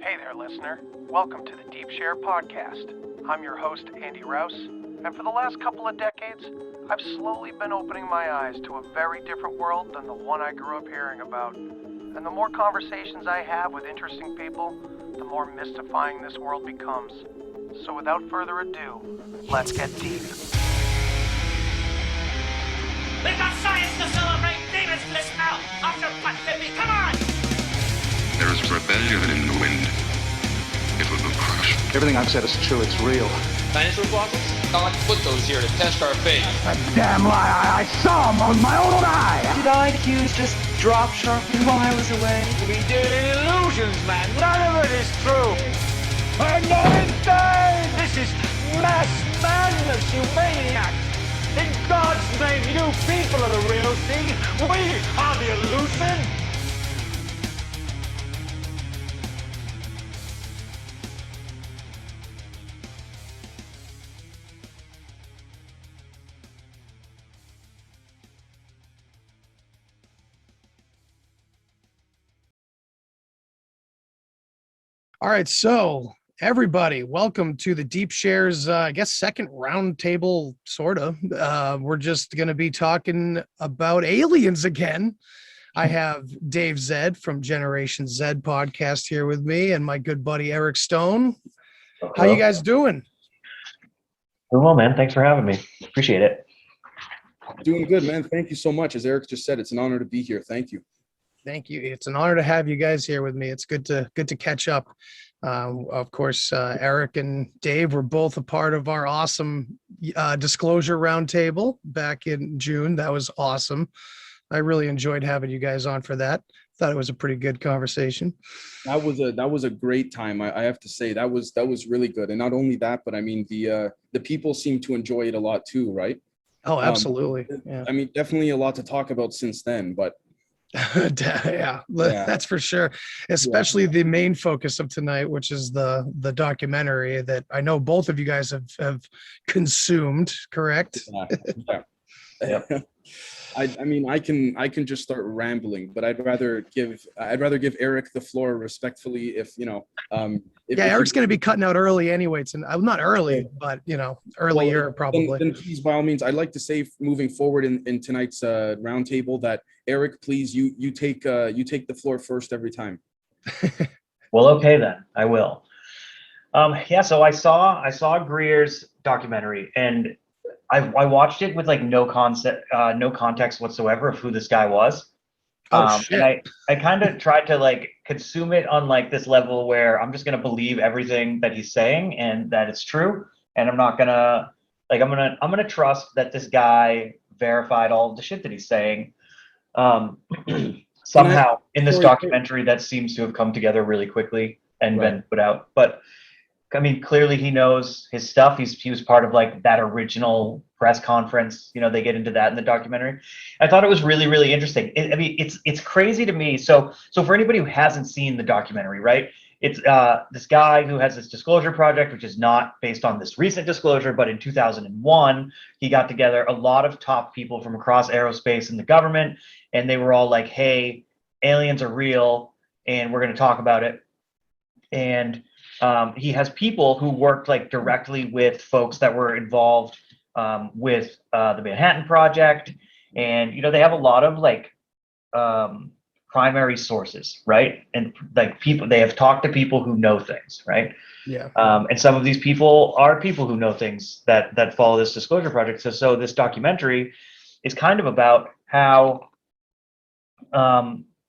Hey there, listener. Welcome to the Deep Share Podcast. I'm your host, Andy Rouse, and for the last couple of decades, I've slowly been opening my eyes to a very different world than the one I grew up hearing about. And the more conversations I have with interesting people, the more mystifying this world becomes. So without further ado, let's get deep. We've got science to celebrate! Demons bliss now! After what, baby? Come on! There is rebellion in the wind. It will be crushed. Everything I've said is true. It's real. Dinosaur fossils? God put those here to test our faith. A damn lie. I saw them with my own eye. Did IQs just drop sharply while I was away? We did illusions, man! None of it is true! I'm not insane. This is mass madness, you maniacs! In God's name, you people are the real thing! We are the illusion! All right, so everybody, welcome to the Deep Shares, second roundtable, sort of. We're just going to be talking about aliens again. I have Dave Zed from Generation Zed Podcast here with me, and my good buddy Eric Stone. Hello. How you guys doing? Doing well, man. Thanks for having me. Appreciate it. Doing good, man. Thank you so much. As Eric just said, it's an honor to be here. Thank you. Thank you. It's an honor to have you guys here with me. It's good to catch up. Of course, Eric and Dave were both a part of our awesome disclosure roundtable back in June. That was awesome. I really enjoyed having you guys on for that. Thought it was a pretty good conversation. That was a great time. I have to say that was really good. And not only that, but I mean the people seem to enjoy it a lot too, right? Oh, absolutely. Yeah. I mean, definitely a lot to talk about since then, but yeah, that's for sure. Especially the main focus of tonight, which is the documentary that I know both of you guys have consumed, correct? Yeah. I mean, I can just start rambling, but I'd rather give Eric the floor respectfully. If you know, Eric's going to be cutting out early anyway. It's not early, but earlier probably. Then please, by all means, I'd like to say, moving forward in tonight's roundtable, that Eric, please, you take the floor first every time. Well, okay then, I will. So I saw Greer's documentary, and I watched it with like no context whatsoever of who this guy was. Shit. And I kind of tried to like consume it on like this level where I'm just gonna believe everything that he's saying and that it's true, and I'm not gonna like I'm gonna trust that this guy verified all of the shit that he's saying. Somehow in this documentary that seems to have come together really quickly and been put out, but I mean, clearly he knows his stuff. He was part of like that original press conference. They get into that in the documentary. I thought it was really, really interesting. It's crazy to me. So for anybody who hasn't seen the documentary, right? It's this guy who has this disclosure project, which is not based on this recent disclosure, but in 2001, he got together a lot of top people from across aerospace and the government, and they were all like, "Hey, aliens are real, and we're going to talk about it." And he has people who worked like directly with folks that were involved with the Manhattan Project, and they have a lot of like primary sources, right? And like they have talked to people who know things, right? Yeah. And some of these people are people who know things that follow this disclosure project. So this documentary is kind of about how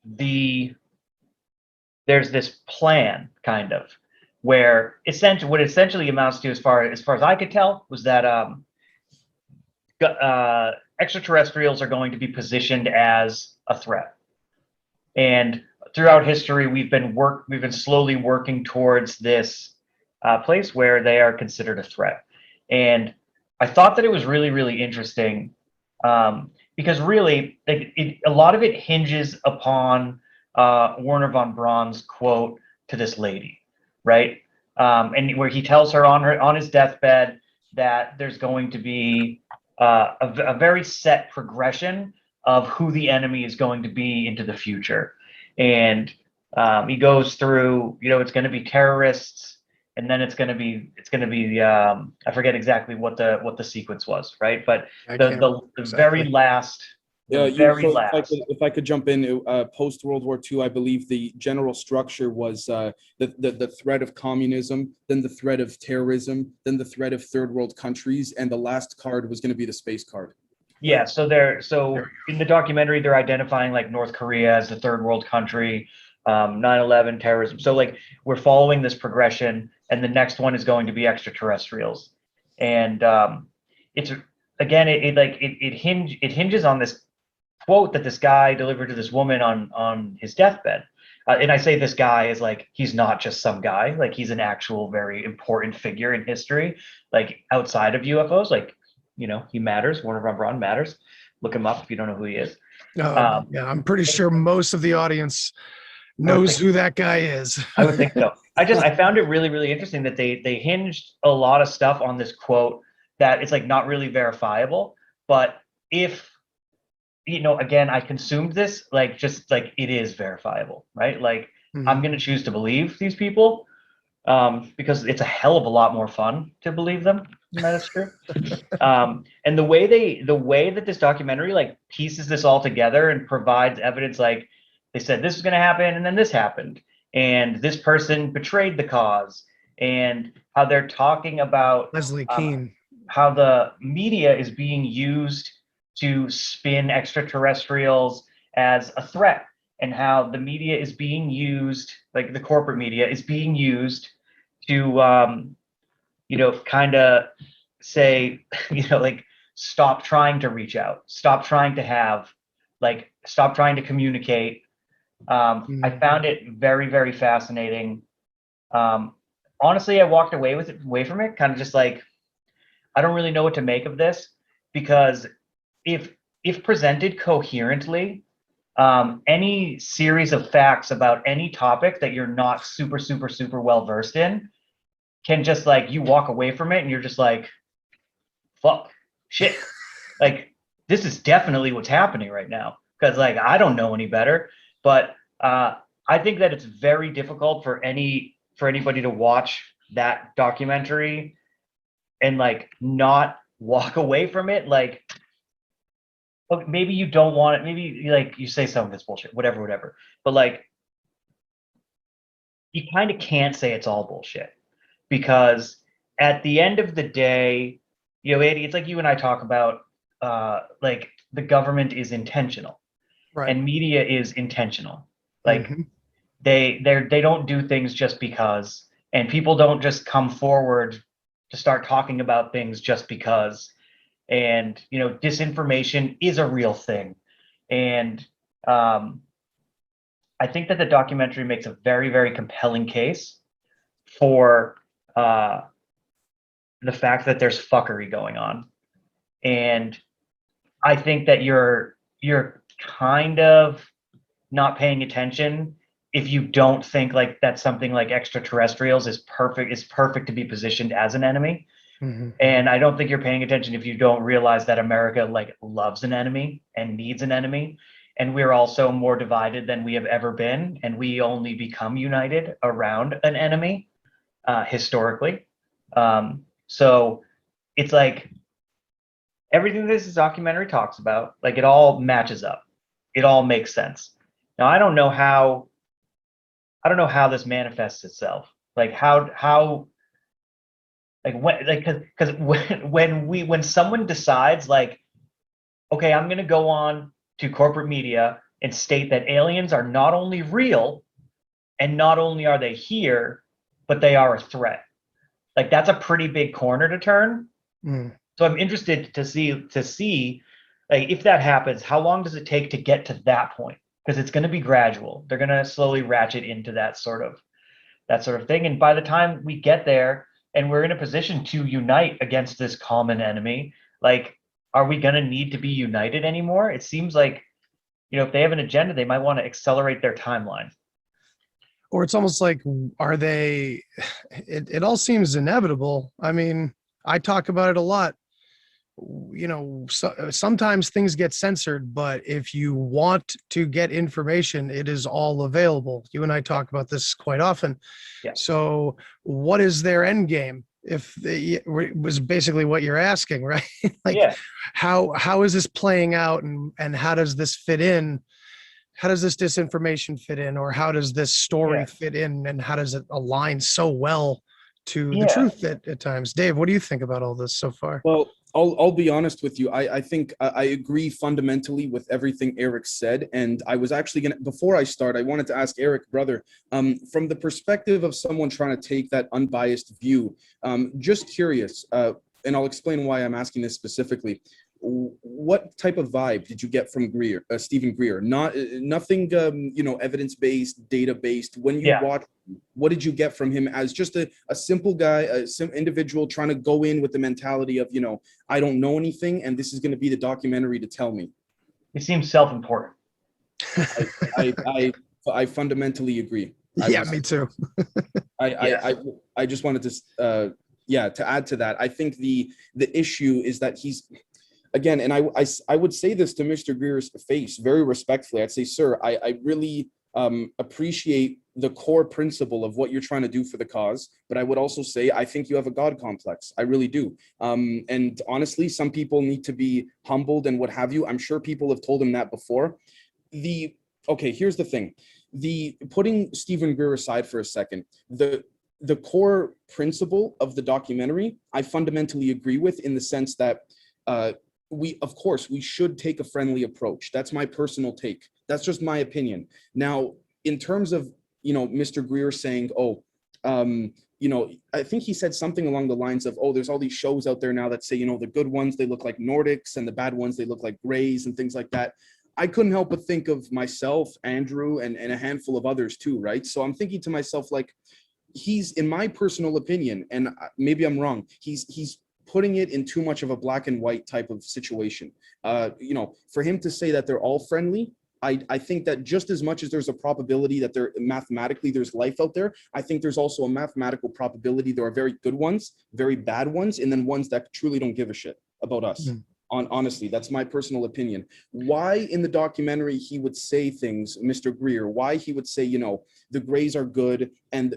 there's this plan kind of, where what essentially amounts to, as far as I could tell, was that extraterrestrials are going to be positioned as a threat. And throughout history, we've been slowly working towards this place where they are considered a threat. And I thought that it was really, really interesting because really, a lot of it hinges upon Werner von Braun's quote to this lady, right? And where he tells her on his deathbed that there's going to be a very set progression of who the enemy is going to be into the future. And He goes through, it's going to be terrorists, and then it's going to be I forget exactly what the sequence was, right? But the very last. If I could jump in, post World War II, I believe the general structure was the threat of communism, then the threat of terrorism, then the threat of third world countries, and the last card was going to be the space card. Yeah, so in the documentary, they're identifying like North Korea as the third world country, 9/11 terrorism. So like we're following this progression, and the next one is going to be extraterrestrials, and it's again it hinges on this quote that this guy delivered to this woman on his deathbed. And I say this guy is like, he's not just some guy, like he's an actual very important figure in history, like outside of UFOs, like, he matters. Werner von Braun matters. Look him up if you don't know who he is. Yeah, I'm pretty sure most of the audience knows who that guy is. I would think so. I found it really, really interesting that they hinged a lot of stuff on this quote that it's like not really verifiable, but if again, I consumed this like just like it is verifiable, right? Like I'm gonna choose to believe these people because it's a hell of a lot more fun to believe them. That's true. And the way that this documentary like pieces this all together and provides evidence, like they said this is gonna happen and then this happened, and this person betrayed the cause, and how they're talking about Leslie Keane, how the media is being used to spin extraterrestrials as a threat, and how the media is being used, like the corporate media is being used to, kind of say, like stop trying to reach out, stop trying to communicate. I found it very, very fascinating. Honestly, I walked away from it kind of just like, I don't really know what to make of this, because if presented coherently, any series of facts about any topic that you're not super, super, super well versed in can just like, you walk away from it and you're just like, fuck, shit. Like, this is definitely what's happening right now. Because like, I don't know any better, but I think that it's very difficult for anybody to watch that documentary and like not walk away from it. Like, okay, maybe you don't want it. Maybe like you say some of it's bullshit, whatever. But like, you kind of can't say it's all bullshit, because at the end of the day, Andy, it's like you and I talk about, like the government is intentional, right? And media is intentional. Like they don't do things just because, and people don't just come forward to start talking about things just because. And disinformation is a real thing, and I think that the documentary makes a very, very compelling case for the fact that there's fuckery going on. And I think that you're kind of not paying attention if you don't think like that something like extraterrestrials is perfect to be positioned as an enemy. And I don't think you're paying attention if you don't realize that America like loves an enemy and needs an enemy, and we're also more divided than we have ever been, and we only become united around an enemy historically. So it's like everything this documentary talks about, like it all matches up, it all makes sense. Now I don't know how this manifests itself, like how because when someone decides like, okay, I'm going to go on to corporate media and state that aliens are not only real and not only are they here, but they are a threat. Like that's a pretty big corner to turn. So I'm interested to see like if that happens, how long does it take to get to that point? Because it's going to be gradual. They're going to slowly ratchet into that sort of thing. And by the time we get there, and we're in a position to unite against this common enemy, like, are we going to need to be united anymore? It seems like, if they have an agenda, they might want to accelerate their timeline. Or it's almost like, are they, it all seems inevitable. I mean, I talk about it a lot. sometimes things get censored, but if you want to get information, it is all available. You and I talk about this quite often. Yeah. So what is their end game? If it was basically what you're asking, right? How is this playing out, and how does this fit in? How does this disinformation fit in, or how does this story fit in, and how does it align so well to the truth at times? Dave, what do you think about all this so far? Well, I'll be honest with you. I think I agree fundamentally with everything Eric said. And I was actually before I start, I wanted to ask Eric, brother, from the perspective of someone trying to take that unbiased view, just curious, and I'll explain why I'm asking this specifically. What type of vibe did you get from Stephen Greer? Nothing, evidence-based, data-based. When you watch, what did you get from him as just a simple guy, some individual trying to go in with the mentality of, I don't know anything, and this is going to be the documentary to tell me? He seems self-important. I fundamentally agree. Me too. I just wanted to, to add to that. I think the issue is that he's, again, and I would say this to Mr. Greer's face very respectfully. I'd say, sir, I really appreciate the core principle of what you're trying to do for the cause, but I would also say I think you have a God complex. I really do. And honestly, some people need to be humbled and what have you. I'm sure people have told him that before. Here's the thing. Putting Stephen Greer aside for a second, the core principle of the documentary, I fundamentally agree with, in the sense that we should take a friendly approach. That's my personal take. That's just my opinion. Now, in terms of, Mr. Greer saying, I think he said something along the lines of, there's all these shows out there now that say, the good ones, they look like Nordics, and the bad ones, they look like Greys and things like that. I couldn't help but think of myself, Andrew, and a handful of others too, right? So I'm thinking to myself, like, he's, in my personal opinion, and maybe I'm wrong, he's putting it in too much of a black and white type of situation. For him to say that they're all friendly, I think that just as much as there's a probability that there's life out there, I think there's also a mathematical probability there are very good ones, very bad ones, and then ones that truly don't give a shit about us. Honestly, that's my personal opinion. Why in the documentary he would say things, Mr. Greer, why he would say, the Greys are good, and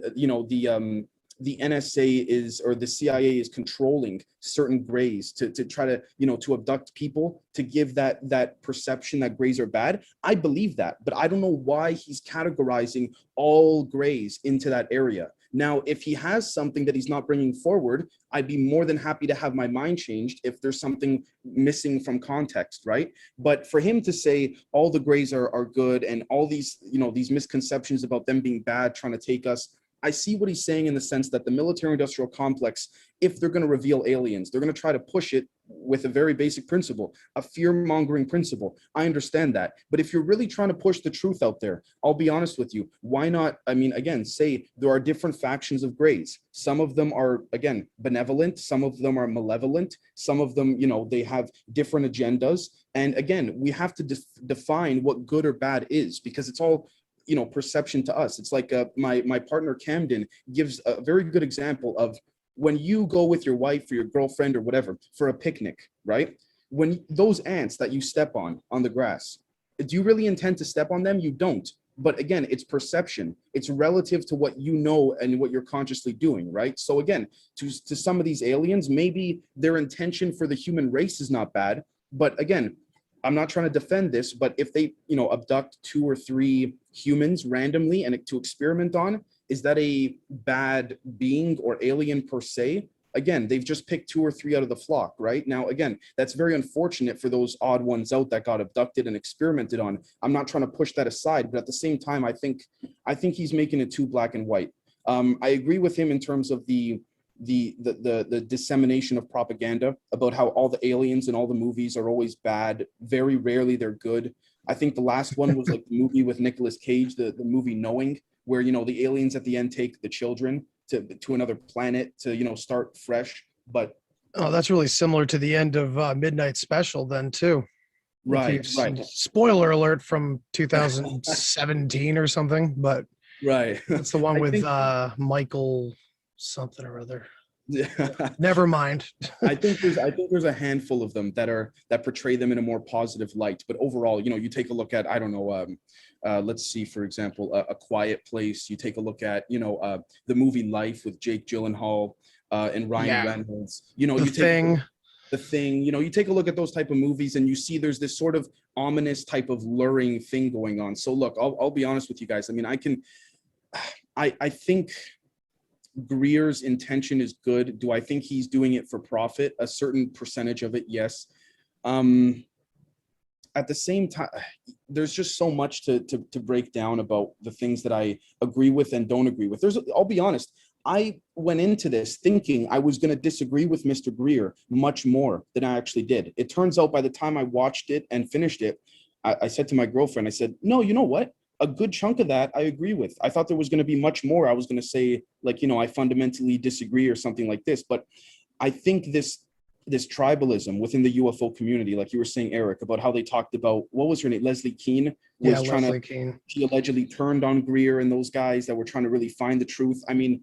the NSA is, or the CIA is controlling certain Greys to try to, to abduct people, to give that perception that Greys are bad. I believe that, but I don't know why he's categorizing all Greys into that area. Now, if he has something that he's not bringing forward, I'd be more than happy to have my mind changed if there's something missing from context, right? But for him to say all the Greys are good, and all these, these misconceptions about them being bad, trying to take us, I see what he's saying in the sense that the military-industrial complex, if they're going to reveal aliens, they're going to try to push it with a very basic principle, a fear-mongering principle. I understand that. But if you're really trying to push the truth out there, I'll be honest with you, why not, again, say there are different factions of Greys. Some of them are, again, benevolent. Some of them are malevolent. Some of them, they have different agendas. And again, we have to define what good or bad is, because it's all perception to us. It's like my partner Camden gives a very good example of when you go with your wife or your girlfriend or whatever for a picnic, right? When those ants that you step on the grass, do you really intend to step on them? You don't. But again, it's perception. It's relative to what you know and what you're consciously doing, right? So again, to some of these aliens, maybe their intention for the human race is not bad, but again, I'm not trying to defend this, but if they, abduct 2 or 3 humans randomly and to experiment on, is that a bad being or alien per se? Again, they've just picked 2 or 3 out of the flock, right? Now, again, that's very unfortunate for those odd ones out that got abducted and experimented on. I'm not trying to push that aside, but at the same time, I think he's making it too black and white. I agree with him in terms of the dissemination of propaganda about how all the aliens in all the movies are always bad. Very rarely they're good. I think the last one was like the movie with Nicolas Cage, the movie Knowing, where, the aliens at the end take the children to another planet to, start fresh. But that's really similar to the end of Midnight Special then too. Right. Spoiler alert from 2017 or something, but right. that's the one with Michael something or other. Never mind. I think there's a handful of them that portray them in a more positive light. But overall, you take a look at, I don't know, let's see, for example, A Quiet Place. You take a look at, the movie Life with Jake Gyllenhaal and Ryan Reynolds. The Thing, you take a look at those type of movies and you see there's this sort of ominous type of luring thing going on. So look, I'll be honest with you guys. I mean, I think Greer's intention is good. Do I think he's doing it for profit? A certain percentage of it, yes. At the same time, there's just so much to break down about the things that I agree with and don't agree with. I'll be honest, I went into this thinking I was going to disagree with Mr. Greer much more than I actually did. It turns out by the time I watched it and finished it, I said to my girlfriend, I said, no, you know what? A good chunk of that I agree with. I thought there was going to be much more. I was going to say, like, I fundamentally disagree or something like this. But I think this tribalism within the UFO community, like you were saying, Eric, about how they talked about, what was her name? Leslie Keane was Leslie Keane. She allegedly turned on Greer and those guys that were trying to really find the truth. I mean,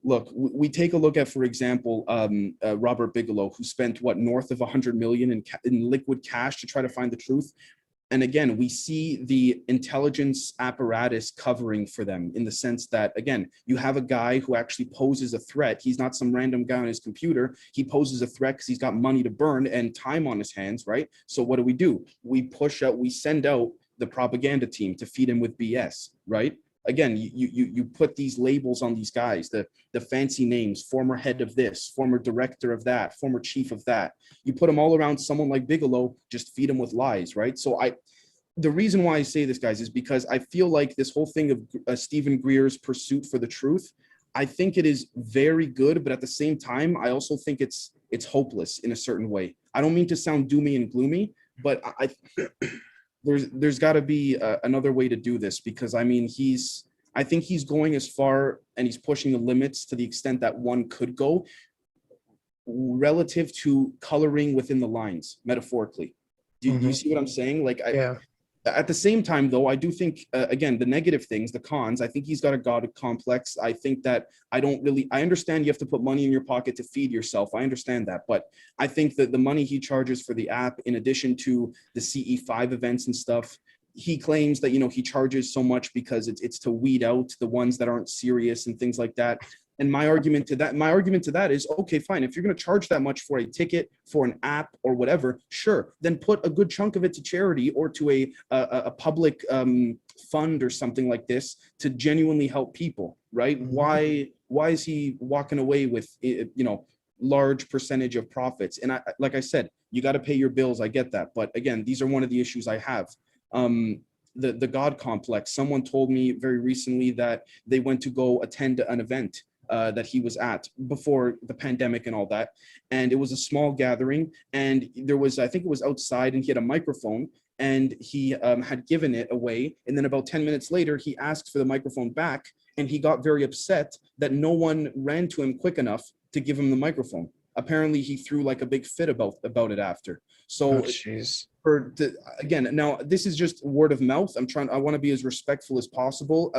look, we take a look at, for example, Robert Bigelow, who spent north of $100 million in liquid cash to try to find the truth. And again, we see the intelligence apparatus covering for them in the sense that, again, you have a guy who actually poses a threat. He's not some random guy on his computer. He poses a threat because he's got money to burn and time on his hands, right? So what do? We send out the propaganda team to feed him with BS, right? Again, you put these labels on these guys, the fancy names, former head of this, former director of that, former chief of that. You put them all around someone like Bigelow, just feed them with lies, right? So the reason why I say this, guys, is because I feel like this whole thing of Stephen Greer's pursuit for the truth, I think it is very good, but at the same time, I also think it's hopeless in a certain way. I don't mean to sound doomy and gloomy, but there's got to be another way to do this, because I mean, I think he's going as far and he's pushing the limits to the extent that one could go relative to coloring within the lines, metaphorically. Do you see what I'm saying? Like, at the same time, though, I do think, again, the negative things, the cons, I think he's got a God complex. I think that I understand you have to put money in your pocket to feed yourself. I understand that. But I think that the money he charges for the app, in addition to the CE5 events and stuff, he claims that, he charges so much because it's to weed out the ones that aren't serious and things like that. And my argument to that is, okay, fine. If you're going to charge that much for a ticket, for an app or whatever, sure, then put a good chunk of it to charity or to a public fund or something like this to genuinely help people, right? Why is he walking away with, large percentage of profits? And like I said, you got to pay your bills. I get that. But again, these are one of the issues I have. The God complex. Someone told me very recently that they went to go attend an event that he was at before the pandemic and all that. And it was a small gathering, and I think it was outside, and he had a microphone, and he had given it away. And then about 10 minutes later, he asked for the microphone back, and he got very upset that no one ran to him quick enough to give him the microphone. Apparently he threw like a big fit about it after. So again, now this is just word of mouth. I want to be as respectful as possible.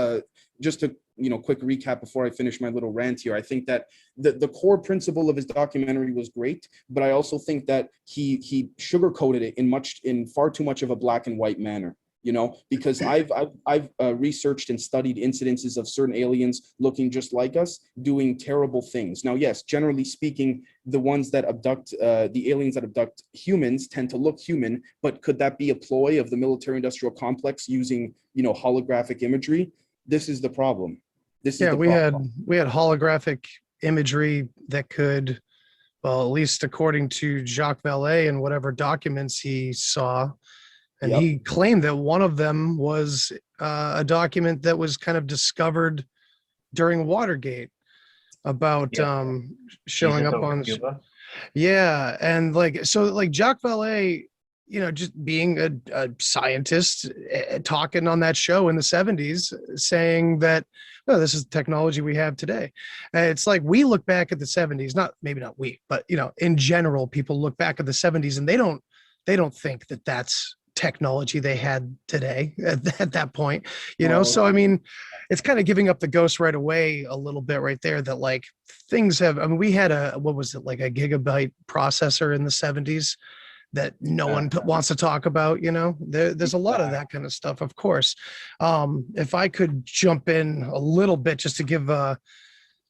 Just to, quick recap before I finish my little rant here. I think that the core principle of his documentary was great, but I also think that he sugarcoated it in far too much of a black and white manner. Because I've researched and studied incidences of certain aliens looking just like us, doing terrible things. Now, yes, generally speaking, the ones that abduct, the aliens that abduct humans tend to look human, but could that be a ploy of the military-industrial complex using, holographic imagery? This is the problem. We had holographic imagery that could, well, at least according to Jacques Vallée and whatever documents he saw. And he claimed that one of them was a document that was kind of discovered during Watergate about showing up on Cuba. Yeah. And Jacques Vallée, just being a scientist, talking on that show in the 70s, saying that, this is the technology we have today. It's like we look back at the 70s, maybe not we, but in general, people look back at the 70s and they don't think that that's technology they had today at that point, So, I mean, it's kind of giving up the ghost right away a little bit right there that like things have, I mean, we had what was it, like a gigabyte processor in the 70s that no one wants to talk about, there's a lot of that kind of stuff, of course. If I could jump in a little bit just to give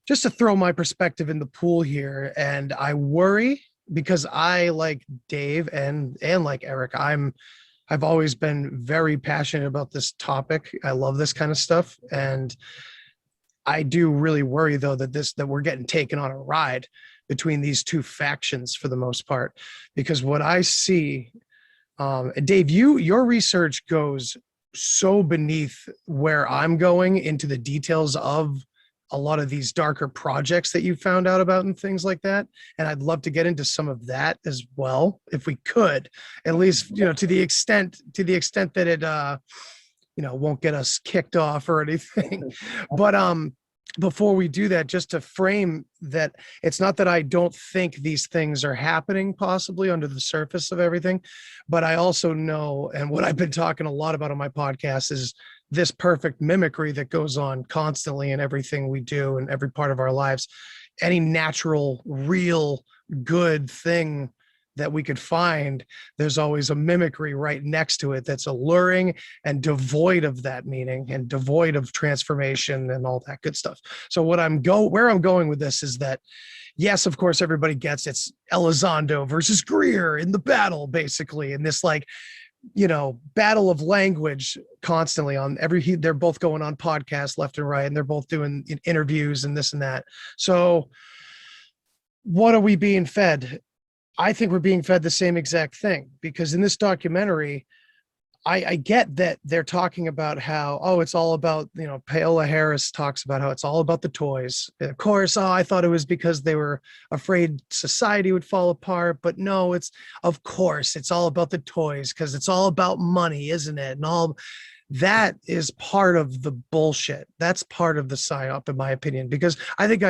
just to throw my perspective in the pool here. And I worry because I, like Dave and like Eric, I've always been very passionate about this topic. I love this kind of stuff. And I do really worry though that we're getting taken on a ride between these two factions for the most part, because what I see, Dave, your research goes so beneath where I'm going into the details of a lot of these darker projects that you found out about and things like that. And I'd love to get into some of that as well, if we could, at least, to the extent that it, won't get us kicked off or anything. But, before we do that, just to frame that, it's not that I don't think these things are happening possibly under the surface of everything, but I also know, and what I've been talking a lot about on my podcast is this perfect mimicry that goes on constantly in everything we do in every part of our lives. Any natural, real, good thing that we could find, there's always a mimicry right next to it that's alluring and devoid of that meaning and devoid of transformation and all that good stuff. So where I'm going with this is that, yes, of course, everybody gets it's Elizondo versus Greer in the battle, basically, in this battle of language constantly on they're both going on podcasts left and right, and they're both doing interviews and this and that. So what are we being fed? I think we're being fed the same exact thing, because in this documentary, I get that they're talking about how, it's all about, Paola Harris talks about how it's all about the toys. And of course, I thought it was because they were afraid society would fall apart, but no, of course, it's all about the toys because it's all about money, isn't it? And all that is part of the bullshit. That's part of the psyop, in my opinion, because I think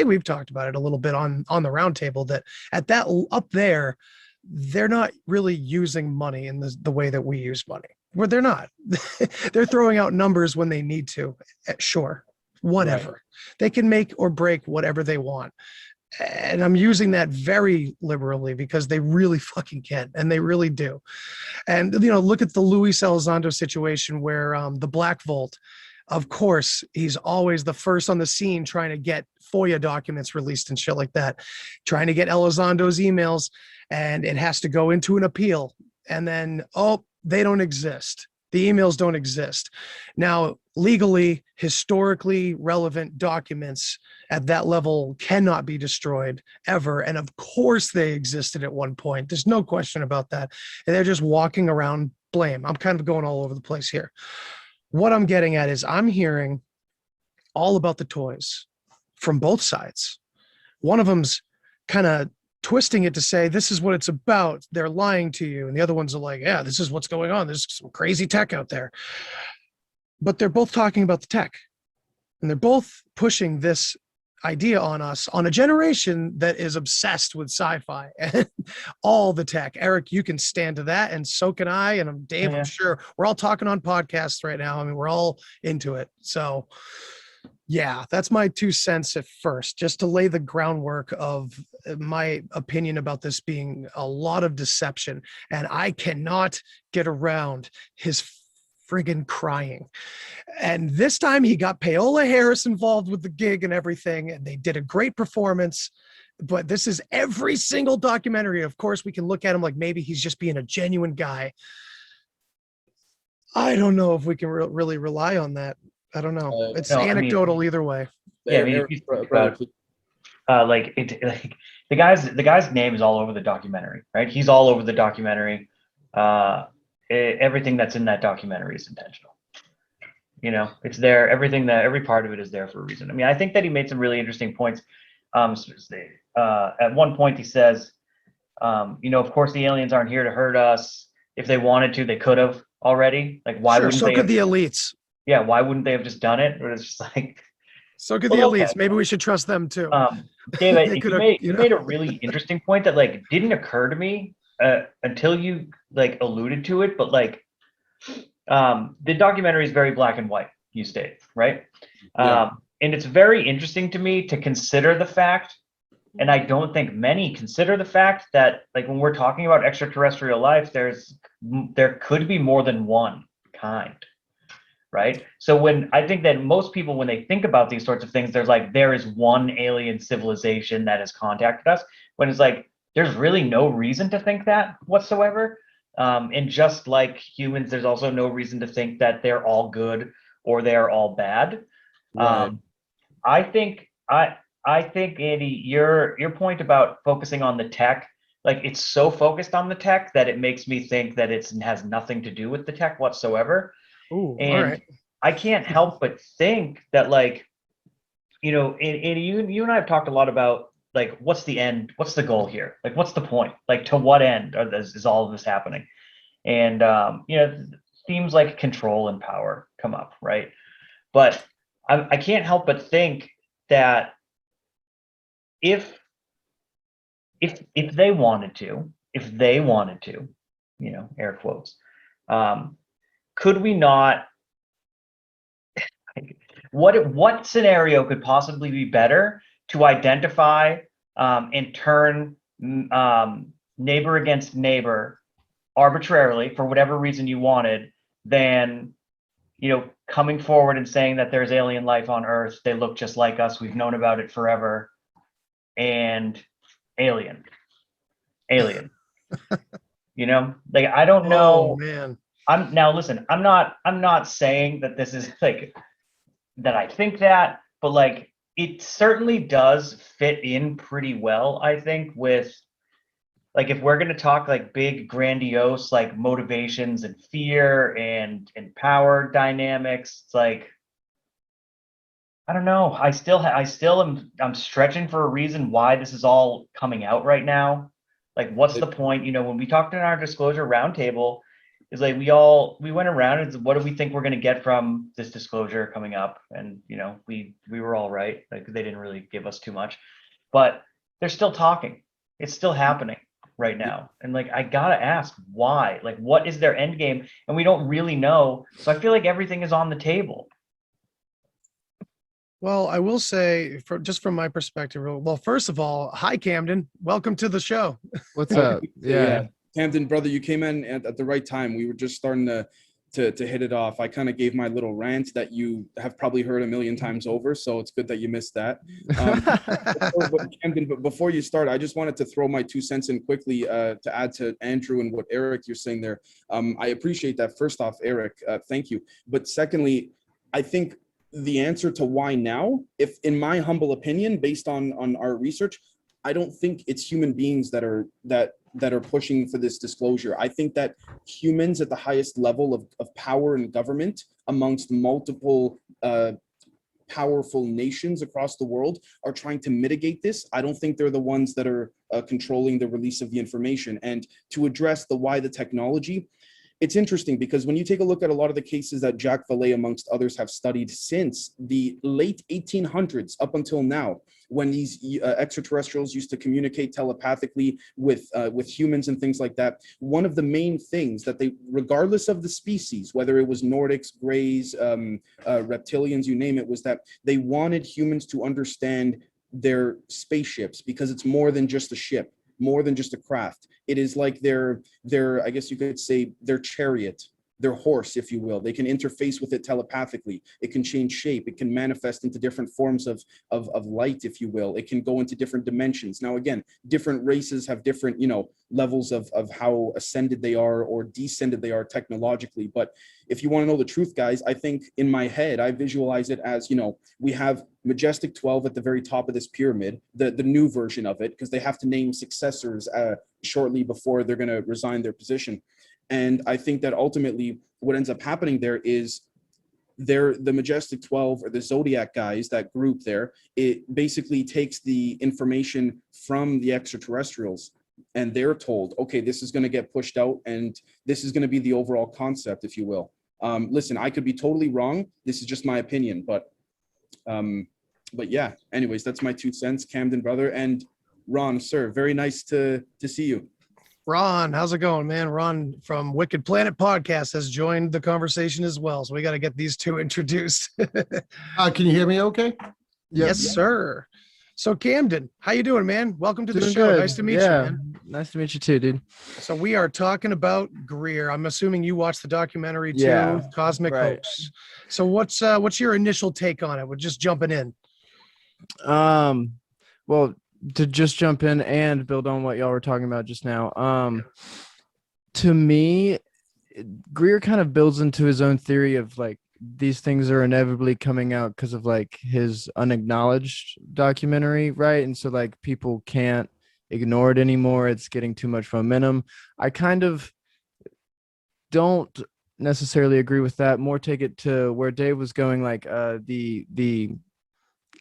we've talked about it a little bit on the roundtable, that at that up there, they're not really using money in the way that we use money. Well, they're not. They're throwing out numbers when they need to. Sure, whatever. Right. They can make or break whatever they want. And I'm using that very liberally because they really fucking can, and they really do. And, look at the Luis Elizondo situation where the Black Vault, of course, he's always the first on the scene trying to get FOIA documents released and shit like that, trying to get Elizondo's emails, and it has to go into an appeal. And then, they don't exist. The emails don't exist. Now, legally, historically relevant documents at that level cannot be destroyed ever. And of course they existed at one point. There's no question about that. And they're just walking around blame. I'm kind of going all over the place here. What I'm getting at is I'm hearing all about the toys from both sides. One of them's kind of twisting it to say, this is what it's about. They're lying to you. And the other ones are like, yeah, this is what's going on. There's some crazy tech out there. But they're both talking about the tech. And they're both pushing this idea on us, on a generation that is obsessed with sci-fi and all the tech. Eric, you can stand to that, and so can I. And I'm Dave, I'm sure we're all talking on podcasts right now. I mean, we're all into it. So yeah, that's my 2 cents at first, just to lay the groundwork of my opinion about this being a lot of deception. And I cannot get around his friggin' crying. And this time he got Paola Harris involved with the gig and everything, and they did a great performance. But this is every single documentary. Of course, we can look at him like maybe he's just being a genuine guy. I don't know if we can really rely on that. I don't know. It's anecdotal either way. Yeah, I mean, if you think about the guy's name is all over the documentary, right? He's all over the documentary. Everything that's in that documentary is intentional. It's there. Every part of it is there for a reason. I mean, I think that he made some really interesting points. At one point he says, of course the aliens aren't here to hurt us. If they wanted to, they could have already. Like, why wouldn't they? So could the elites. Yeah, why wouldn't they have just done it? Or it's just like, so could the elites. Okay. Maybe we should trust them too. Dave, you made a really interesting point that didn't occur to me until you like alluded to it, but like the documentary is very black and white, you state, right? Yeah. And it's very interesting to me to consider the fact, and I don't think many consider the fact that like when we're talking about extraterrestrial life, there could be more than one kind, right? So when I think that most people, when they think about these sorts of things, there's like there is one alien civilization that has contacted us, when it's like there's really no reason to think that whatsoever. And just like humans, there's also no reason to think that they're all good or they're all bad. Right. I think Andy, your point about focusing on the tech, like it's so focused on the tech that it makes me think that it has nothing to do with the tech whatsoever. Ooh, And all right. I can't help but think that, like, and you and I have talked a lot about like what's the end, what's the goal here, like what's the point, like to what end is all of this happening? And themes like control and power come up, right? But I can't help but think that if they wanted to, air quotes, could we not? What scenario could possibly be better to identify and turn neighbor against neighbor arbitrarily for whatever reason you wanted than coming forward and saying that there's alien life on Earth, they look just like us, we've known about it forever, and alien like I don't know. Oh man. I'm not saying that this is like that I think that, but like it certainly does fit in pretty well, I think, with like if we're going to talk like big grandiose like motivations and fear and power dynamics. It's like I don't know, I'm stretching for a reason why this is all coming out right now. Like what's the point? When we talked in our disclosure roundtable, is like we went around and said, what do we think we're going to get from this disclosure coming up? And we were all right. Like they didn't really give us too much, but they're still talking. It's still happening right now. And like I gotta ask why. Like what is their end game? And we don't really know. So I feel like everything is on the table. Well, I will say, from my perspective, well, first of all, hi Camden, welcome to the show. What's up? Yeah. Camden, brother, you came in at the right time. We were just starting to hit it off. I kind of gave my little rant that you have probably heard a million times over, so it's good that you missed that. Camden, but before you start, I just wanted to throw my 2 cents in quickly to add to Andrew and what Eric you're saying there. I appreciate that. First off, Eric, thank you. But secondly, I think the answer to why now, if in my humble opinion, based on our research, I don't think it's human beings that are pushing for this disclosure. I think that humans at the highest level of power and government amongst multiple powerful nations across the world are trying to mitigate this. I don't think they're the ones that are controlling the release of the information. And to address the why the technology, it's interesting because when you take a look at a lot of the cases that Jacques Vallée, amongst others, have studied since the late 1800s up until now, when these extraterrestrials used to communicate telepathically with humans and things like that, one of the main things that they, regardless of the species, whether it was Nordics, Greys, reptilians, you name it, was that they wanted humans to understand their spaceships because it's more than just a ship, more than just a craft. It is like their I guess you could say their chariot, their horse, if you will. They can interface with it telepathically. It can change shape. It can manifest into different forms of light, if you will. It can go into different dimensions. Now, again, different races have different, levels of how ascended they are or descended they are technologically. But if you want to know the truth, guys, I think in my head, I visualize it as, we have Majestic 12 at the very top of this pyramid, the new version of it, because they have to name successors shortly before they're going to resign their position. And I think that ultimately what ends up happening there is the Majestic 12 or the Zodiac guys, that group there, it basically takes the information from the extraterrestrials and they're told, okay, this is going to get pushed out and this is going to be the overall concept, if you will. Listen, I could be totally wrong. This is just my opinion, but yeah, anyways, that's my 2 cents, Camden, brother. And Ron, sir, very nice to see you. Ron, how's it going, man? Ron from Wicked Planet Podcast has joined the conversation as well. So we got to get these two introduced. Can you hear me okay? Yes, sir. So Camden, how you doing, man? Welcome to the Doing show. good. Nice to meet you, man. Nice to meet you too, dude. So we are talking about Greer. I'm assuming you watched the documentary too, Yeah, Cosmic right. Hoax. So what's your initial take on it? We're just jumping in. Well, to just jump in and build on what y'all were talking about just now. To me, Greer kind of builds into his own theory of like these things are inevitably coming out because of like his unacknowledged documentary, right? And so like people can't ignore it anymore. It's getting too much momentum. I kind of don't necessarily agree with that. More take it to where Dave was going, like the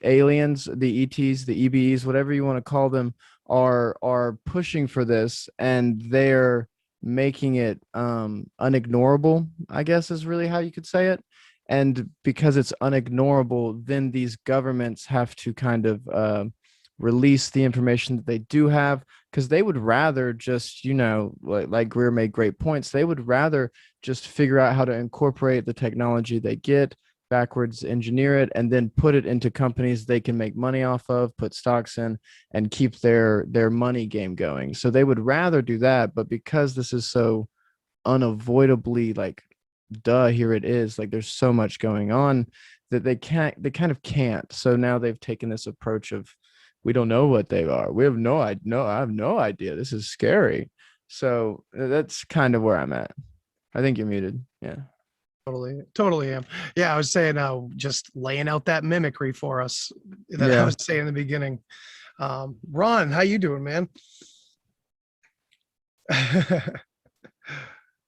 aliens, the ETs, the EBEs, whatever you want to call them, are pushing for this, and they're making it unignorable, I guess is really how you could say it. And because it's unignorable, then these governments have to kind of release the information that they do have, because they would rather just, like Greer made great points, they would rather just figure out how to incorporate the technology they get, backwards engineer it, and then put it into companies they can make money off of, put stocks in, and keep their money game going. So they would rather do that. But because this is so unavoidably like, here it is, like there's so much going on that they kind of can't. So now they've taken this approach of, we don't know what they are. I have no idea. This is scary. So that's kind of where I'm at. I think you're muted. Yeah. Totally am. Yeah, I was saying just laying out that mimicry for us that I was saying in the beginning. Ron, how you doing, man?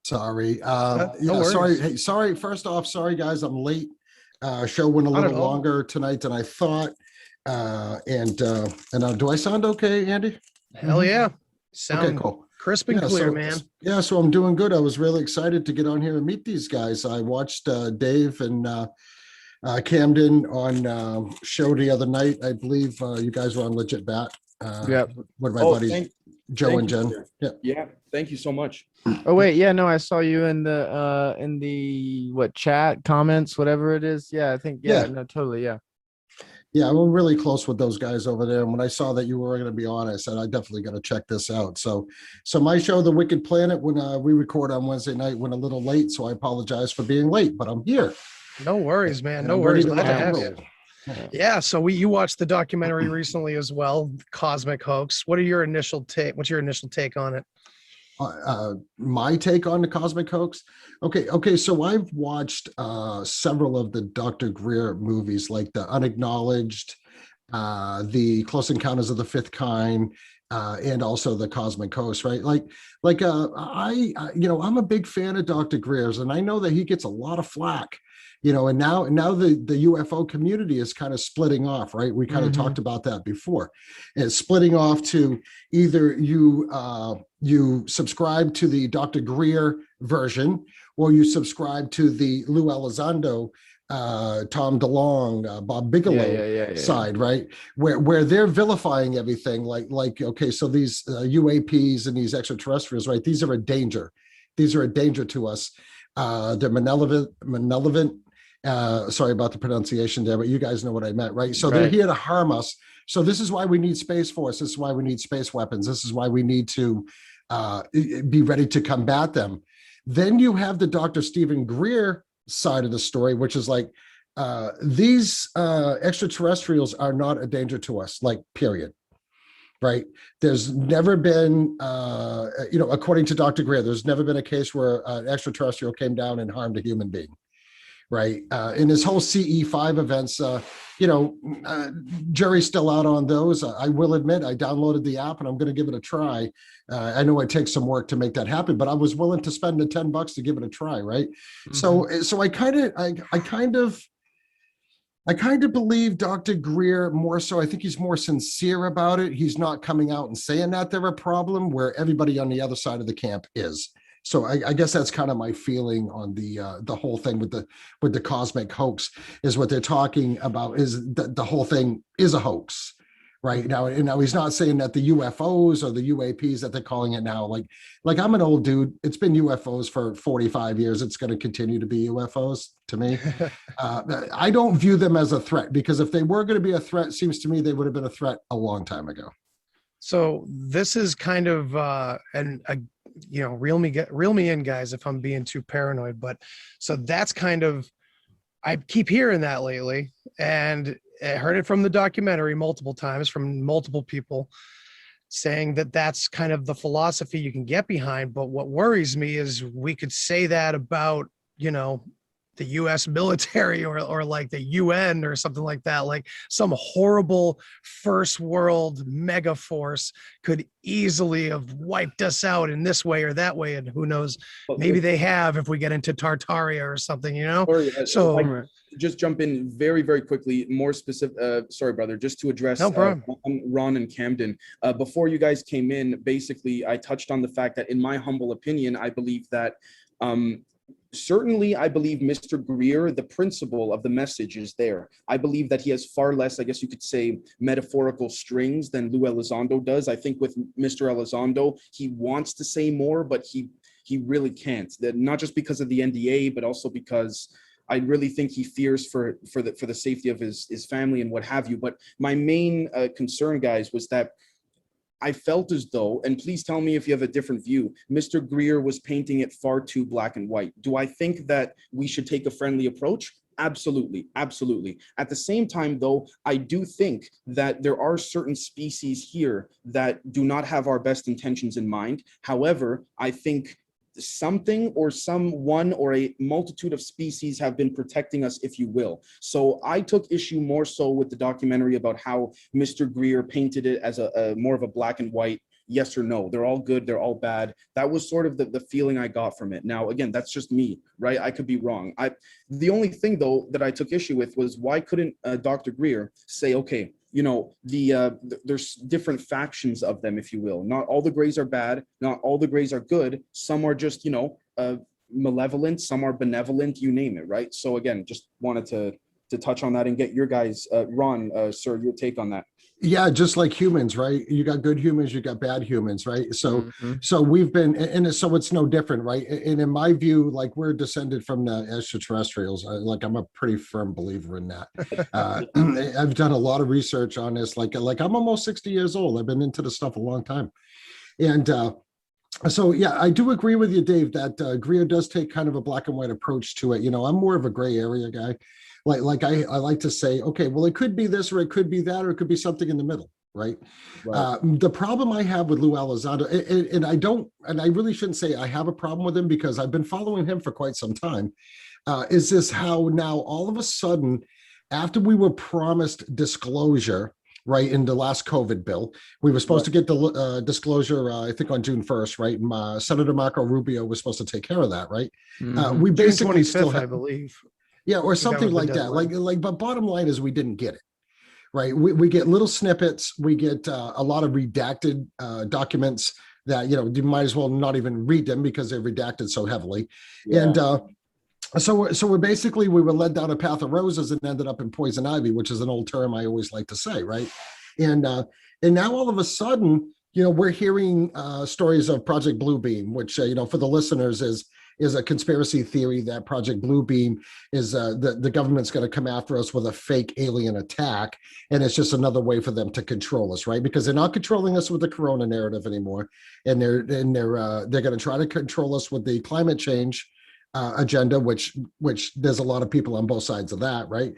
Sorry. No sorry. Hey, sorry. First off, sorry guys, I'm late. Show went a little longer tonight than I thought. And do I sound okay, Andy? Hell yeah. Sound okay, cool. Crisp and clear, man. Yeah, so I'm doing good. I was really excited to get on here and meet these guys. I watched Dave and Camden on show the other night. I believe you guys were on Legit Bat. With my buddies Joe and Jen. Yeah. Thank you so much. Oh wait, no, I saw you in the what chat comments, whatever it is. Yeah, I think no, totally, yeah. Yeah, I'm really close with those guys over there. And when I saw that you were going to be on, I said, I definitely got to check this out. So my show, The Wicked Planet, when we record on Wednesday night, went a little late. So I apologize for being late, but I'm here. No worries, man. No worries. Glad to have you. Yeah. So you watched the documentary recently as well, Cosmic Hoax. What's your initial take on it? My take on the Cosmic Hoax. Okay. So I've watched several of the Dr. Greer movies, like the Unacknowledged, the Close Encounters of the Fifth Kind, and also the Cosmic Hoax, right? I'm a big fan of Dr. Greer's, and I know that he gets a lot of flack. And now the UFO community is kind of splitting off, right? We kind of talked about that before. And it's splitting off to either you subscribe to the Dr. Greer version, or you subscribe to the Lou Elizondo, Tom DeLonge, Bob Bigelow side, right? Where they're vilifying everything like okay, so these UAPs and these extraterrestrials, right? These are a danger. These are a danger to us. They're malevolent. Sorry about the pronunciation there, but you guys know what I meant, right? So they're here to harm us. So this is why we need Space Force. This is why we need space weapons. This is why we need to be ready to combat them. Then you have the Dr. Stephen Greer side of the story, which is like, these extraterrestrials are not a danger to us, like, period. Right. There's never been, according to Dr. Greer, there's never been a case where an extraterrestrial came down and harmed a human being. Right. In his whole CE5 events, jury's still out on those. I will admit I downloaded the app and I'm going to give it a try. I know it takes some work to make that happen, but I was willing to spend the $10 to give it a try. Right. So I kind of believe Dr. Greer more so. I think he's more sincere about it. He's not coming out and saying that they're a problem where everybody on the other side of the camp is. So I guess that's kind of my feeling on the whole thing with the Cosmic Hoax, is what they're talking about is that the whole thing is a hoax, right now. And now he's not saying that the UFOs or the UAPs that they're calling it now, like I'm an old dude. It's been UFOs for 45 years. It's going to continue to be UFOs to me. I don't view them as a threat, because if they were going to be a threat, it seems to me they would have been a threat a long time ago. So this is kind of reel me in, guys, if I'm being too paranoid. But so that's kind of, I keep hearing that lately, and I heard it from the documentary multiple times from multiple people saying that that's kind of the philosophy you can get behind. But what worries me is we could say that about, the U.S. military or like the UN or something like that. Like some horrible first world mega force could easily have wiped us out in this way or that way. And who knows, maybe they have if we get into Tartaria or something, So just jump in very, very quickly, more specific. Sorry, brother, just to address Ron and Camden. Before you guys came in, basically, I touched on the fact that in my humble opinion, I believe that certainly, I believe Mr. Greer, the principle of the message is there. I believe that he has far less, I guess you could say, metaphorical strings than Lou Elizondo does. I think with Mr. Elizondo, he wants to say more, but he really can't. That not just because of the NDA, but also because I really think he fears for the safety of his family and what have you. But my main concern, guys, was that I felt as though, and please tell me if you have a different view, Mr. Greer was painting it far too black and white. Do I think that we should take a friendly approach? Absolutely, absolutely. At the same time, though, I do think that there are certain species here that do not have our best intentions in mind. However, I think something or someone or a multitude of species have been protecting us, if you will. So I took issue more so with the documentary about how Mr. Greer painted it as a more of a black and white, yes or no. They're all good, they're all bad. That was sort of the feeling I got from it. Now, again, that's just me, right? I could be wrong. The only thing, though, that I took issue with was why couldn't Dr. Greer say, okay, there's different factions of them, if you will. Not all the Greys are bad. Not all the Greys are good. Some are just, malevolent. Some are benevolent. You name it, right? So again, just wanted to touch on that and get your guys, Ron, sir, your take on that. Yeah, just like humans, right? You got good humans, you got bad humans, right? So, so we've been, and so it's no different, right? And in my view, like we're descended from the extraterrestrials. I'm a pretty firm believer in that. I've done a lot of research on this. Like I'm almost 60 years old. I've been into this stuff a long time, and so yeah, I do agree with you, Dave, that Greer does take kind of a black and white approach to it. I'm more of a gray area guy. Like I like to say, okay, well, it could be this, or it could be that, or it could be something in the middle, right? The problem I have with Lou Elizondo, and I really shouldn't say I have a problem with him, because I've been following him for quite some time, is this how now all of a sudden, after we were promised disclosure, right, in the last COVID bill, we were supposed to get the disclosure, I think on June 1st, right? Senator Marco Rubio was supposed to take care of that, right? We basically June 25th, still have, I believe. Yeah, or something like that. But bottom line is we didn't get it, right? We get little snippets. We get a lot of redacted documents that, you might as well not even read them because they're redacted so heavily. Yeah. And so we're basically, we were led down a path of roses and ended up in poison ivy, which is an old term I always like to say, right? And now all of a sudden, we're hearing stories of Project Bluebeam, which, for the listeners is a conspiracy theory that Project Bluebeam is the government's going to come after us with a fake alien attack, and it's just another way for them to control us, right? Because they're not controlling us with the corona narrative anymore, and they're going to try to control us with the climate change agenda, which there's a lot of people on both sides of that, right?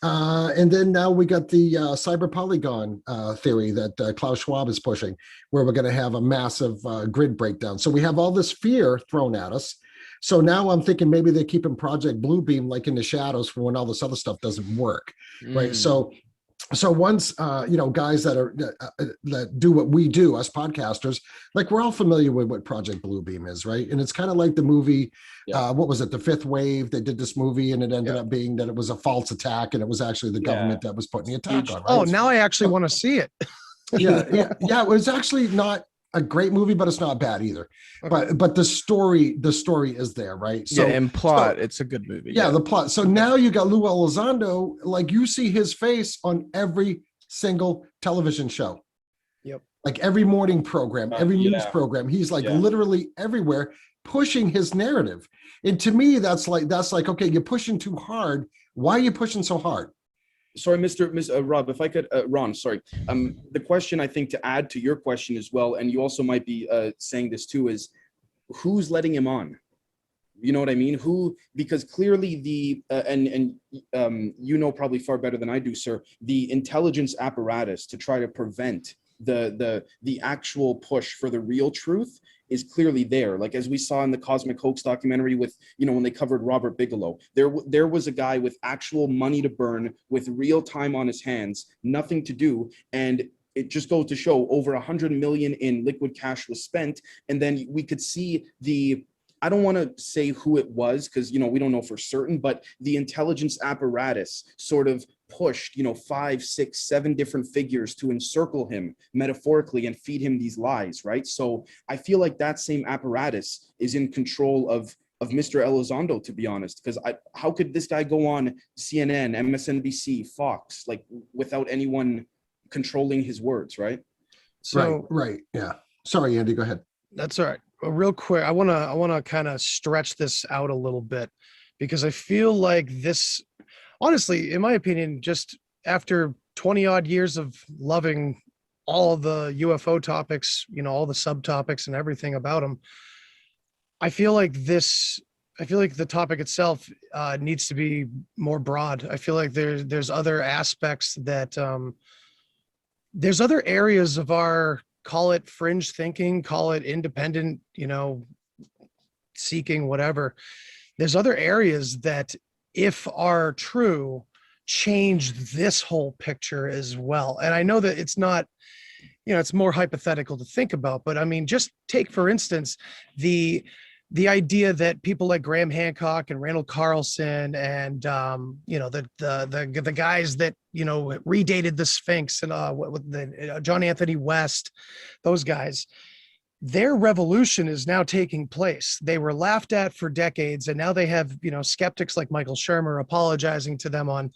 And then now we got the cyber polygon theory that Klaus Schwab is pushing, where we're going to have a massive grid breakdown. So we have all this fear thrown at us. So now I'm thinking maybe they're keeping Project Bluebeam like in the shadows for when all this other stuff doesn't work, right? So once guys that do what we do, us podcasters, like we're all familiar with what Project Bluebeam is, right? And it's kind of like the movie, what was it, The Fifth Wave? They did this movie, and it ended up being that it was a false attack, and it was actually the government that was putting the attack on. Right? Oh, now I actually want to see it. yeah. It was actually not a great movie, but it's not bad either. Okay. But the story is there, right? So and plot, it's a good movie. Yeah, the plot. So now you got Lou Elizondo, like you see his face on every single television show. Yep. Like every morning program, every news program, he's like literally everywhere pushing his narrative. And to me, that's like, okay, you're pushing too hard. Why are you pushing so hard? Sorry, Rob, if I could, Ron, sorry. The question I think to add to your question as well, and you also might be saying this too, is who's letting him on? You know what I mean? Because clearly you know probably far better than I do, sir, the intelligence apparatus to try to prevent the actual push for the real truth is clearly there. Like as we saw in the Cosmic Hoax documentary with, when they covered Robert Bigelow, there was a guy with actual money to burn, with real time on his hands, nothing to do. And it just goes to show over 100 million in liquid cash was spent. And then we could see I don't want to say who it was because, we don't know for certain, but the intelligence apparatus sort of pushed, 5, 6, 7 different figures to encircle him metaphorically and feed him these lies, right? So I feel like that same apparatus is in control of Mr. Elizondo, to be honest, because how could this guy go on CNN, MSNBC, Fox, like without anyone controlling his words, right? So, right. Yeah. Sorry, Andy, go ahead. That's all right. Real quick, I want to kind of stretch this out a little bit because I feel like this, honestly, in my opinion, just after 20 odd years of loving all the UFO topics, all the subtopics and everything about them, I feel like the topic itself needs to be more broad. I feel like there's other aspects that there's other areas of our, call it fringe thinking, call it independent, seeking, whatever. There's other areas that, if are true, change this whole picture as well. And I know that it's not, it's more hypothetical to think about, but I mean, just take, for instance, the idea that people like Graham Hancock and Randall Carlson and the guys that redated the Sphinx and with the John Anthony West, those guys, their revolution is now taking place. They were laughed at for decades, and now they have skeptics like Michael Shermer apologizing to them on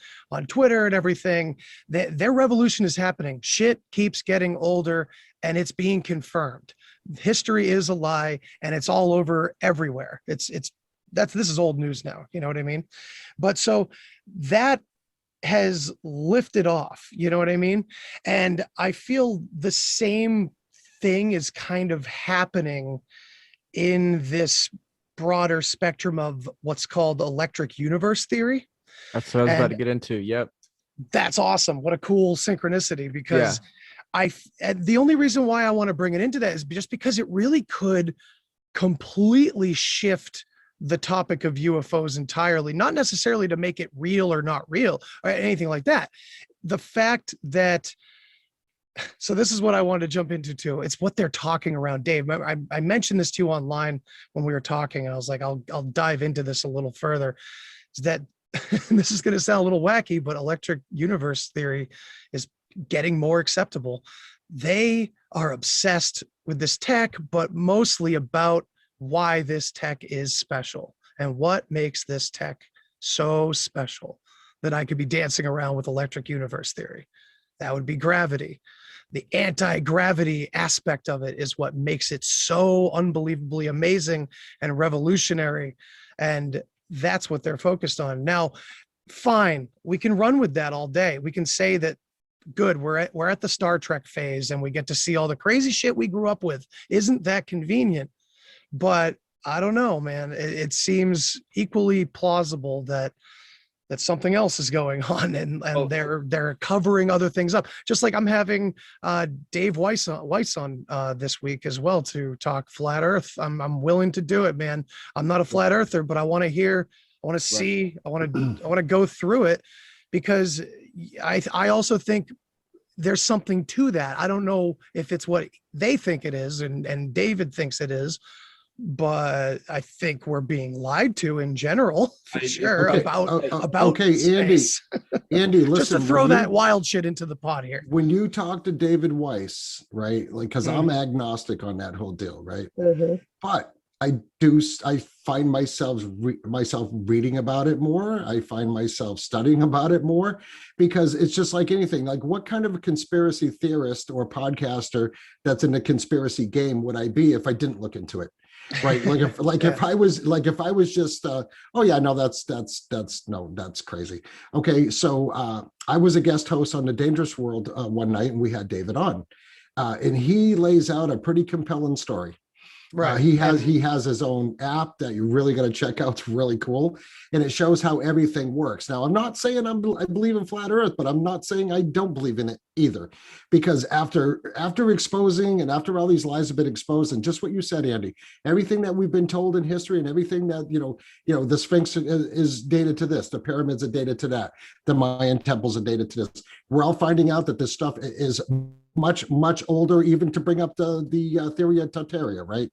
Twitter and everything. Their revolution is happening. Shit keeps getting older, and it's being confirmed. History is a lie, and it's all over everywhere. This is old news now. You know what I mean? But so that has lifted off, you know what I mean? And I feel the same thing is kind of happening in this broader spectrum of what's called electric universe theory. That's what I was about to get into. Yep. That's awesome. What a cool synchronicity, because the only reason why I want to bring it into that is just because it really could completely shift the topic of UFOs entirely, not necessarily to make it real or not real or anything like that. The fact that, so this is what I wanted to jump into too. It's what they're talking around, Dave. I mentioned this to you online when we were talking, and I was like, I'll dive into this a little further. Is that this is going to sound a little wacky, but electric universe theory is getting more acceptable. They are obsessed with this tech, but mostly about why this tech is special and what makes this tech so special that I could be dancing around with electric universe theory. That would be gravity. The anti-gravity aspect of it is what makes it so unbelievably amazing and revolutionary. And that's what they're focused on. Now, fine, we can run with that all day. We can say that, good, we're at the Star Trek phase and we get to see all the crazy shit we grew up with. Isn't that convenient? But I don't know, man. It seems equally plausible that something else is going on, and they're covering other things up. Just like I'm having Dave Weiss on this week as well to talk flat Earth. I'm willing to do it, man. I'm not a flat earther, but I want to hear, I want to see, I want to go through it, because I also think there's something to that. I don't know if it's what they think it is, and David thinks it is, but I think we're being lied to in general, for sure, about space. Andy, listen, just to throw that wild shit into the pot here. When you talk to David Weiss, right? Like, because I'm agnostic on that whole deal, right? Mm-hmm. But I find myself reading about it more. I find myself studying about it more, because it's just like anything. Like, what kind of a conspiracy theorist or podcaster that's in the conspiracy game would I be if I didn't look into it? Right. If I was just oh yeah, no, that's crazy. Okay. So I was a guest host on The Dangerous World one night, and we had David on, and he lays out a pretty compelling story. Right. He has his own app that you really got to check out. It's really cool. And it shows how everything works. Now, I'm not saying I believe in flat earth, but I'm not saying I don't believe in it either, because after exposing, and after all these lies have been exposed, and just what you said, Andy, everything that we've been told in history, and everything that, the Sphinx is dated to this, the pyramids are dated to that, the Mayan temples are dated to this. We're all finding out that this stuff is much older, even to bring up the theory of Tartaria, right?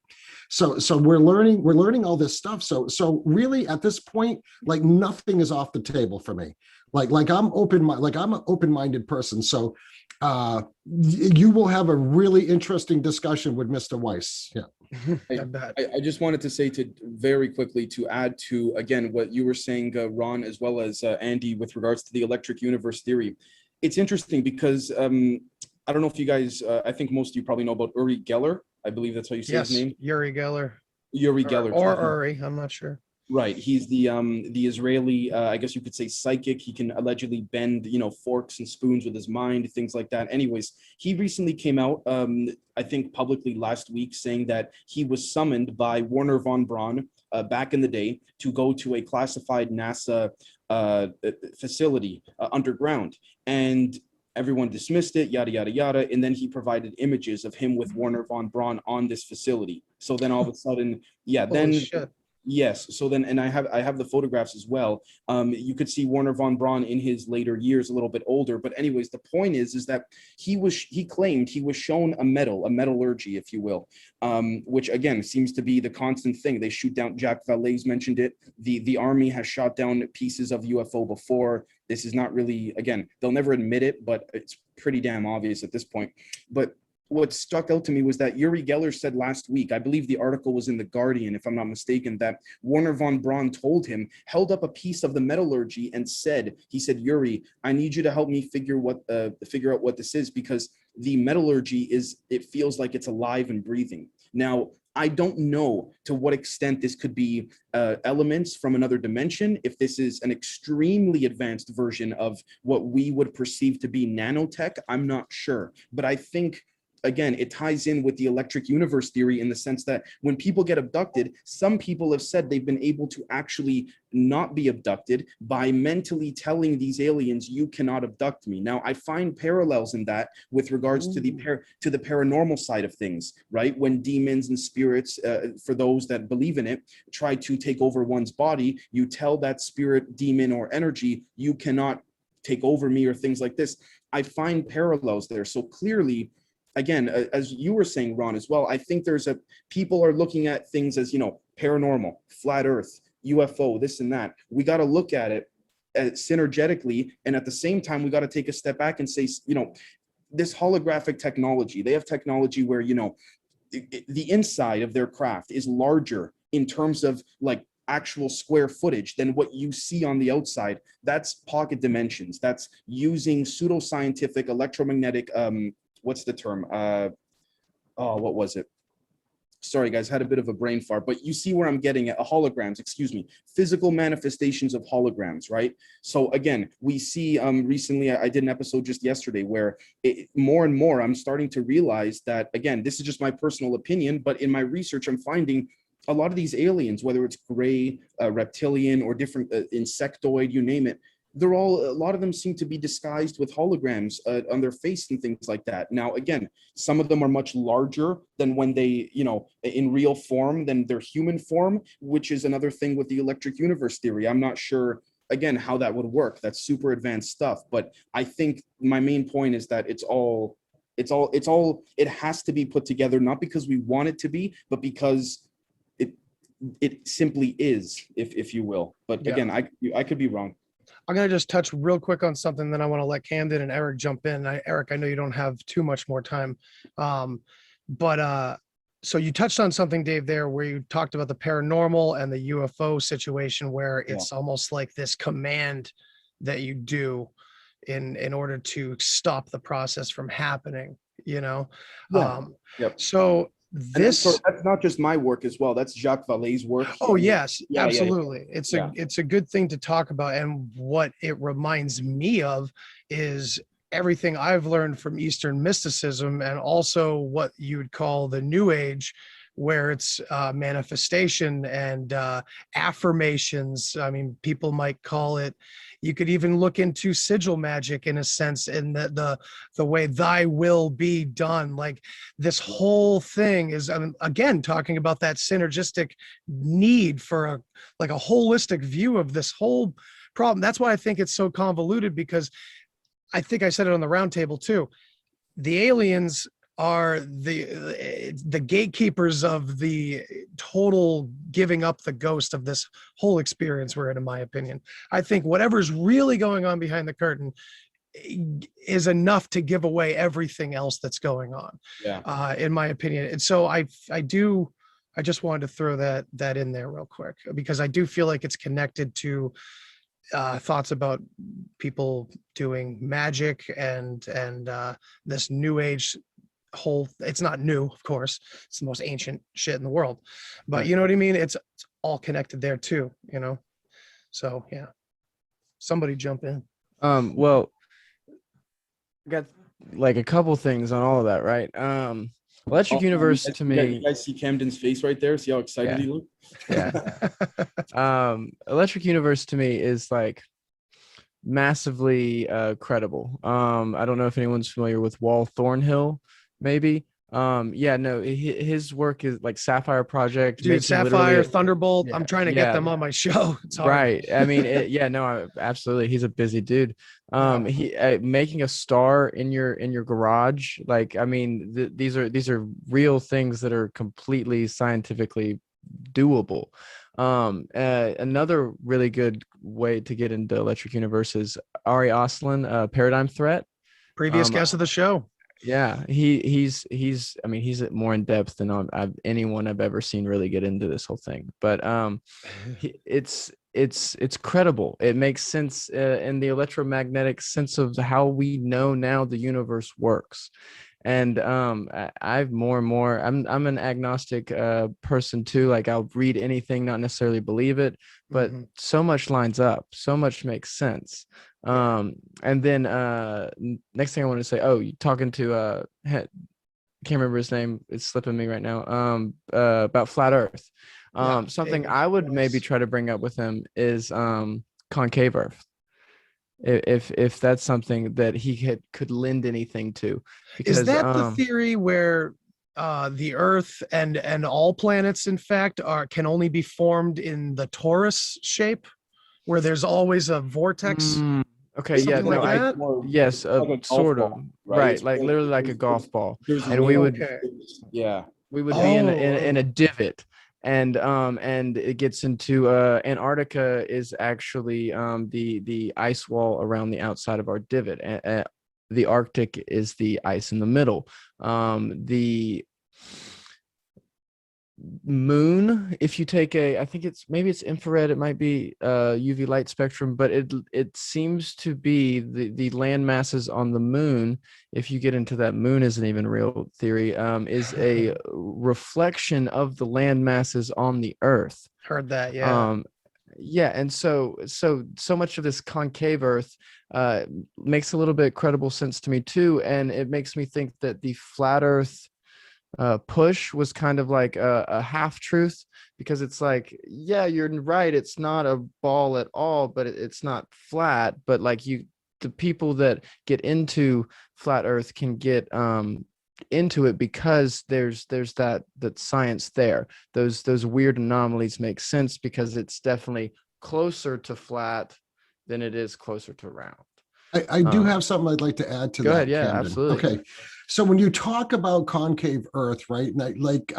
So we're learning all this stuff. So really, at this point, like, nothing is off the table for me. Like I'm an open-minded person. So you will have a really interesting discussion with Mr. Weiss. Yeah. I just wanted to say very quickly to add to, again, what you were saying, Ron, as well as Andy, with regards to the electric universe theory. It's interesting because I don't know if you guys, I think most of you probably know about Uri Geller. I believe that's how you say his name. Yuri Geller. Yuri Geller. Or Uri, I'm not sure. Right. He's the Israeli, I guess you could say, psychic. He can allegedly bend, forks and spoons with his mind, things like that. Anyways, he recently came out, I think publicly last week, saying that he was summoned by Wernher von Braun back in the day to go to a classified NASA facility underground. And everyone dismissed it, yada, yada, yada. And then he provided images of him with Wernher von Braun on this facility. So then all of a sudden, Shit. Yes. So then, and I have the photographs as well. You could see Wernher von Braun in his later years, a little bit older. But anyways, the point is that he claimed he was shown a metallurgy, if you will, which again seems to be the constant thing. They shoot down. Jacques Vallée's mentioned it. The army has shot down pieces of UFO before. This is not really, again, they'll never admit it, but it's pretty damn obvious at this point. But what stuck out to me was that Uri Geller said last week, I believe the article was in The Guardian, if I'm not mistaken, that Wernher von Braun told him, held up a piece of the metallurgy and said, Yuri, I need you to help me figure out what this is, because the metallurgy it feels like it's alive and breathing. Now, I don't know to what extent this could be elements from another dimension, if this is an extremely advanced version of what we would perceive to be nanotech, I'm not sure. But I think, again, it ties in with the electric universe theory in the sense that when people get abducted, some people have said they've been able to actually not be abducted by mentally telling these aliens, you cannot abduct me. Now, I find parallels in that with regards to the paranormal side of things, right? When demons and spirits, for those that believe in it, try to take over one's body, you tell that spirit, demon, or energy, you cannot take over me, or things like this. I find parallels there. So clearly, again, as you were saying, Ron, as well, I think people are looking at things as, paranormal, flat earth, UFO, this and that. We got to look at it synergetically. And at the same time, we got to take a step back and say, this holographic technology, they have technology where, the inside of their craft is larger in terms of like actual square footage than what you see on the outside. That's pocket dimensions. That's using pseudoscientific electromagnetic, what's the term? What was it? Sorry, guys, had a bit of a brain fart, but you see where I'm getting at. Holograms, physical manifestations of holograms, right? So again, we see recently, I did an episode just yesterday where more and more I'm starting to realize that, again, this is just my personal opinion, but in my research, I'm finding a lot of these aliens, whether it's gray, reptilian, or different insectoid, you name it, a lot of them seem to be disguised with holograms on their face and things like that. Now, again, some of them are much larger than when they, in real form than their human form, which is another thing with the electric universe theory. I'm not sure, again, how that would work. That's super advanced stuff. But I think my main point is that it has to be put together, not because we want it to be, but because it simply is, if you will. But again, I could be wrong. I'm going to just touch real quick on something, then I want to let Camden and Eric jump in. Eric, I know you don't have too much more time. But So you touched on something, Dave, there where you talked about the paranormal and the UFO situation, where it's almost like this command that you do in order to stop the process from happening, you know? So that's not just my work as well. That's Jacques Vallée's work. Oh, yes, absolutely. It's a good thing to talk about. And what it reminds me of is everything I've learned from Eastern mysticism, and also what you would call the New Age, where it's manifestation and affirmations. I mean, people might call it, you could even look into sigil magic in a sense, in the way thy will be done. Like this whole thing is, again, talking about that synergistic need for a holistic view of this whole problem. That's why I think it's so convoluted, because I think I said it on the roundtable too. The aliens are the gatekeepers of the total giving up the ghost of this whole experience we're in my opinion. I think whatever's really going on behind the curtain is enough to give away everything else that's going on, in my opinion. And so I just wanted to throw that in there real quick, because I do feel like it's connected to thoughts about people doing magic and this New Age whole. It's not new, of course, it's the most ancient shit in the world, but you know what I mean, it's all connected there too, you know. So yeah, somebody jump in. Well, I got like a couple things on all of that, right? Electric Universe to me. You guys see Camden's face right there? See how excited he looked? Yeah. Electric Universe to me is like massively credible. I don't know if anyone's familiar with Wall Thornhill, maybe. His work is like Sapphire Project. Dude, Sapphire, Thunderbolt. I'm trying to get them on my show. It's hard. Right. I mean, absolutely. He's a busy dude. He making a star in your garage. Like, I mean, these are real things that are completely scientifically doable. Another really good way to get into Electric Universe is Ari Oslin, Paradigm Threat. Previous guest of the show. Yeah, he's more in depth than anyone I've ever seen really get into this whole thing. But it's credible. It makes sense in the electromagnetic sense of how we know now the universe works. And I've more and more, I'm an agnostic person too. Like, I'll read anything, not necessarily believe it, but so much lines up, so much makes sense. And then next thing I want to say, you talking to can't remember his name, it's slipping me right now, about flat earth. Something I would maybe try to bring up with him is concave earth, if that's something that he could lend anything to. Because, is that the theory where the earth and all planets in fact can only be formed in the torus shape, where there's always a vortex? Okay, sort of, right? Like literally like a golf ball, and we would be in a divot, and it gets into Antarctica is actually the ice wall around the outside of our divot, and the Arctic is the ice in the middle. The moon, if you take I think it's infrared, it might be UV light spectrum, but it seems to be the land masses on the moon, if you get into that, moon isn't even real theory, is a reflection of the land masses on the earth. Heard that. And so much of this concave earth makes a little bit credible sense to me too, and it makes me think that the flat earth push was kind of like a half truth, because it's like, you're right, it's not a ball at all, but it's not flat, but like the people that get into flat earth can get into it because there's that science there. Those weird anomalies make sense because it's definitely closer to flat than it is closer to round. I do have something I'd like to add to that. Go ahead. Yeah, Camden. absolutely. Okay. So when you talk about concave Earth, right, like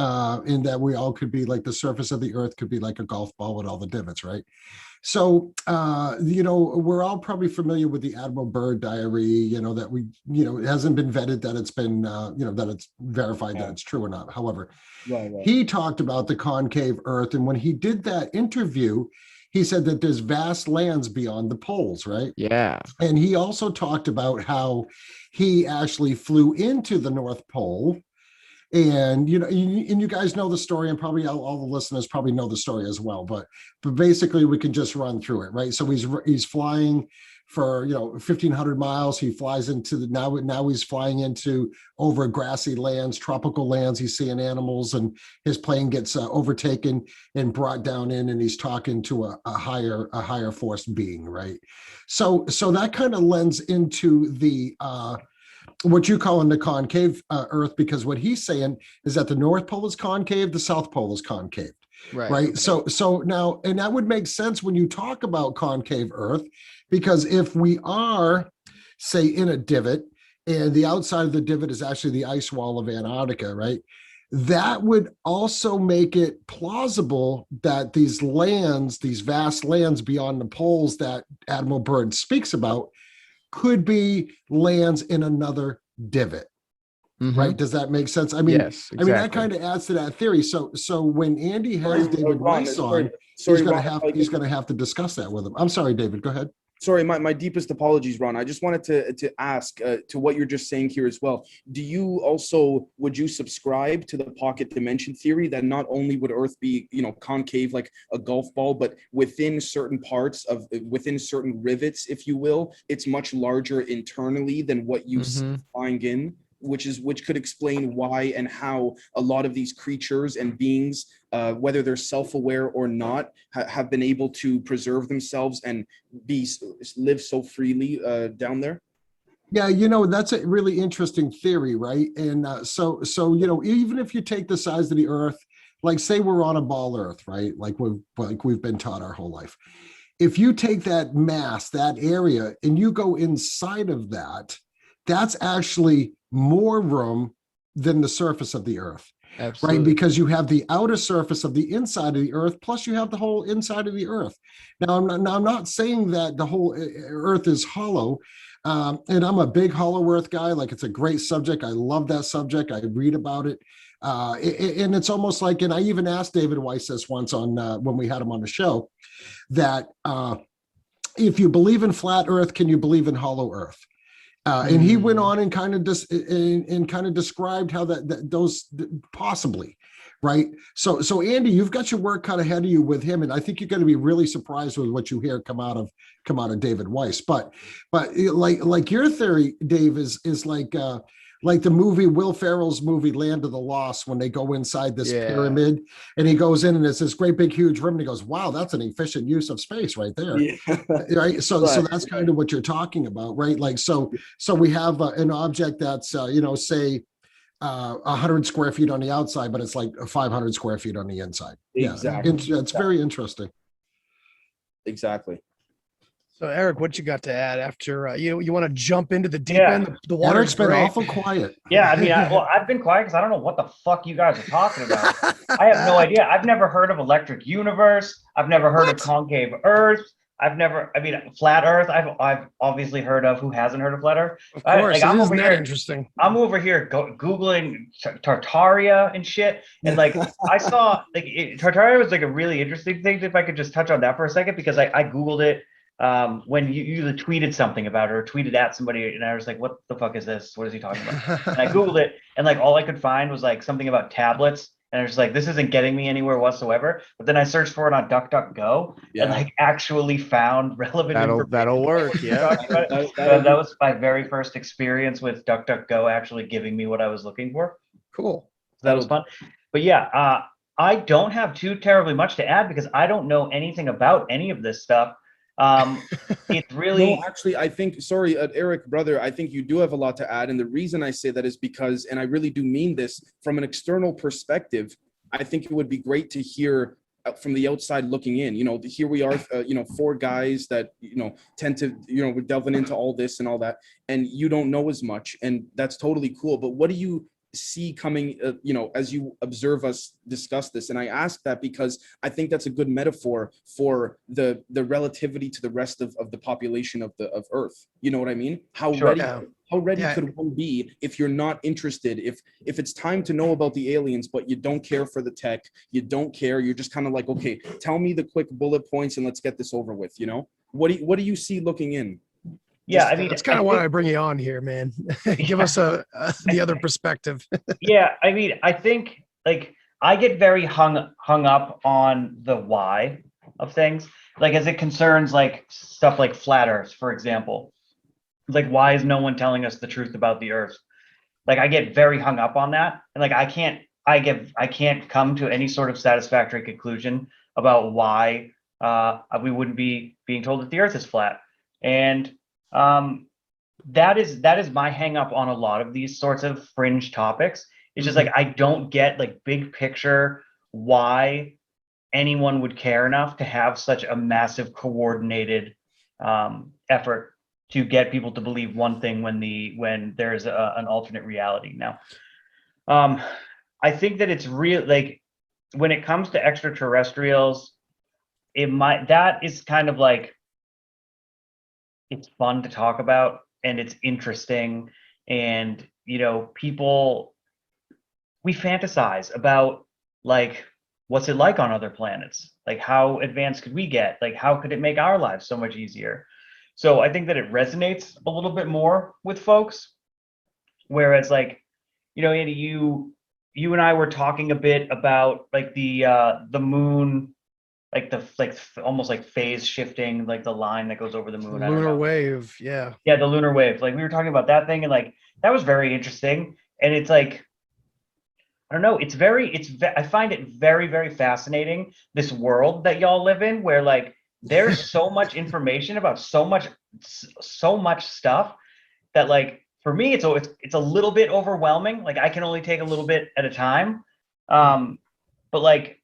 in that we all could be like the surface of the Earth could be like a golf ball with all the divots, right? So, we're all probably familiar with the Admiral Byrd diary, that it hasn't been vetted that it's been, that it's verified that it's true or not. However, he talked about the concave Earth. And when he did that interview, he said that there's vast lands beyond the poles, right? Yeah. And he also talked about how he actually flew into the North Pole. And you guys know the story, and probably all the listeners probably know the story as well. But basically, we can just run through it, right? So he's flying for 1,500 miles. He flies into now he's flying into over grassy lands, tropical lands. He's seeing animals, and his plane gets overtaken and brought down in, and he's talking to a higher force being, right? So that kind of lends into the what you call in the concave Earth, because what he's saying is that the North Pole is concave, the South Pole is concave, right? Okay. So now, and that would make sense when you talk about concave Earth, because if we are, say, in a divot, and the outside of the divot is actually the ice wall of Antarctica, right? That would also make it plausible that these lands, these vast lands beyond the poles that Admiral Byrd speaks about, could be lands in another divot, right? Does that make sense? I mean, yes, exactly. I mean, that kind of adds to that theory. So when Andy has David Weiss on, he's going to have to discuss that with him. I'm sorry, David, go ahead. Sorry, my deepest apologies, Ron. I just wanted to ask to what you're just saying here as well. Would you subscribe to the pocket dimension theory that not only would Earth be, concave like a golf ball, but within certain certain rivets, if you will, it's much larger internally than what you see flying in? Which could explain why and how a lot of these creatures and beings, whether they're self-aware or not, have been able to preserve themselves and live so freely down there. Yeah, that's a really interesting theory, right? And so even if you take the size of the Earth, like say we're on a ball Earth, right? Like we've been taught our whole life. If you take that mass, that area, and you go inside of that, that's actually more room than the surface of the Earth. Absolutely. Right? Because you have the outer surface of the inside of the Earth, plus you have the whole inside of the Earth. Now, I'm not saying that the whole Earth is hollow, and I'm a big hollow Earth guy. Like, it's a great subject. I love that subject. I read about it. And it's almost like, and I even asked David Weiss this once on when we had him on the show, that if you believe in flat Earth, can you believe in hollow Earth? And he went on and kind of described how those possibly, right? So Andy, you've got your work cut ahead of you with him, and I think you're going to be really surprised with what you hear come out of David Weiss. But like your theory, Dave, is like the movie, Will Ferrell's movie Land of the Lost, when they go inside this pyramid, and he goes in and it's this great big huge room, and he goes, wow, that's an efficient use of space right there. Right. So that's kind of what you're talking about, right? Like, so we have an object that's say 100 square feet on the outside, but it's like 500 square feet on the inside. Exactly. Yeah, it's very interesting. Exactly. So Eric, what you got to add after you want to jump into the deep end? The water's Eric's been awful quiet. Yeah, I mean, I've been quiet because I don't know what the fuck you guys are talking about. I have no idea. I've never heard of electric universe. I've never heard of concave Earth. Flat Earth. I've obviously heard of. Who hasn't heard of flat Earth? Of course, isn't that interesting? I'm over here googling Tartaria and shit, and like I saw Tartaria was like a really interesting thing. If I could just touch on that for a second, because I googled it. When you tweeted something about it or tweeted at somebody, and I was like, what the fuck is this? What is he talking about? And I googled it, and like all I could find was like something about tablets, and I was like, this isn't getting me anywhere whatsoever. But then I searched for it on DuckDuckGo and like actually found relevant information. That'll work. Yeah. That was my very first experience with DuckDuckGo actually giving me what I was looking for. Cool. So that was fun. But yeah, I don't have too terribly much to add because I don't know anything about any of this stuff. It's really no, actually, I think, sorry, Eric, brother, I think you do have a lot to add. And the reason I say that is because, and I really do mean this, from an external perspective, I think it would be great to hear from the outside looking in. Here we are, four guys that, tend to, we're delving into all this and all that, and you don't know as much, and that's totally cool. But what do you see coming, as you observe us discuss this? And I ask that because I think that's a good metaphor for the relativity to the rest of the population of Earth. You know what I mean? How ready could one be if you're not interested? If it's time to know about the aliens, but you don't care for the tech, you don't care, you're just kind of like, okay, tell me the quick bullet points and let's get this over with. What do you see looking in? Yeah, I mean, that's kind of why I bring you on here, man. Give us the other perspective. Yeah, I mean, I think like I get very hung up on the why of things, like as it concerns like stuff like flat Earth, for example. Like, why is no one telling us the truth about the Earth? Like, I get very hung up on that, and like I can't come to any sort of satisfactory conclusion about why we wouldn't be being told that the Earth is flat. And that is my hang up on a lot of these sorts of fringe topics. It's just like I don't get like big picture why anyone would care enough to have such a massive coordinated effort to get people to believe one thing when there's an alternate reality. Now, I think that it's real, like when it comes to extraterrestrials, that is kind of like, it's fun to talk about and it's interesting, and people, we fantasize about like what's it like on other planets, like how advanced could we get, like how could it make our lives so much easier. So I think that it resonates a little bit more with folks, whereas like Andy, you and I were talking a bit about like the moon, like almost like phase shifting, like the line that goes over the moon. Lunar wave, yeah, the lunar wave. Like we were talking about that thing, and like that was very interesting. And it's like, I don't know, I find it very, very fascinating, this world that y'all live in, where like there's so much information about so much stuff that like for me it's a little bit overwhelming. Like I can only take a little bit at a time. But like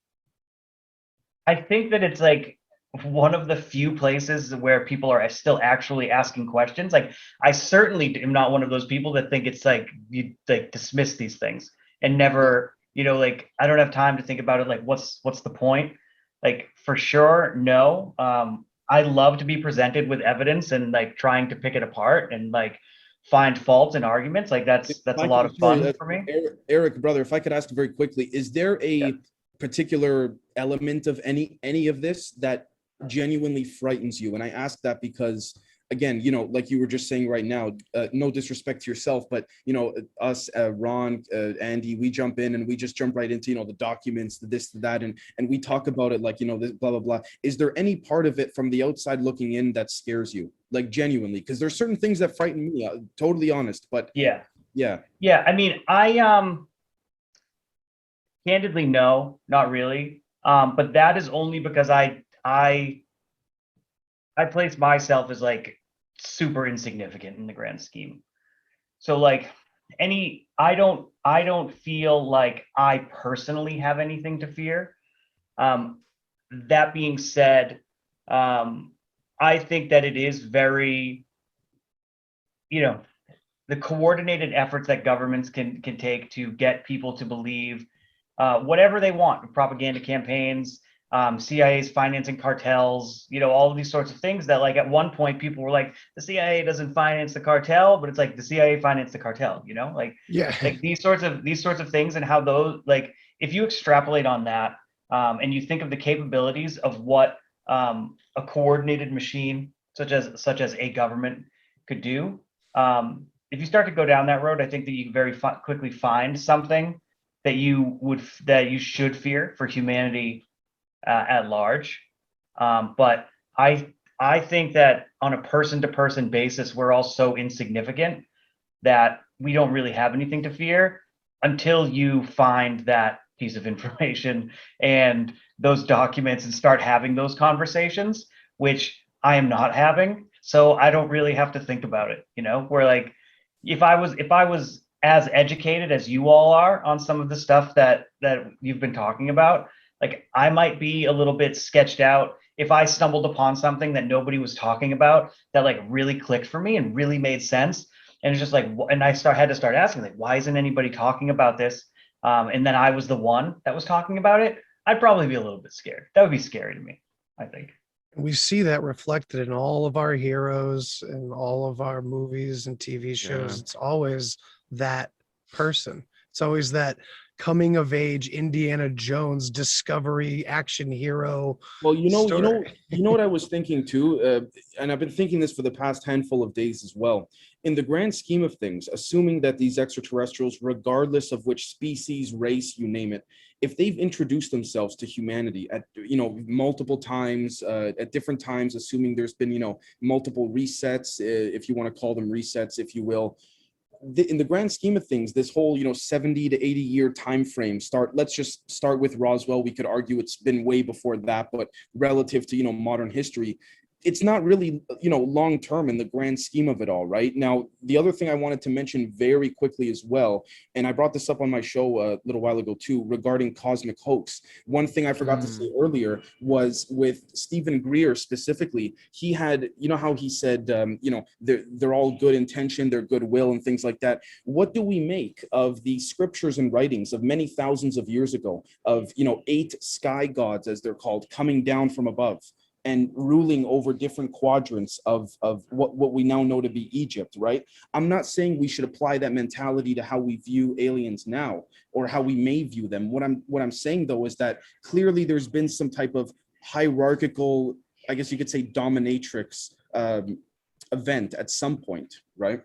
I think that it's like one of the few places where people are still actually asking questions. Like I certainly am not one of those people that think it's like you like dismiss these things and never, like I don't have time to think about it. Like what's the point? Like for sure, no. I love to be presented with evidence and like trying to pick it apart and like find faults and arguments. Like that's a lot of fun for me. Eric, brother, if I could ask very quickly, is there a particular element of any of this that genuinely frightens you? And I ask that because, again, like you were just saying right now, no disrespect to yourself, but us, Ron, Andy, we jump in and we just jump right into the documents, the this, the that, and we talk about it like this, blah blah blah. Is there any part of it from the outside looking in that scares you, like genuinely? Because there's certain things that frighten me. Totally honest, but yeah. I mean, I candidly, no, not really. But that is only because I place myself as like super insignificant in the grand scheme. So like I don't feel like I personally have anything to fear. That being said, I think that it is very, the coordinated efforts that governments can take to get people to believe whatever they want, propaganda campaigns, CIA's financing cartels, all of these sorts of things that like at one point people were like, the CIA doesn't finance the cartel, but it's like the CIA financed the cartel, like these sorts of things, and how those, like if you extrapolate on that and you think of the capabilities of what a coordinated machine such as a government could do, if you start to go down that road, I think that you very quickly find something that you should fear for humanity at large. But I think that on a person-to-person basis, we're all so insignificant that we don't really have anything to fear until you find that piece of information and those documents and start having those conversations, which I am not having. So I don't really have to think about it, where like if I was as educated as you all are on some of the stuff that you've been talking about, Like I might be a little bit sketched out if I stumbled upon something that nobody was talking about that like really clicked for me and really made sense. And it's just like, and had to start asking, like, why isn't anybody talking about this? And then I was the one that was talking about it. I'd probably be a little bit scared. That would be scary to me, I think. We see that reflected in all of our heroes and all of our movies and TV shows. It's always that person. It's always that coming of age Indiana Jones discovery action hero. Well, you know what I was thinking too, and I've been thinking this for the past handful of days as well. In the grand scheme of things, assuming that these extraterrestrials, regardless of which species, race, you name it, if they've introduced themselves to humanity at multiple times, at different times, assuming there's been multiple resets, if you want to call them resets, if you will. In the grand scheme of things, this whole 70 to 80 year time frame let's just start with Roswell. We could argue it's been way before that, but relative to modern history, it's not really long term in the grand scheme of it all, right? Now, the other thing I wanted to mention very quickly as well, and I brought this up on my show a little while ago too, regarding cosmic hoax. One thing I forgot to say earlier was with Stephen Greer specifically. He had, how he said, they're all good intention, they're goodwill and things like that. What do we make of the scriptures and writings of many thousands of years ago of 8 sky gods, as they're called, coming down from above and ruling over different quadrants of what we now know to be Egypt, right? I'm not saying we should apply that mentality to how we view aliens now or how we may view them. What I'm saying though is that clearly there's been some type of hierarchical, I guess you could say, dominatrix event at some point, right?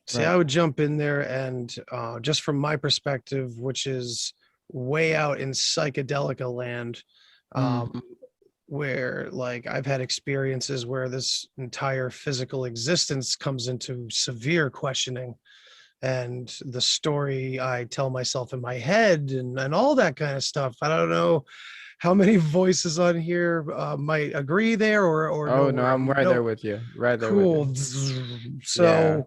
See, I would jump in there and just from my perspective, which is way out in psychedelica land, where like I've had experiences where this entire physical existence comes into severe questioning, and the story I tell myself in my head and all that kind of stuff. I don't know how many voices on here might agree there or oh no, I'm right there with you. Right there. Cool. With you. So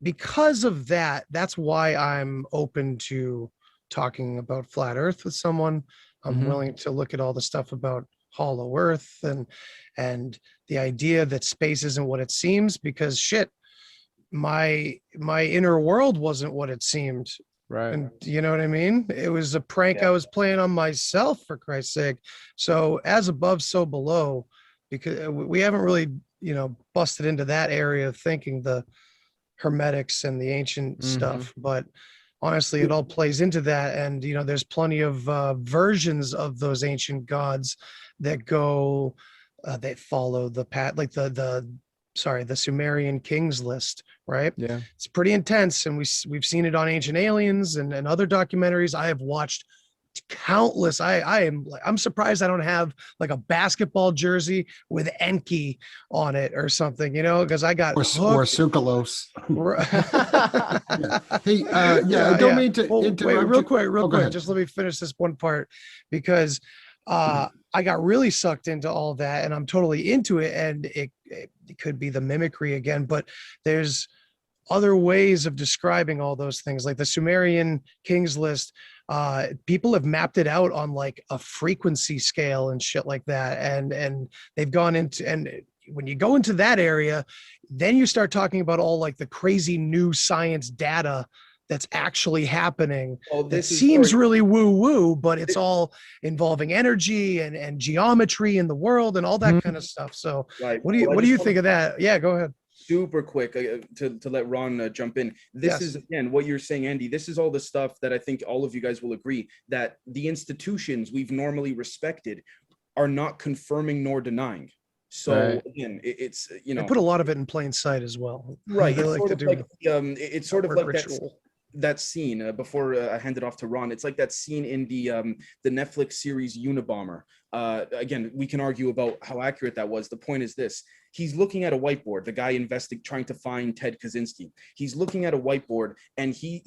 because of that, that's why I'm open to talking about flat earth with someone. I'm willing to look at all the stuff about hollow earth and the idea that space isn't what it seems, because shit, my inner world wasn't what it seemed. Right. And you know what I mean? It was a prank I was playing on myself, for Christ's sake. So as above, so below, because we haven't really, busted into that area of thinking, the hermetics and the ancient stuff, but honestly, it all plays into that. And, there's plenty of versions of those ancient gods that go, that follow the path, like the Sumerian kings list, right? Yeah. It's pretty intense. And we've seen it on Ancient Aliens and other documentaries. I have watched countless. I'm surprised I don't have like a basketball jersey with Enki on it or something, because I got or Sukalos. Hey, I don't mean to interrupt. Wait, real quick. Just let me finish this one part, because I got really sucked into all that and I'm totally into it, and it could be the mimicry again, but there's other ways of describing all those things, like the Sumerian kings list. People have mapped it out on like a frequency scale and shit like that, and they've gone into, and when you go into that area, then you start talking about all like the crazy new science data that's actually happening. That seems really woo-woo, but it's all involving energy and geometry in the world and all that kind of stuff. So what do you think of that? Yeah, go ahead. Super quick to let Ron jump in. This is, again, what you're saying, Andy. This is all the stuff that I think all of you guys will agree that the institutions we've normally respected are not confirming nor denying. So again, it's they put a lot of it in plain sight as well. Right. It's sort of like that scene before I hand it off to Ron. It's like that scene in the Netflix series Unabomber. Again, we can argue about how accurate that was. The point is this: he's looking at a whiteboard. The guy trying to find Ted Kaczynski. He's looking at a whiteboard, and he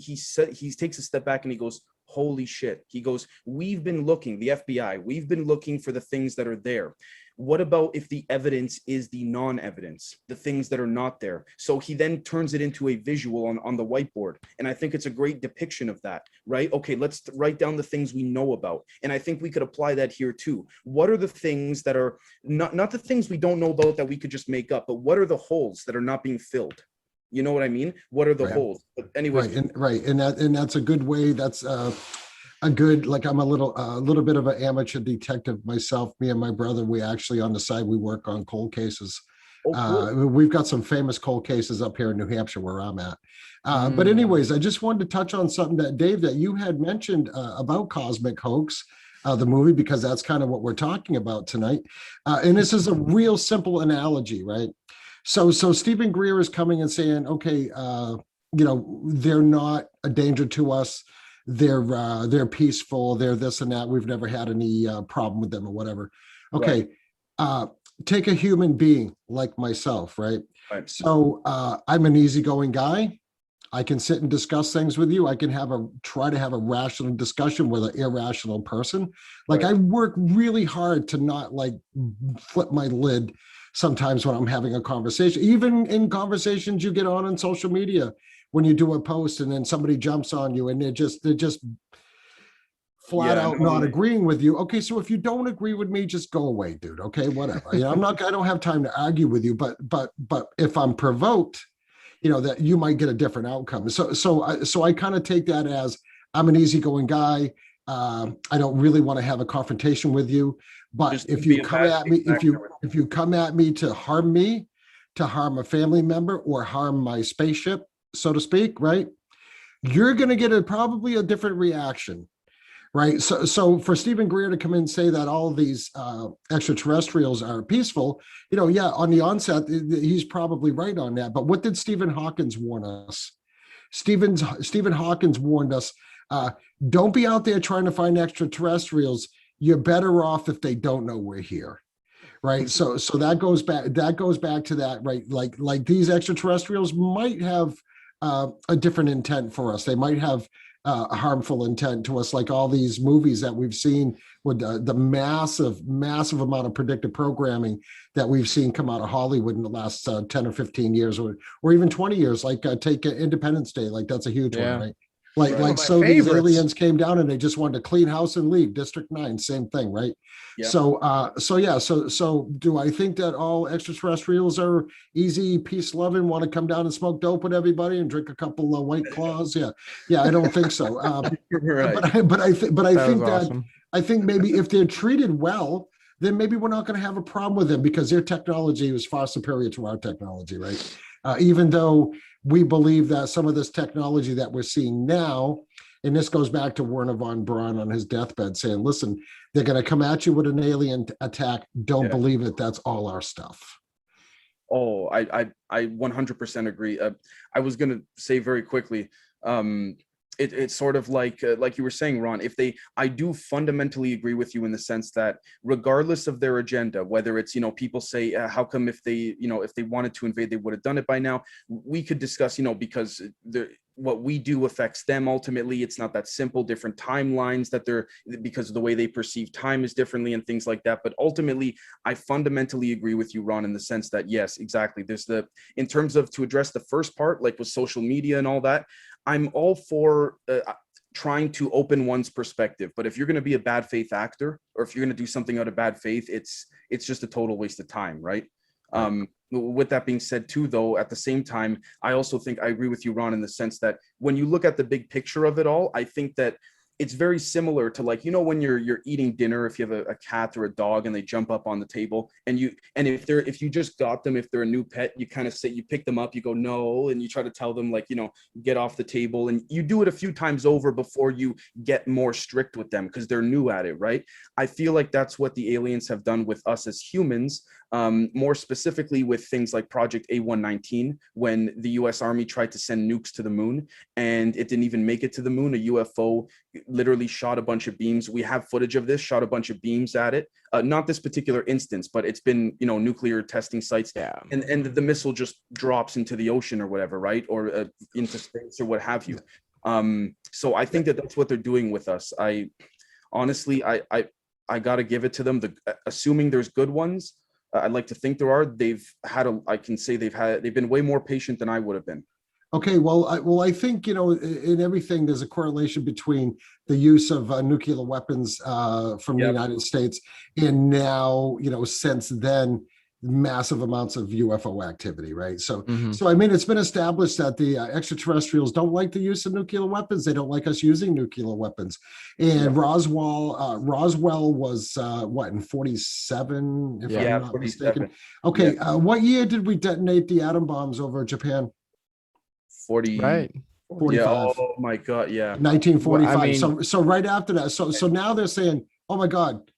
takes a step back and he goes, "Holy shit!" He goes, "We've been looking, the FBI. We've been looking for the things that are there. what about if the evidence is the non-evidence, the things that are not there? So he then turns it into a visual on the whiteboard. And I think it's a great depiction of that, right? Okay, let's write down the things we know about. And I think we could apply that here too. What are the things that are not the things we don't know about that we could just make up, but what are the holes that are not being filled? You know what I mean? What are the holes? But anyways, and that's a good way. That's a good, like, I'm a little bit of an amateur detective myself. Me and my brother, we actually on the side, we work on cold cases. Cool. We've got some famous cold cases up here in New Hampshire where I'm at. But anyways, I just wanted to touch on something that, Dave, that you had mentioned about Cosmic Hoax, the movie, because that's kind of what we're talking about tonight. And this is a real simple analogy, right? So Stephen Greer is coming and saying, okay, they're not a danger to us. They're peaceful. They're this and that. We've never had any problem with them or whatever. Okay. Right. Take a human being like myself, right? So I'm an easygoing guy. I can sit and discuss things with you. I can try to have a rational discussion with an irrational person. Like, I work really hard to not like flip my lid sometimes when I'm having a conversation, even in conversations you get on social media, when you do a post and then somebody jumps on you and they're just flat out not agreeing with you. Okay, so if you don't agree with me, just go away, dude. Okay, whatever. I don't have time to argue with you, but if I'm provoked, that you might get a different outcome. So I kind of take that as, I'm an easygoing guy. I don't really want to have a confrontation with you, but if you come at me, if you come at me, to harm a family member or harm my spaceship, so to speak, right, you're going to get probably a different reaction, right? So for Stephen Greer to come in and say that all these extraterrestrials are peaceful, on the onset, he's probably right on that. But what did Stephen Hawkins warn us? Stephen Hawkins warned us, don't be out there trying to find extraterrestrials. You're better off if they don't know we're here. Right. So that goes back to that, right? Like these extraterrestrials might have a different intent for us. They might have a harmful intent to us, like all these movies that we've seen with the massive amount of predictive programming that we've seen come out of Hollywood in the last 10 or 15 years, or even 20 years, like take Independence Day. Like, that's a huge one, right? So these aliens came down and they just wanted to clean house and leave. District 9, same thing, right? Yeah. So do I think that all extraterrestrials are easy, peace loving, want to come down and smoke dope with everybody and drink a couple of White Claws? Yeah, I don't think so. Right. But I think maybe if they're treated well, then maybe we're not going to have a problem with them, because their technology is far superior to our technology, right? Even though we believe that some of this technology that we're seeing now, and this goes back to Werner von Braun on his deathbed saying, listen, they're going to come at you with an alien attack. Don't believe it. That's all our stuff. Oh, I 100% agree. I was going to say very quickly, it's sort of like you were saying, Ron, I do fundamentally agree with you in the sense that regardless of their agenda, whether it's, people say, how come if they wanted to invade, they would have done it by now. We could discuss, because what we do affects them. Ultimately, it's not that simple, different timelines because of the way they perceive time is differently and things like that. But ultimately, I fundamentally agree with you, Ron, in the sense that, yes, exactly. In terms of, to address the first part, like with social media and all that, I'm all for trying to open one's perspective. But if you're going to be a bad faith actor, or if you're going to do something out of bad faith, it's just a total waste of time, right? With that being said too, though, at the same time, I also think I agree with you, Ron, in the sense that when you look at the big picture of it all, I think that it's very similar to, like, when you're eating dinner, if you have a cat or a dog and they jump up on the table, and if you just got them, if they're a new pet, you kind of say, you pick them up, you go, no, and you try to tell them, like, get off the table, and you do it a few times over before you get more strict with them because they're new at it, right? I feel like that's what the aliens have done with us as humans, more specifically with things like Project A119, when the US Army tried to send nukes to the moon and it didn't even make it to the moon. A UFO literally shot a bunch of beams. We have footage of this, shot a bunch of beams at it. Not this particular instance, but it's been, nuclear testing sites. Yeah. And the missile just drops into the ocean or whatever, right? Or into space or what have you. So I think that that's what they're doing with us. Honestly, I got to give it to them. Assuming there's good ones, I'd like to think there are. They've been way more patient than I would have been. Okay, well, I think, in everything, there's a correlation between the use of nuclear weapons from the United States, and now, since then, massive amounts of UFO activity, right? So, I mean, it's been established that the extraterrestrials don't like the use of nuclear weapons. They don't like us using nuclear weapons. And Roswell was what, in 47, if I'm not 47. mistaken. Okay, what year did we detonate the atom bombs over Japan? 40. Right. 45. Yeah, oh my God, yeah. 1945. Well, I mean, so right after that, so now they're saying, oh my God,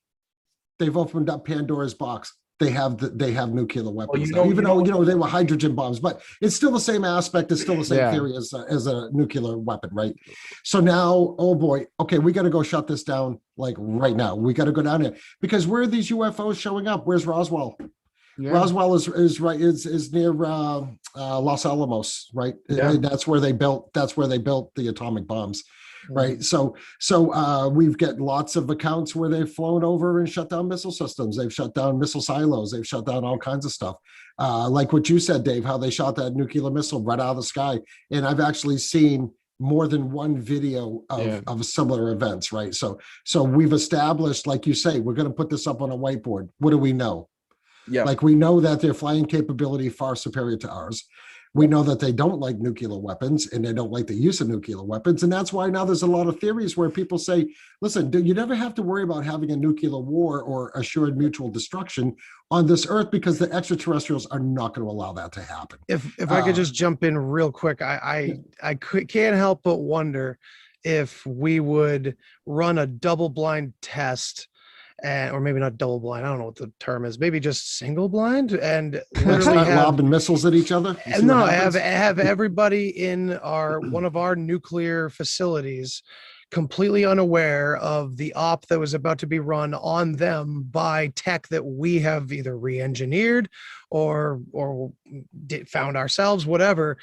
they've opened up Pandora's box. They have nuclear weapons, even though they were hydrogen bombs, but it's still the same aspect. It's still the same theory as a nuclear weapon, right? So now, oh boy, okay, we got to go shut this down like right now. We got to go down there because where are these UFOs showing up? Where's Roswell? Yeah. Roswell is near Los Alamos, right? Yeah. That's where they built the atomic bombs. Right. So we've got lots of accounts where they've flown over and shut down missile systems. They've shut down missile silos. They've shut down all kinds of stuff. Like what you said, Dave, how they shot that nuclear missile right out of the sky. And I've actually seen more than one video of similar events. Right. So we've established, like you say, we're going to put this up on a whiteboard. What do we know? Yeah. Like we know that their flying capability far superior to ours. We know that they don't like nuclear weapons and they don't like the use of nuclear weapons. And that's why now there's a lot of theories where people say, listen, you never have to worry about having a nuclear war or assured mutual destruction on this earth because the extraterrestrials are not going to allow that to happen. If I could just jump in real quick, I can't help but wonder if we would run a double-blind test. Or maybe not double blind. I don't know what the term is. Maybe just single blind, and literally lobbing missiles at each other. No, have everybody in one of our nuclear facilities completely unaware of the op that was about to be run on them by tech that we have either re-engineered or found ourselves, whatever,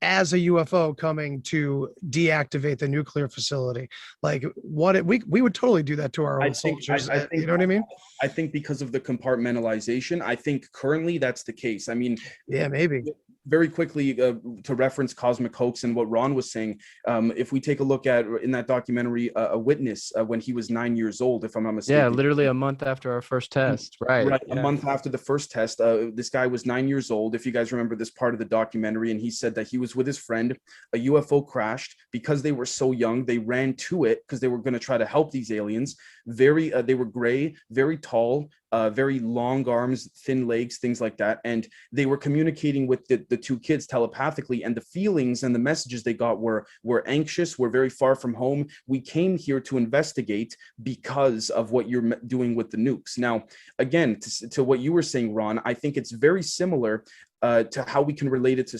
as a UFO coming to deactivate the nuclear facility. Like we would totally do that to our own soldiers. I think, you know what I mean? I think because of the compartmentalization, I think currently that's the case. I mean, yeah, maybe. Very quickly, to reference Cosmic Hoax and what Ron was saying, if we take a look at in that documentary, A Witness, when he was 9 years old, if I'm not mistaken. Yeah, literally a month after our first test, right? Right, a month after the first test. This guy was 9 years old, if you guys remember this part of the documentary, and he said that he was with his friend. A UFO crashed. Because they were so young, they ran to it because they were going to try to help these aliens. They were gray, very tall, very long arms, thin legs, things like that. And they were communicating with the two kids telepathically, and the feelings and the messages they got were anxious, we're very far from home. We came here to investigate because of what you're doing with the nukes. Now, again, to what you were saying, Ron, I think it's very similar to how we can relate it to,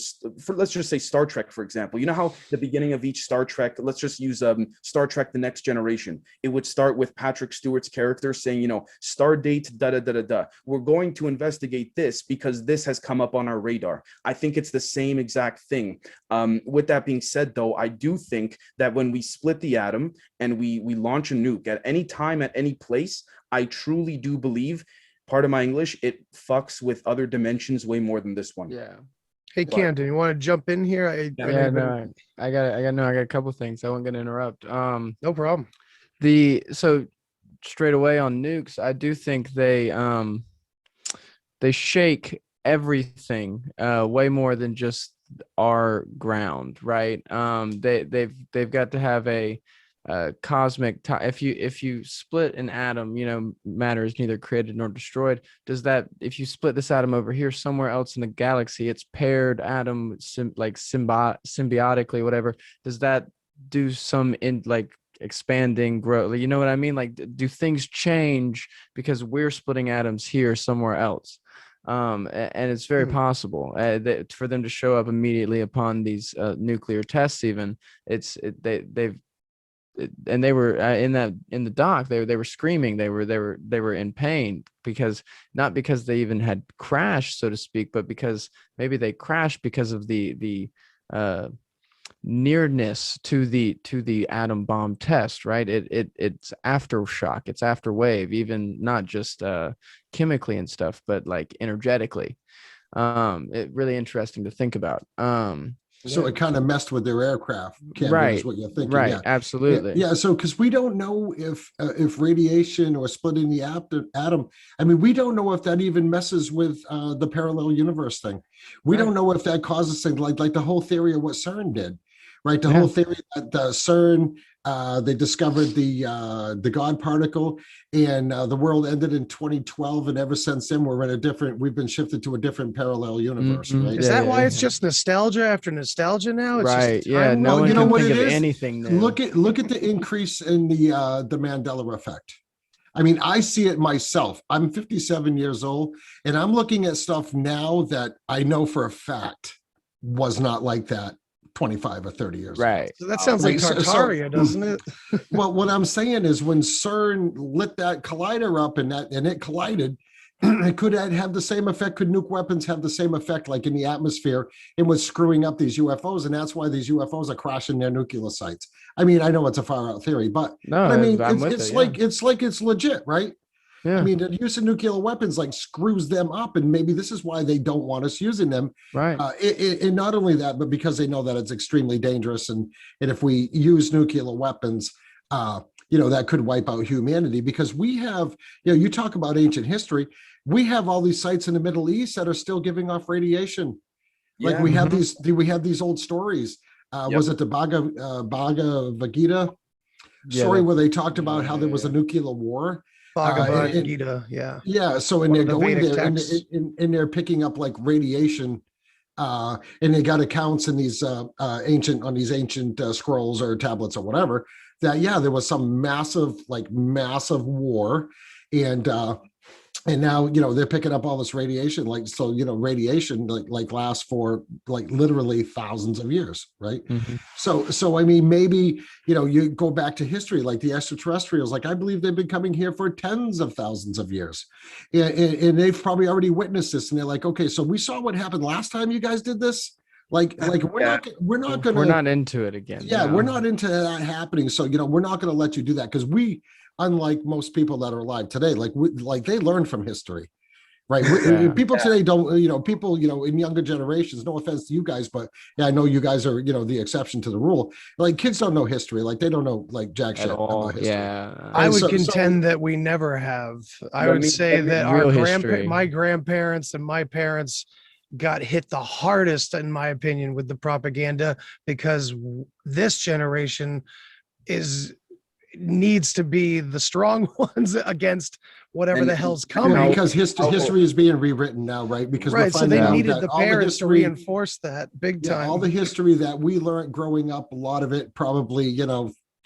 let's just say Star Trek, for example. You know how the beginning of each Star Trek, let's just use Star Trek The Next Generation. It would start with Patrick Stewart's character saying, star date, da-da-da-da-da. We're going to investigate this because this has come up on our radar. I think it's the same exact thing. With that being said, though, I do think that when we split the atom and we launch a nuke at any time, at any place, I truly do believe, part of my English, it fucks with other dimensions way more than this one. Yeah. Hey, Camden, you want to jump in here? I got a couple things. I wasn't gonna interrupt. No problem. So straight away on nukes, I do think they shake everything way more than just our ground, right? They've got to have a cosmic if you split an atom, matter is neither created nor destroyed. Does that, if you split this atom over here somewhere else in the galaxy, it's paired atom symbiotically, whatever, does that do some expanding growth? You know what I mean? Like, do things change because we're splitting atoms here somewhere else? And it's very possible for them to show up immediately upon these nuclear tests. Even they were in the doc. They were screaming. They were in pain not because they even had crashed, so to speak, but because maybe they crashed because of the nearness to the atom bomb test, right? It's aftershock, it's after wave, even not just chemically and stuff, but like energetically. It really interesting to think about. So it kind of messed with their aircraft, right? Is what you're thinking, right? Yeah. Absolutely, yeah. So because we don't know if radiation or splitting the atom, I mean, we don't know if that even messes with the parallel universe thing. We don't know if that causes things like the whole theory of what CERN did, right? The whole theory that CERN they discovered the God particle, and the world ended in 2012, and ever since then we've been shifted to a different parallel universe, right? Is that why it's just nostalgia after nostalgia now? It's right. Just yeah. No one can think of anything new. Look at the increase in the Mandela effect. I mean, I see it myself. I'm 57 years old, and I'm looking at stuff now that I know for a fact was not like that 25 or 30 years right ago. So that sounds like Tartaria, doesn't it? Well, what I'm saying is when CERN lit that collider up and it collided, it could have the same effect. Could nuke weapons have the same effect, like in the atmosphere? It was screwing up these UFOs, and that's why these UFOs are crashing their nuclear sites. I mean, I know it's a far out theory, but I mean, it's legit, right? Yeah. I mean, the use of nuclear weapons like screws them up, and maybe this is why they don't want us using them. Right. And not only that, but because they know that it's extremely dangerous, and if we use nuclear weapons, that could wipe out humanity. Because we have, you talk about ancient history, we have all these sites in the Middle East that are still giving off radiation. Like we have these old stories. Was it the Bhagavad Gita story where they talked about how there was a nuclear war? Bhagavad Gita, yeah. Yeah, so when they're going there and they're picking up like radiation, and they got accounts in these ancient scrolls or tablets or whatever, that there was some massive war, and now they're picking up all this radiation, radiation lasts for literally thousands of years, right? So I mean, maybe you go back to history, like the extraterrestrials, I believe they've been coming here for tens of thousands of years, and they've probably already witnessed this, and they're like, okay, so we saw what happened last time you guys did this. We're not into it again. We're not into that happening. So we're not going to let you do that, because we, unlike most people that are alive today, they learn from history, right? People today don't, people in younger generations, no offense to you guys, but I know you guys are the exception to the rule. Kids don't know history, they don't know jack shit about history. I would contend that we never have. I would say that my grandparents and my parents got hit the hardest, in my opinion, with the propaganda, because this generation needs to be the strong ones against whatever the hell's coming. Because history is being rewritten now, right? Because so they needed the parents to reinforce that big time. All the history that we learned growing up, a lot of it probably,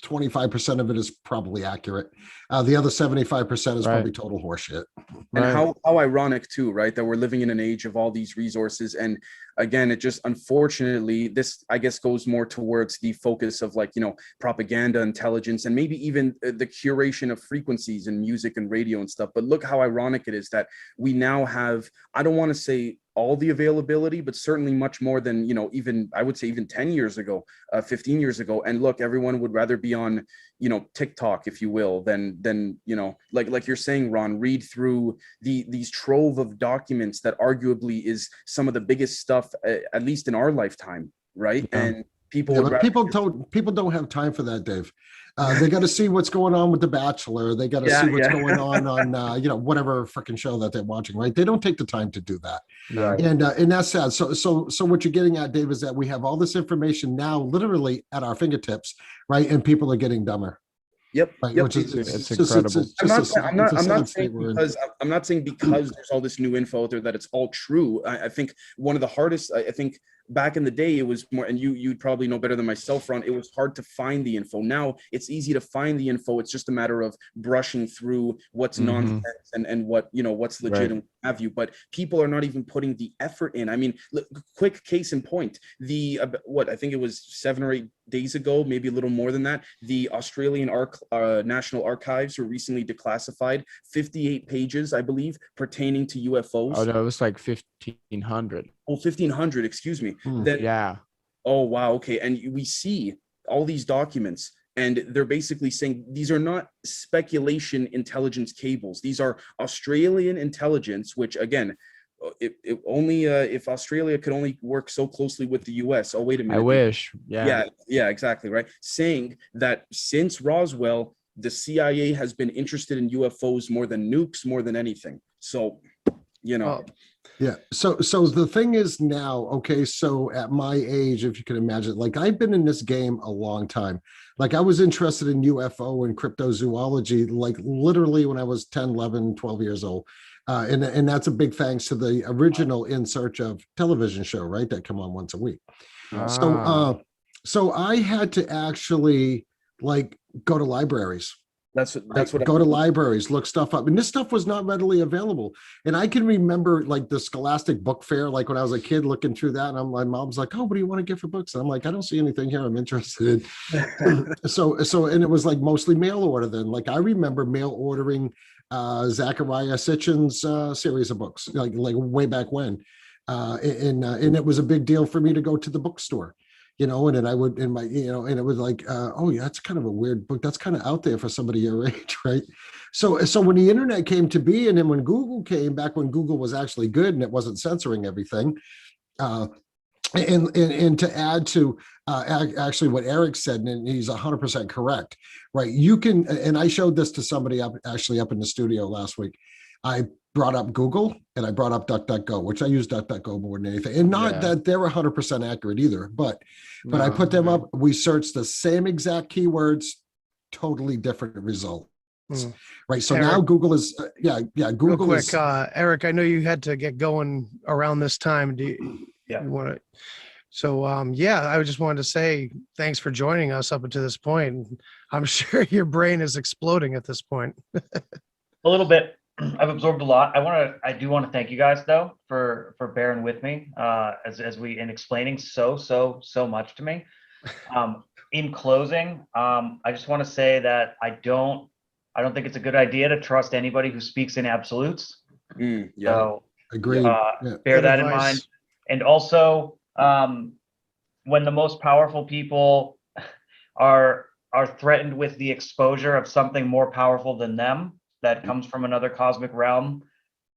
25% of it is probably accurate. The other 75% is probably total horseshit. And how ironic too, right? That we're living in an age of all these resources. And again, it just, unfortunately, this, I guess, goes more towards the focus of propaganda, intelligence, and maybe even the curation of frequencies in music and radio and stuff. But look how ironic it is that we now have, I don't want to say all the availability, but certainly much more than, even, I would say even 10 years ago, 15 years ago. And look, everyone would rather be on, TikTok, if you will, than like you're saying, Ron, read through these trove of documents that arguably is some of the biggest stuff, at least in our lifetime, right? And people don't have time for that, Dave. They got to see what's going on with The Bachelor. They got to see what's going on whatever freaking show that they're watching, right? They don't take the time to do that. Right. And that's sad. So what you're getting at, Dave, is that we have all this information now literally at our fingertips, right? And people are getting dumber. Yep. Right? Yep. Which it's incredible. I'm not saying because there's all this new info out there that it's all true. I think one of the hardest, I think back in the day, it was more, and you'd probably know better than myself, Ron, it was hard to find the info. Now it's easy to find the info. It's just a matter of brushing through what's nonsense and what, what's legit and what have you. But people are not even putting the effort in. I mean, quick case in point, I think it was 7 or 8 days ago, maybe a little more than that, the Australian National Archives were recently declassified 58 pages, I believe, pertaining to UFOs. Oh no, it was like 1,500. Oh, 1,500, excuse me. oh, wow, okay. And we see all these documents, and they're basically saying these are not speculation intelligence cables. These are Australian intelligence, which, again, it only if Australia could only work so closely with the US. Oh, wait a minute. I wish. Yeah, exactly, right. Saying that since Roswell, the CIA has been interested in UFOs more than nukes, more than anything. So, you know. Yeah. So the thing is now, okay, so at my age, if you can imagine, like I've been in this game a long time. Like I was interested in UFO and cryptozoology, like literally when I was 10, 11, 12 years old. And that's a big thanks to the original In Search of television show, right? That come on once a week. So I had to actually like go to libraries. That's what go to libraries, look stuff up, and this stuff was not readily available. And I can remember like the Scholastic Book Fair, like when I was a kid looking through that, and my mom's like, "Oh, what do you want to get for books?" And I'm like, "I don't see anything here I'm interested in." so and it was like mostly mail order then. Like I remember mail ordering Zachariah Sitchin's series of books, like way back when, and it was a big deal for me to go to the bookstore. And then I would and it was like, oh yeah, that's kind of a weird book. That's kind of out there for somebody your age, right? So when the internet came to be, and then when Google came back, when Google was actually good and it wasn't censoring everything, and to add to actually what Eric said, and he's 100% correct, right? You can, and I showed this to somebody up in the studio last week. I brought up Google and I brought up DuckDuckGo, which I use DuckDuckGo more than anything. And not that they're 100% accurate either, but I put them up. We searched the same exact keywords, totally different results. Right. So Eric, now Google is, Google real quick, is. Eric, I know you had to get going around this time. Do you want to? So, I just wanted to say thanks for joining us up until this point. I'm sure your brain is exploding at this point. A little bit. I've absorbed a lot. I do want to thank you guys though for bearing with me as we in explaining so much to me. In closing, I just want to say that I don't think it's a good idea to trust anybody who speaks in absolutes. So agree. Bear that in mind. And also, when the most powerful people are threatened with the exposure of something more powerful than them that comes from another cosmic realm,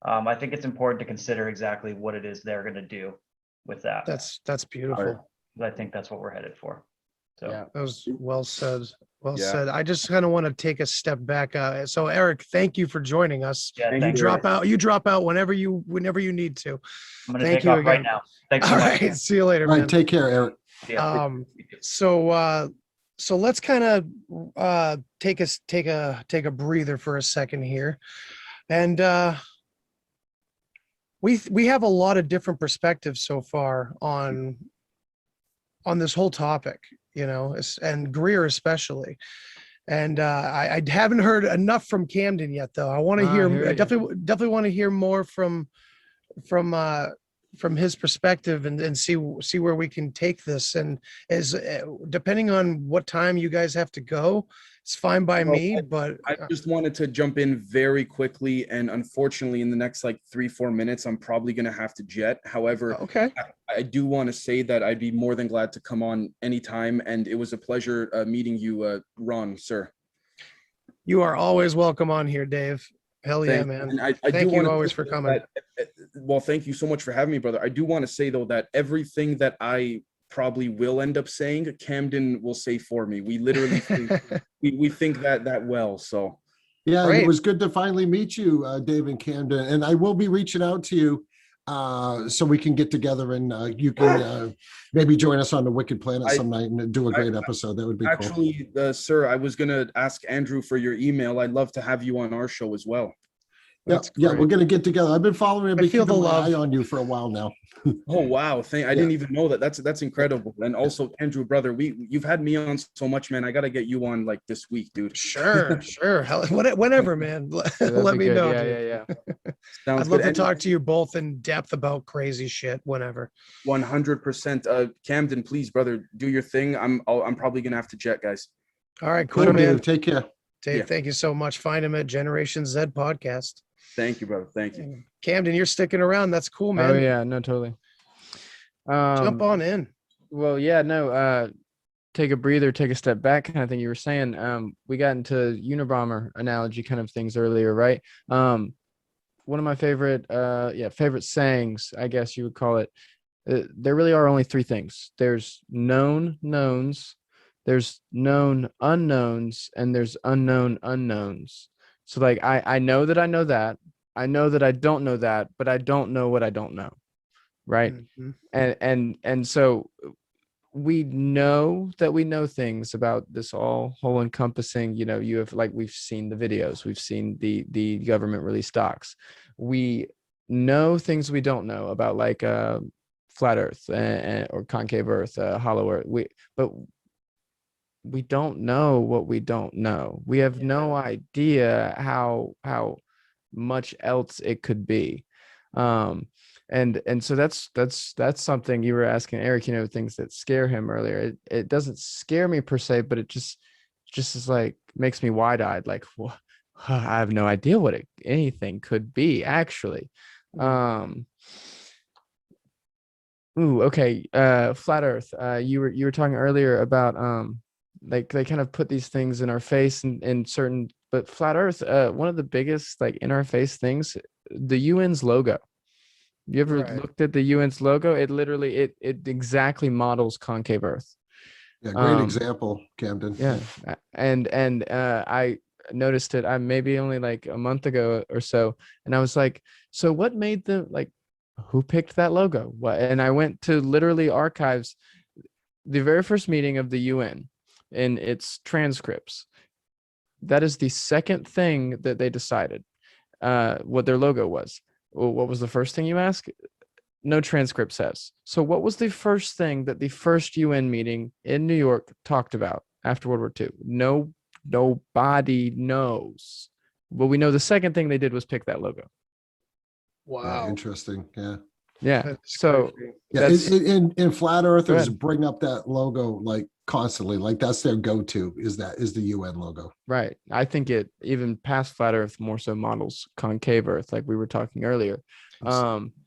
I think it's important to consider exactly what it is they're going to do with that. That's beautiful. I think that's what we're headed for. So that was well said. Well said. I just kind of want to take a step back. So Eric, thank you for joining us. You drop out whenever you need to. I'm going to take off right now. Thanks so much. Right, see you later. All man. right, take care, Eric. So let's kind of take a breather for a second here, and we have a lot of different perspectives so far on this whole topic, and Greer especially. And I haven't heard enough from Camden yet, though. I want to hear. I definitely want to hear more from his perspective and see where we can take this. And as depending on what time you guys have to go, it's fine by me. But I just wanted to jump in very quickly, and unfortunately, in the next 3-4 minutes, I'm probably going to have to jet. However, I do want to say that I'd be more than glad to come on anytime, and it was a pleasure meeting you, Ron, sir. You are always welcome on here, Dave. Hell yeah, man. And I thank you always for coming. Well, thank you so much for having me, brother. I do want to say, though, that everything that I probably will end up saying, Camden will say for me. We literally think, we think that well. So yeah, it was good to finally meet you, Dave and Camden. And I will be reaching out to you so we can get together and you can maybe join us on the Wicked Planet some night and do a great episode. That would be actually, cool. Sir, I was going to ask Andrew for your email. I'd love to have you on our show as well. Yeah, we're going to get together. I've been following you. I've been keeping my eye on you for a while now. Oh, wow. I didn't even know that. That's incredible. And also, Andrew, brother, you've had me on so much, man. I got to get you on this week, dude. Sure. Hell, whenever, man. Let me know. Yeah. I'd love to talk to you both in depth about crazy shit whenever. 100%. Camden, please, brother, do your thing. I'm probably going to have to jet, guys. All right, cool, man. Take care. Dave, thank you so much. Find him at Generation Zed Podcast. Thank you, brother. Thank you. Camden, you're sticking around. That's cool, man. Oh, yeah. No, totally. Jump on in. Well, yeah, no, take a breather, take a step back kind of thing you were saying. We got into Unabomber analogy kind of things earlier, right? One of my favorite sayings, I guess you would call it. There really are only three things. There's known knowns, there's known unknowns, and there's unknown unknowns. So like I know that I know that. I know that I don't know that, but I don't know what I don't know. Right. Mm-hmm. And so we know that we know things about this whole encompassing, you have, like, we've seen the videos, we've seen the government release docs. We know things we don't know about, like flat earth or concave earth, hollow earth. But we don't know what we don't know. We have no idea how much else it could be. And so that's something you were asking Eric, things that scare him earlier. It doesn't scare me per se, but it just is like, makes me wide-eyed, like, I have no idea what anything could be actually. Okay. Flat earth. You were talking earlier about like they kind of put these things in our face in certain, but flat earth, one of the biggest, like, in our face things, the UN's logo. You ever looked at the UN's logo? It literally, it exactly models concave earth. Yeah, great example, Camden. Yeah, and I noticed it. I maybe only like a month ago or so, and I was like, so what made them, like, who picked that logo? What? And I went to literally archives, the very first meeting of the UN, in its transcripts. That is the second thing that they decided, what their logo was. Well, what was the first thing you ask? No transcript says. So what was the first thing that the first UN meeting in New York talked about after World War II? Nobody knows. But we know the second thing they did was pick that logo. Wow. Yeah, interesting. Yeah. Yeah. So yeah, in flat earthers bring up that logo like constantly. Like that's their go-to is the UN logo. Right. I think it even past flat earth more so models concave earth, like we were talking earlier.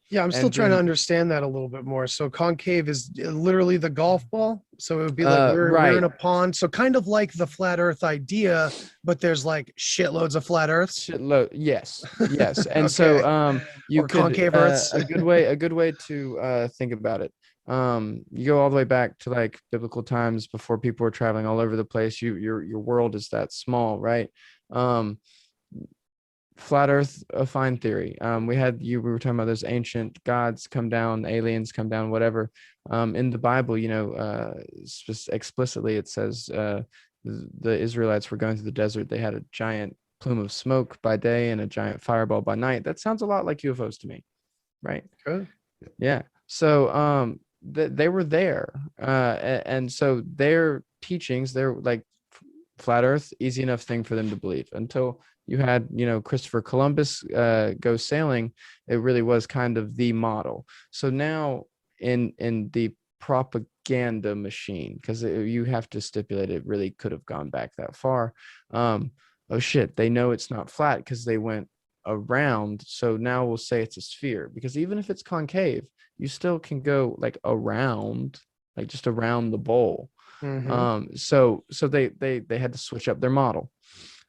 Yeah, I'm still trying to understand that a little bit more. So concave is literally the golf ball. So it would be like we're in a pond. So kind of like the flat earth idea, but there's like shitloads of flat earths. Yes. And okay. So you or could concave earths. a good way to think about it. You go all the way back to like biblical times before people were traveling all over the place. Your world is that small, right? Flat earth, a fine theory. We were talking about those ancient gods come down, aliens come down, whatever. In the Bible, explicitly it says the Israelites were going through the desert. They had a giant plume of smoke by day and a giant fireball by night. That sounds a lot like UFOs to me, right? Good. Yeah. So they were there, and so their teachings, they're like flat earth, easy enough thing for them to believe until you had, Christopher Columbus go sailing. It really was kind of the model. So now in the propaganda machine, because you have to stipulate it really could have gone back that far. Oh shit, they know it's not flat because they went around. So now we'll say it's a sphere, because even if it's concave, you still can go like around, like just around the bowl. Mm-hmm. So they had to switch up their model.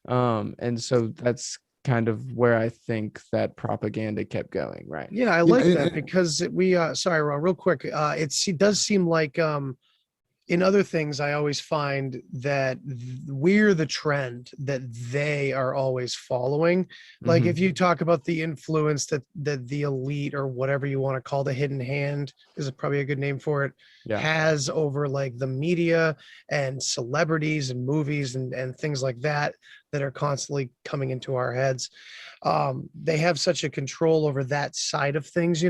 And so that's kind of where I think that propaganda kept going, right? Yeah, I like that because we sorry, Ron, real quick. It does seem like in other things, I always find that we're the trend that they are always following. Like if you talk about the influence that the elite, or whatever you want to call the hidden hand, is probably a good name for it, has over like the media and celebrities and movies and things like that are constantly coming into our heads. They have such a control over that side of things,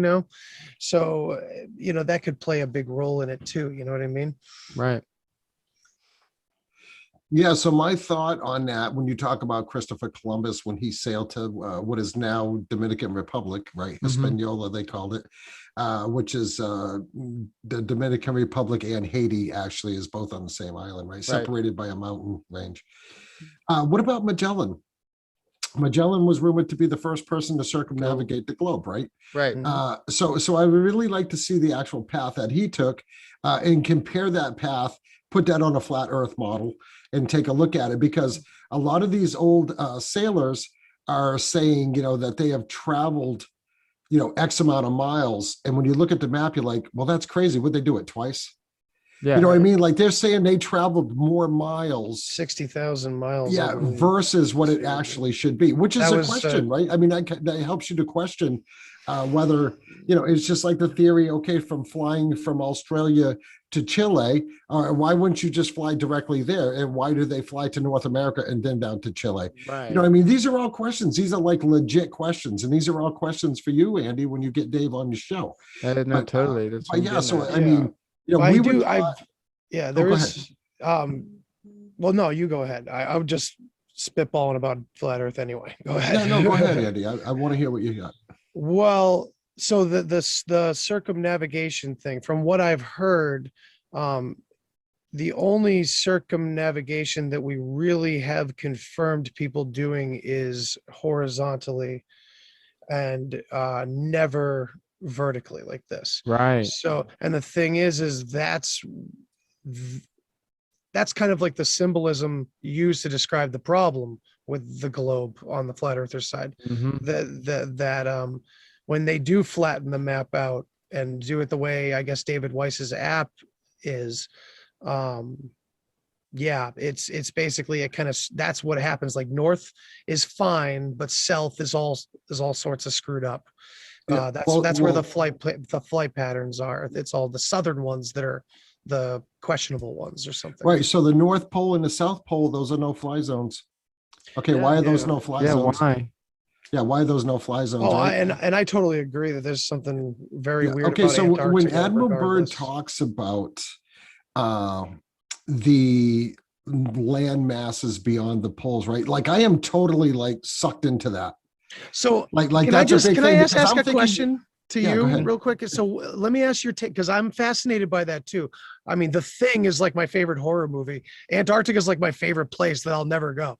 so that could play a big role in it too. You know what I mean? Right. Yeah. So my thought on that, when you talk about Christopher Columbus, when he sailed to what is now Dominican Republic, right? Hispaniola, they called it, which is the Dominican Republic and Haiti actually is both on the same island, right? Separated by a mountain range. What about Magellan? Magellan was rumored to be the first person to circumnavigate the globe, right? Right. So I would really like to see the actual path that he took and compare that path, put that on a flat Earth model, and take a look at it, because a lot of these old sailors are saying, that they have traveled, X amount of miles. And when you look at the map, you're like, well, that's crazy. Would they do it twice? Yeah. You know what I mean? Like they're saying they traveled more miles. 60,000 miles. Yeah, versus what it actually should be, which is a question, right? I mean, that helps you to question whether, it's just like the theory, okay, from flying from Australia to Chile, why wouldn't you just fly directly there? And why do they fly to North America and then down to Chile? Right. You know what I mean? These are all questions. These are like legit questions. And these are all questions for you, Andy, when you get Dave on your show. No, totally. That's I mean, there is, well, no, you go ahead. I would just spitballing about flat Earth anyway. Go ahead. No, go ahead, Andy. I want to hear what you got. Well, so the circumnavigation thing, from what I've heard, the only circumnavigation that we really have confirmed people doing is horizontally and never vertically like this. Right. So, and the thing is that's kind of like the symbolism used to describe the problem with the globe on the flat earther side. That when they do flatten the map out and do it the way I guess David Weiss's app is, it's basically a kind of, that's what happens. Like north is fine, but south is all sorts of screwed up. That's where the flight patterns are. It's all the southern ones that are the questionable ones or something. Right. So the North Pole and the South Pole, those are no-fly zones. Okay, why are those no-fly zones? Why? Yeah, why are those no-fly zones? Oh, right? and I totally agree that there's something very weird. Okay, about so Antarctica when Admiral regardless. Byrd talks about the land masses beyond the poles, right? Like I am totally like sucked into that. So like can that's I a big thing, ask a question to go you ahead. real quick? So let me ask your take, because I'm fascinated by that too. I mean, The Thing is like my favorite horror movie. Antarctica is like my favorite place that I'll never go.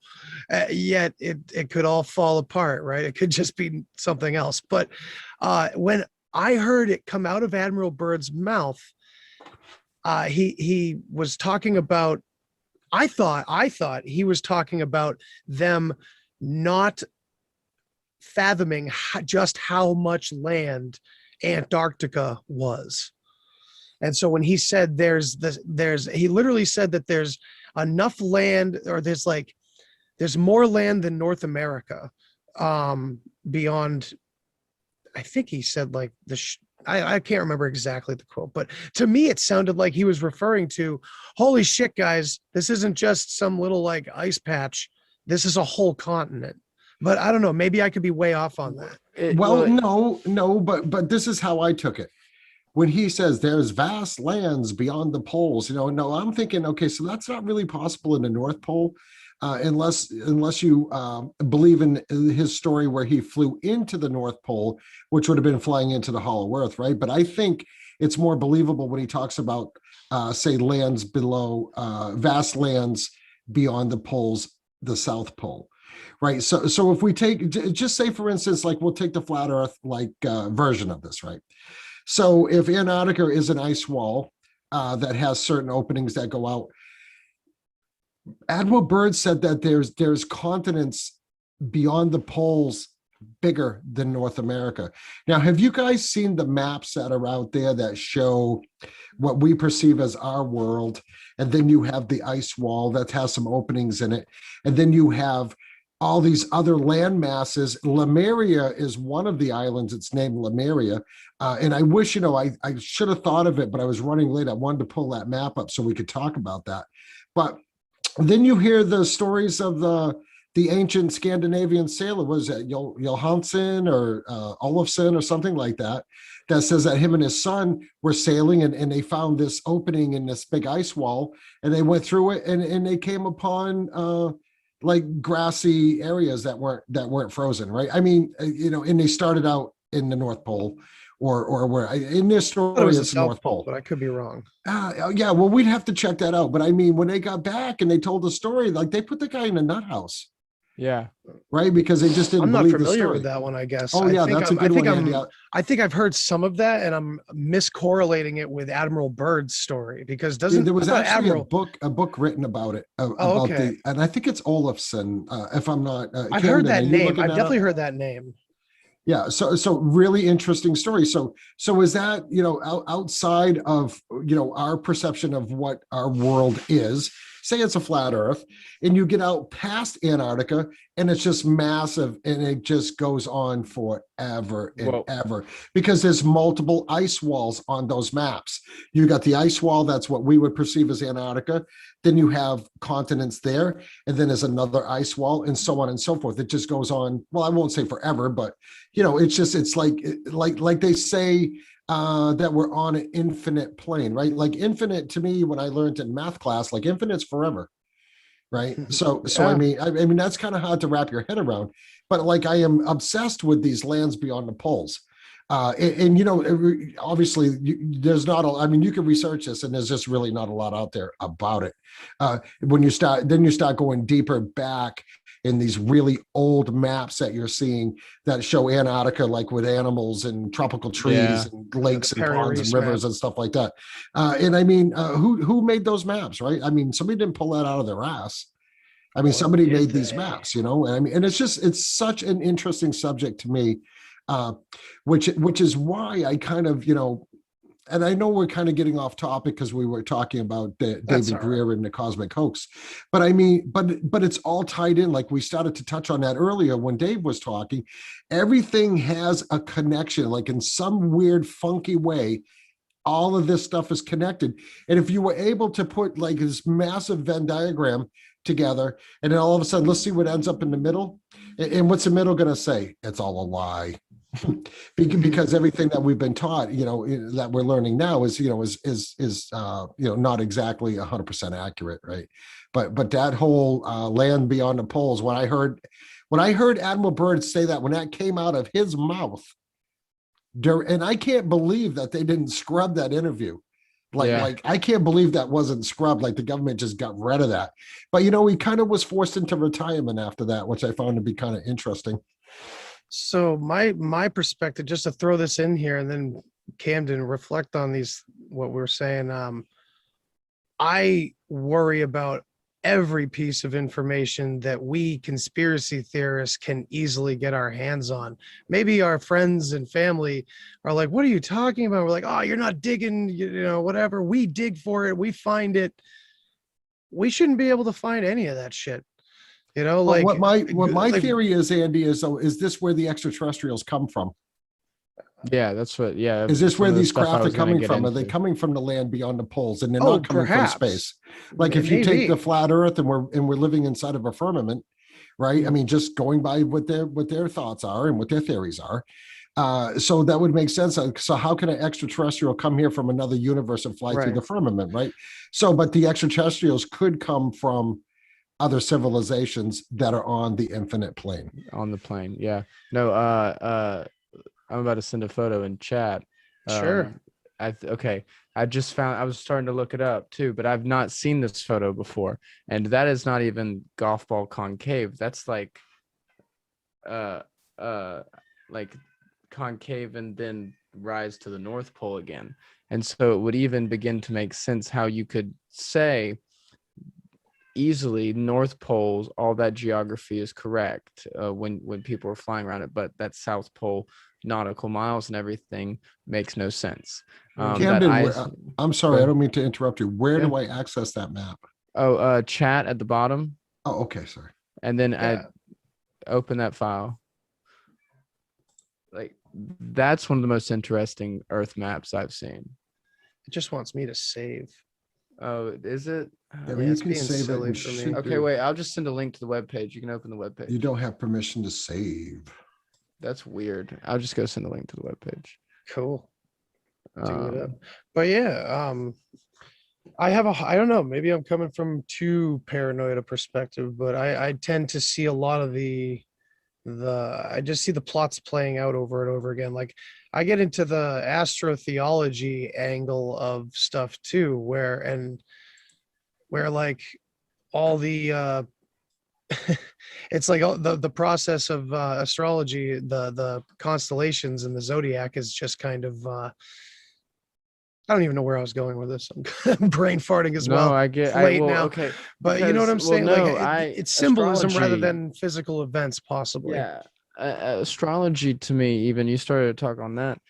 Yet it could all fall apart, right? It could just be something else. But when I heard it come out of Admiral Byrd's mouth, he was talking about, I thought he was talking about them not fathoming just how much land Antarctica was. And so when he said he literally said that there's enough land, or there's more land than North America beyond, I think he said like I can't remember exactly the quote, but to me it sounded like he was referring to, holy shit guys, this isn't just some little like ice patch, this is a whole continent. But I don't know, maybe I could be way off on that. No, but this is how I took it. When he says there's vast lands beyond the poles, no, I'm thinking, okay, so that's not really possible in the North Pole, unless you believe in his story where he flew into the North Pole, which would have been flying into the Hollow Earth, right? But I think it's more believable when he talks about, say, lands below, vast lands beyond the poles, the South Pole. Right. So if we take, just say, for instance, like we'll take the flat earth version of this. Right. So if Antarctica is an ice wall that has certain openings that go out, Admiral Byrd said that there's continents beyond the poles bigger than North America. Now, have you guys seen the maps that are out there that show what we perceive as our world? And then you have the ice wall that has some openings in it. And then you have all these other land masses. Lemuria is one of the islands. It's named Lemuria. And I wish, I should have thought of it, but I was running late. I wanted to pull that map up so we could talk about that. But then you hear the stories of the ancient Scandinavian sailor, was it Johansson or Olafsson or something like that, that says that him and his son were sailing and they found this opening in this big ice wall, and they went through it and they came upon like grassy areas that weren't frozen, right? I mean, and they started out in the North Pole or where in this story it's the North Pole, but I could be wrong. Yeah, well, we'd have to check that out. But I mean, when they got back and they told the story, like they put the guy in a nut house. Yeah. Right, because they just didn't I'm not believe the familiar story. with that one, I guess. Oh yeah, that's a good one, Andy. I think I've heard some of that, and I'm miscorrelating it with Admiral Byrd's story because doesn't there was actually Admiral a book written about it okay. and I think it's Olafson, if I'm not. I've Camden, heard that name. I've definitely up? heard that name. Yeah, so really interesting story. So is that outside of our perception of what our world is? Say it's a flat Earth, and you get out past Antarctica, and it's just massive, and it just goes on forever and ever because there's multiple ice walls on those maps. You got the ice wall, that's what we would perceive as Antarctica. Then you have continents there, and then there's another ice wall, and so on and so forth. It just goes on. Well, I won't say forever, but it's like they say that we're on an infinite plane, right? Like infinite to me, when I learned in math class, like infinite's forever, right? So I mean that's kind of hard to wrap your head around. But like I am obsessed with these lands beyond the poles. Obviously there's not I mean, you can research this and there's just really not a lot out there about it. When you start going deeper back in these really old maps that you're seeing that show Antarctica, like with animals and tropical trees and lakes and ponds and rivers and stuff like that. And I mean, who made those maps, right? I mean, somebody didn't pull that out of their ass. I mean, somebody made these maps, and I mean, and it's such an interesting subject to me. Which is why I kind of, and I know we're kind of getting off topic because we were talking about David Greer and the cosmic hoax, but I mean, but it's all tied in. Like we started to touch on that earlier when Dave was talking. Everything has a connection, like in some weird, funky way. All of this stuff is connected. And if you were able to put like this massive Venn diagram together, and then all of a sudden, let's see what ends up in the middle. And what's the middle going to say? It's all a lie. Because everything that we've been taught, that we're learning now is not exactly 100% accurate, right? But that whole land beyond the poles, when I heard Admiral Byrd say that, when that came out of his mouth, and I can't believe that they didn't scrub that interview. Like I can't believe that wasn't scrubbed. Like the government just got rid of that. But he kind of was forced into retirement after that, which I found to be kind of interesting. So my perspective, just to throw this in here, and then Camden reflect on what we're saying. I worry about every piece of information that we conspiracy theorists can easily get our hands on. Maybe our friends and family are like, "What are you talking about?" We're like, "Oh, you're not digging, whatever." We dig for it, we find it. We shouldn't be able to find any of that shit. Like what my theory is, Andy, is this where the extraterrestrials come from? Yeah, that's what. Yeah, is this where these craft are coming from? Are they coming from the land beyond the poles, and they're not coming from space? Like if you take the flat Earth and we're living inside of a firmament, right? I mean, just going by what their thoughts are and what their theories are. So that would make sense. So how can an extraterrestrial come here from another universe and fly through the firmament, right? So, but the extraterrestrials could come from other civilizations that are on the infinite plane. On the plane, yeah. No, I'm about to send a photo in chat. Sure. I just found, I was starting to look it up too, but I've not seen this photo before. And that is not even golf ball concave. That's like concave and then rise to the North Pole again. And so it would even begin to make sense how you could say easily North Poles, all that geography is correct when people are flying around it, but that South Pole nautical miles and everything makes no sense. Camden, I'm sorry, I don't mean to interrupt you. Where do I access that map? Chat at the bottom. Oh, okay, sorry. And then I open that file. Like that's one of the most interesting Earth maps I've seen. It just wants me to save. Oh, is it? Yeah, but you can save it. For me. Okay, wait. I'll just send a link to the webpage. You can open the webpage. You don't have permission to save. That's weird. I'll just go send a link to the webpage. Cool. But yeah, I don't know. Maybe I'm coming from too paranoid a perspective, but I tend to see a lot of I just see the plots playing out over and over again. Like I get into the astrotheology angle of stuff too, where like all the it's like the process of astrology, the constellations and the zodiac is just kind of I don't even know where I was going with this. I'm brain farting as well. No, I get. It's late now. Okay, but you know what I'm saying? No, it's symbolism rather astrology, than physical events, possibly. Yeah, astrology to me, even you started to talk on that.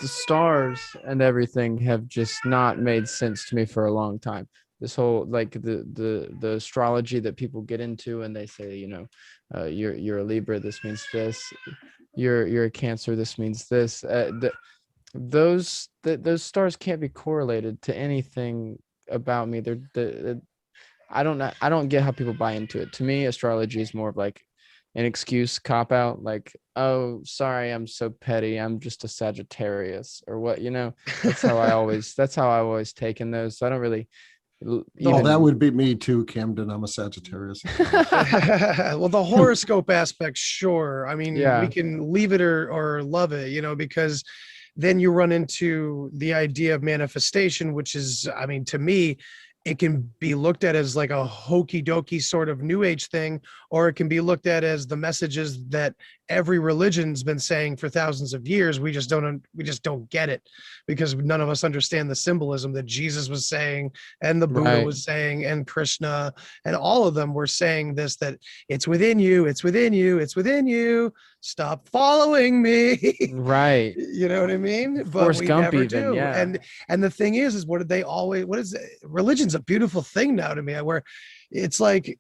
The stars and everything have just not made sense to me for a long time. This whole like the astrology that people get into, and they say, you're a Libra, this means this. You're a Cancer, this means this. Those stars can't be correlated to anything about me. I don't get how people buy into it. To me, astrology is more of like an excuse, cop out, like, oh, sorry, I'm so petty, I'm just a Sagittarius, or what, that's how I always taken those. So I don't really that would be me too, Camden. I'm a Sagittarius. Well, the horoscope aspect, sure. I mean, we can leave it or love it, because then you run into the idea of manifestation, which is, I mean, to me, it can be looked at as like a hokey dokey sort of new age thing, or it can be looked at as the messages that every religion's been saying for thousands of years. We just don't get it because none of us understand the symbolism that Jesus was saying and the Buddha was saying and Krishna and all of them were saying this, that it's within you, it's within you, it's within you. Stop following me. Right. You know what I mean? But Forrest we Gump never even, do. yeah. And the thing is what is it? Religion's a beautiful thing now to me, where it's like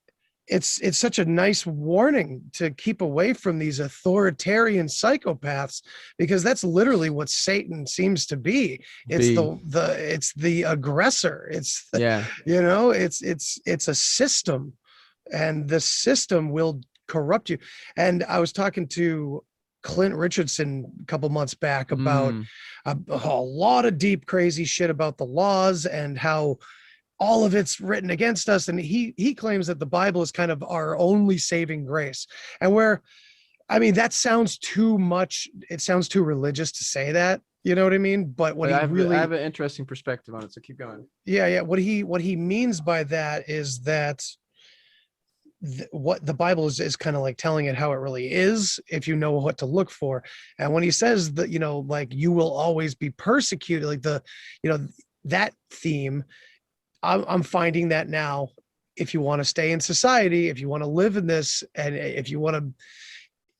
it's such a nice warning to keep away from these authoritarian psychopaths, because that's literally what Satan seems to be. It's it's the aggressor. It's it's a system, and the system will corrupt you. And I was talking to Clint Richardson a couple months back about a lot of deep, crazy shit about the laws and how all of it's written against us. And he claims that the Bible is kind of our only saving grace. And I mean, that sounds too much. It sounds too religious to say that, you know what I mean? But what I have an interesting perspective on it. So keep going. Yeah. What he means by that is that what the Bible is kind of like telling it how it really is, if you know what to look for. And when he says that, like you will always be persecuted, like that theme, I'm finding that now, if you want to stay in society, if you want to live in this, and if you want to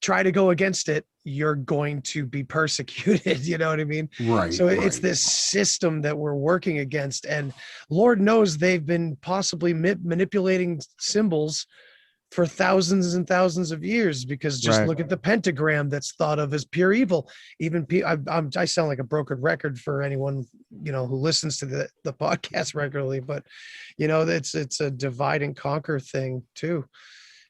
try to go against it, you're going to be persecuted. You know what I mean? Right. So it's this system that we're working against, and Lord knows they've been possibly manipulating symbols for thousands and thousands of years, because just look at the pentagram that's thought of as pure evil. Even I sound like a broken record for anyone who listens to the podcast regularly, but it's a divide and conquer thing too.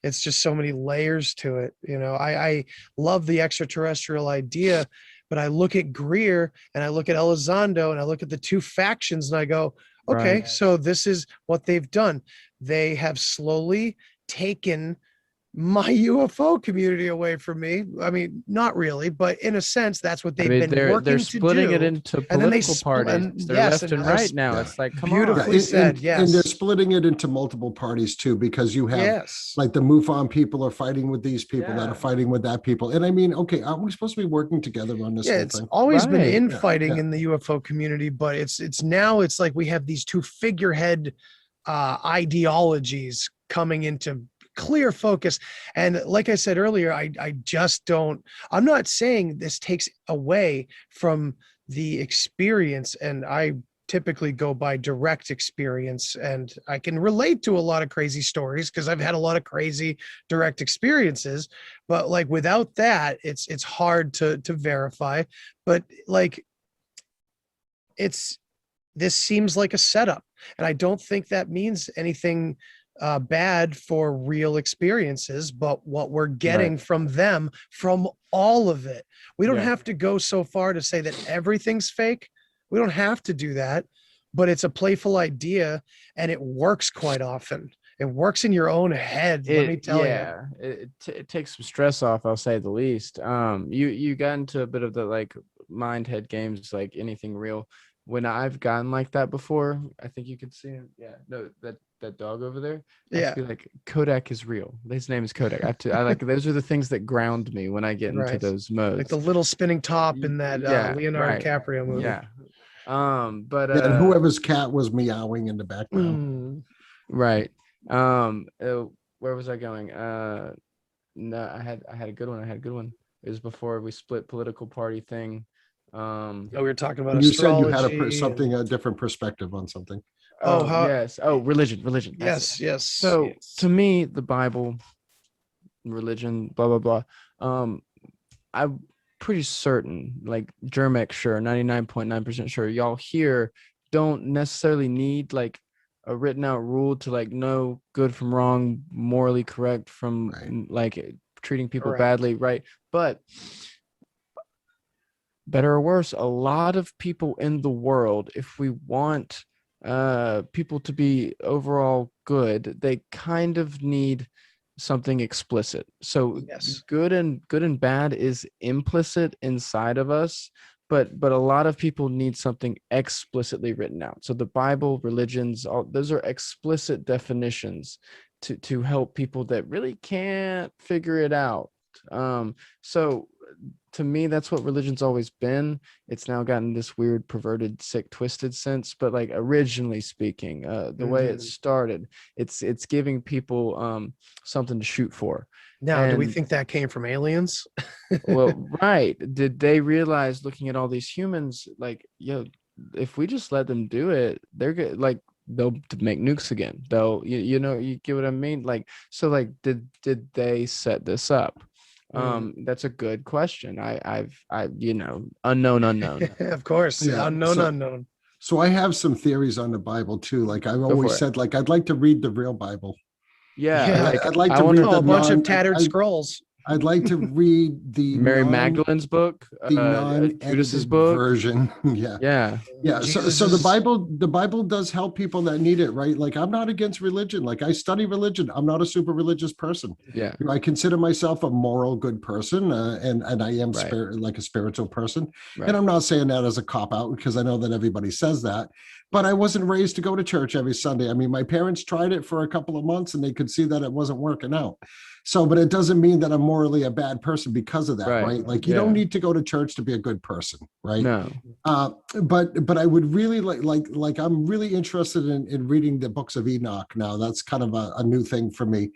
It's just so many layers to it. I love the extraterrestrial idea, but I look at Greer and I look at Elizondo and I look at the two factions and I go, okay, so this is what they've done. They have slowly taken my UFO community away from me. I mean, not really, but in a sense, that's what they've been working to do. They're splitting it into political parties. They're left and right now. It's like, come on. Beautifully said, yes. And they're splitting it into multiple parties too, because you have like the MUFON people are fighting with these people that are fighting with that people. And I mean, okay, aren't we supposed to be working together on this whole it's thing? Always been infighting in the UFO community, but it's now it's like we have these two figurehead ideologies coming into clear focus. And like I said earlier, I'm not saying this takes away from the experience, and I typically go by direct experience, and I can relate to a lot of crazy stories because I've had a lot of crazy direct experiences, but like without that, it's hard to verify. But like this seems like a setup, and I don't think that means anything bad for real experiences, but what we're getting from them, from all of it, we don't have to go so far to say that everything's fake. We don't have to do that, but it's a playful idea, and it works quite often. It works in your own head. Let me tell you. It takes some stress off, I'll say the least. You got into a bit of the like mind head games, like anything real. when I've gotten like that before, I think you can see him. Yeah, no, that dog over there. I have to be like, Kodak is real. His name is Kodak. I like those are the things that ground me when I get into those modes. Like the little spinning top in that Leonardo DiCaprio movie. Yeah. But and whoever's cat was meowing in the background. Right. Where was I going? No, I had a good one. It was before we split political party thing. We were talking about you astrology. Said you had a different perspective on something. Yes. Religion. Yes. So to me, the Bible, religion, blah blah blah. I'm pretty certain, like Germex, sure, 99.9% sure, y'all here don't necessarily need like a written out rule to like know good from wrong, morally correct from like treating people badly, right? But better or worse, a lot of people in the world, if we want people to be overall good, they kind of need something explicit. So good and bad is implicit inside of us, but a lot of people need something explicitly written out. So the Bible, religions, all those are explicit definitions to help people that really can't figure it out. So to me, that's what religion's always been. It's now gotten this weird, perverted, sick, twisted sense. But like originally speaking, the way it started, it's giving people something to shoot for. Now, do we think that came from aliens? Well, right. Did they realize, looking at all these humans, like, if we just let them do it, they're good. Like, they'll make nukes again. They'll, you get what I mean? Like, so like, did they set this up? That's a good question. I've unknown. Of course. Unknown. So I have some theories on the Bible too. Like I've always said, like, I'd like to read the real Bible. I'd like to read a bunch of tattered scrolls. I'd like to read the Mary Magdalene's book, Judas's book version. Yeah. So the Bible does help people that need it, right? Like I'm not against religion. Like I study religion. I'm not a super religious person. Yeah. I consider myself a moral, good person, and I am like a spiritual person. Right. And I'm not saying that as a cop out because I know that everybody says that. But I wasn't raised to go to church every Sunday. I mean, my parents tried it for a couple of months and they could see that it wasn't working out. So, but it doesn't mean that I'm morally a bad person because of that, right? Like you don't need to go to church to be a good person, right? No. But I would really like I'm really interested in reading the books of Enoch now. That's kind of a new thing for me.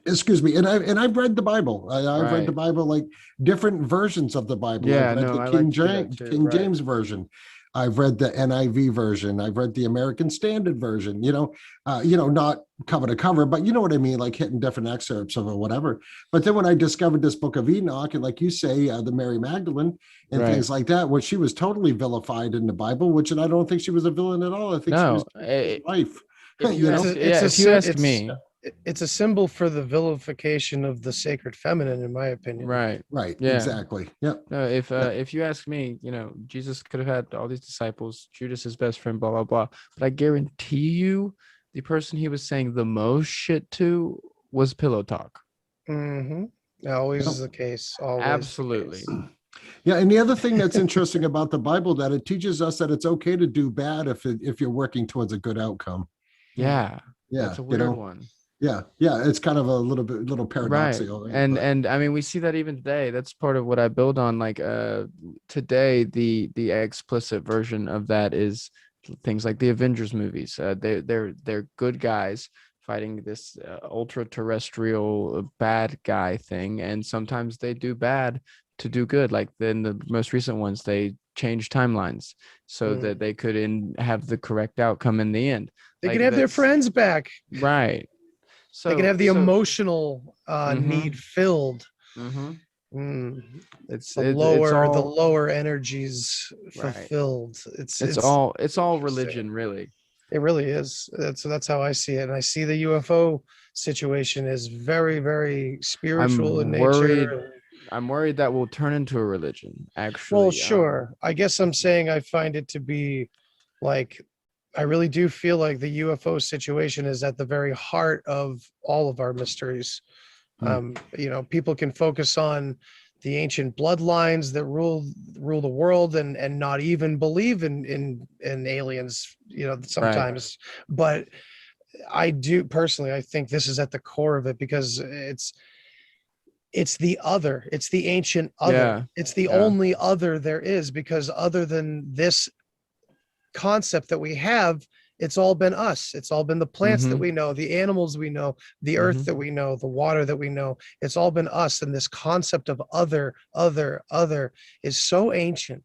Excuse me. And I've read the Bible. I've read the Bible, like different versions of the Bible. Yeah, I've read the King James version. I've read the NIV version. I've read the American Standard version, not cover to cover, but you know what I mean? Like hitting different excerpts of it, whatever. But then when I discovered this book of Enoch, and like you say, the Mary Magdalene and things like that, where she was totally vilified in the Bible, and I don't think she was a villain at all. I think she was life. If you ask me. It's a symbol for the vilification of the sacred feminine, in my opinion. Right. Yeah. Exactly. Yeah. No, if you ask me, Jesus could have had all these disciples, Judas his best friend, blah blah blah. But I guarantee you, the person he was saying the most shit to was Pillow Talk. Always is the case. Always. Absolutely. Yeah, and the other thing that's interesting about the Bible, that it teaches us that it's okay to do bad if you're working towards a good outcome. Yeah. That's a weird one. Yeah, it's kind of a little paradoxical. Right. And I mean, we see that even today. That's part of what I build on. Like today, the explicit version of that is things like the Avengers movies. They're good guys fighting this ultra terrestrial bad guy thing, and sometimes they do bad to do good. Like in the most recent ones, they change timelines so that they could have the correct outcome in the end. They could have their friends back. Right. So they can have the emotional need filled. It's the lower energies fulfilled. It's all religion, really. It really is. That's how I see it. And I see the UFO situation as very, very spiritual in nature. I'm worried that will turn into a religion, actually. Well, sure. I guess I'm saying I find it to be like, I really do feel like the UFO situation is at the very heart of all of our mysteries. People can focus on the ancient bloodlines that rule the world and not even believe in aliens, sometimes. Right. But I do personally, I think this is at the core of it, because it's the other, it's the ancient other. Yeah. It's the only other there is, because other than this concept that we have, it's all been us. It's all been the plants that we know, the animals we know, the earth that we know, the water that we know. It's all been us. And this concept of other is so ancient.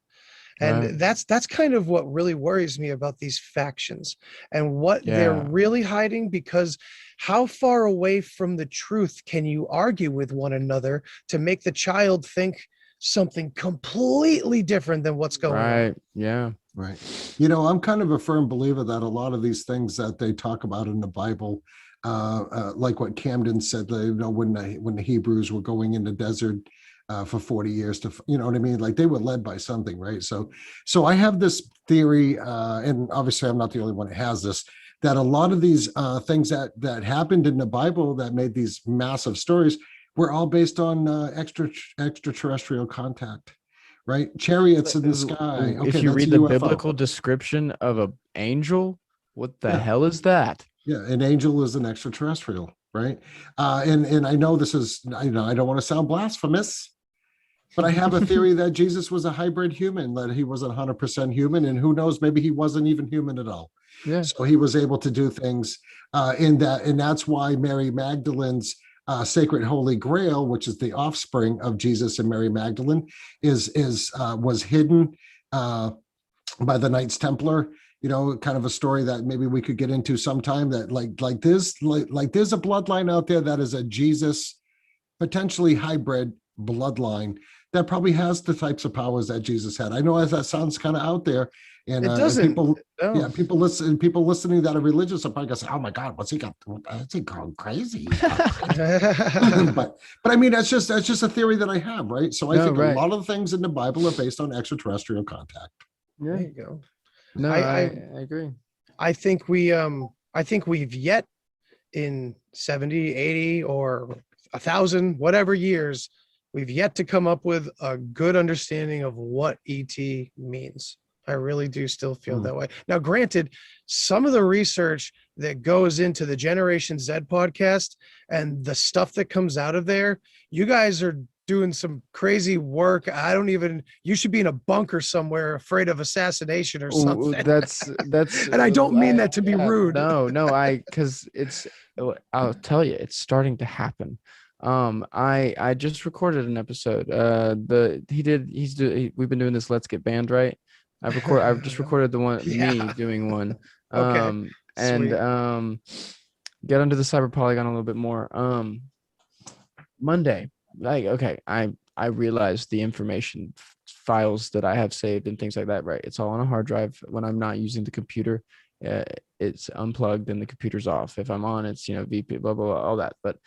And that's kind of what really worries me about these factions and what they're really hiding, because how far away from the truth can you argue with one another to make the child think something completely different than what's going on? Yeah. Right. I'm kind of a firm believer that a lot of these things that they talk about in the Bible, like what Camden said, when the Hebrews were going in the desert for 40 years to, you know what I mean? Like, they were led by something, right? So I have this theory, and obviously I'm not the only one that has this, that a lot of these things that happened in the Bible that made these massive stories were all based on extraterrestrial contact. Right, chariots in the sky. Okay, if you read the biblical description of an angel, what the hell is that? Yeah, an angel is an extraterrestrial, right? And I know this is, I don't want to sound blasphemous, but I have a theory that Jesus was a hybrid human, that he wasn't 100% human, and who knows, maybe he wasn't even human at all. Yeah. So he was able to do things in that, and that's why Mary Magdalene's Sacred Holy Grail, which is the offspring of Jesus and Mary Magdalene, was hidden by the Knights Templar. Kind of a story that maybe we could get into sometime. That like there's a bloodline out there that is a Jesus potentially hybrid bloodline that probably has the types of powers that Jesus had. I know as that sounds kind of out there, and it doesn't. People listening that are religious are probably going to say, "Oh my God, what's he got? Is he going crazy?" but I mean, that's just a theory that I have, right? So I think a lot of the things in the Bible are based on extraterrestrial contact. Yeah. There you go. No, I agree. I think we've yet in 70, 80, or 1,000, whatever years, we've yet to come up with a good understanding of what ET means. I really do still feel that way. Now, granted, some of the research that goes into the Generation Zed podcast and the stuff that comes out of there, you guys are doing some crazy work. You should be in a bunker somewhere afraid of assassination or something. That's and I don't mean that to be rude. No, because I'll tell you, it's starting to happen. I just recorded an episode. We've been doing this Let's Get Banned, right? I've just recorded the one, me doing one. Okay. And get under the cyber polygon a little bit more. Monday, I realized the information files that I have saved and things like that, right? It's all on a hard drive. When I'm not using the computer, it's unplugged and the computer's off. If I'm on, it's VP, blah blah blah, all that. But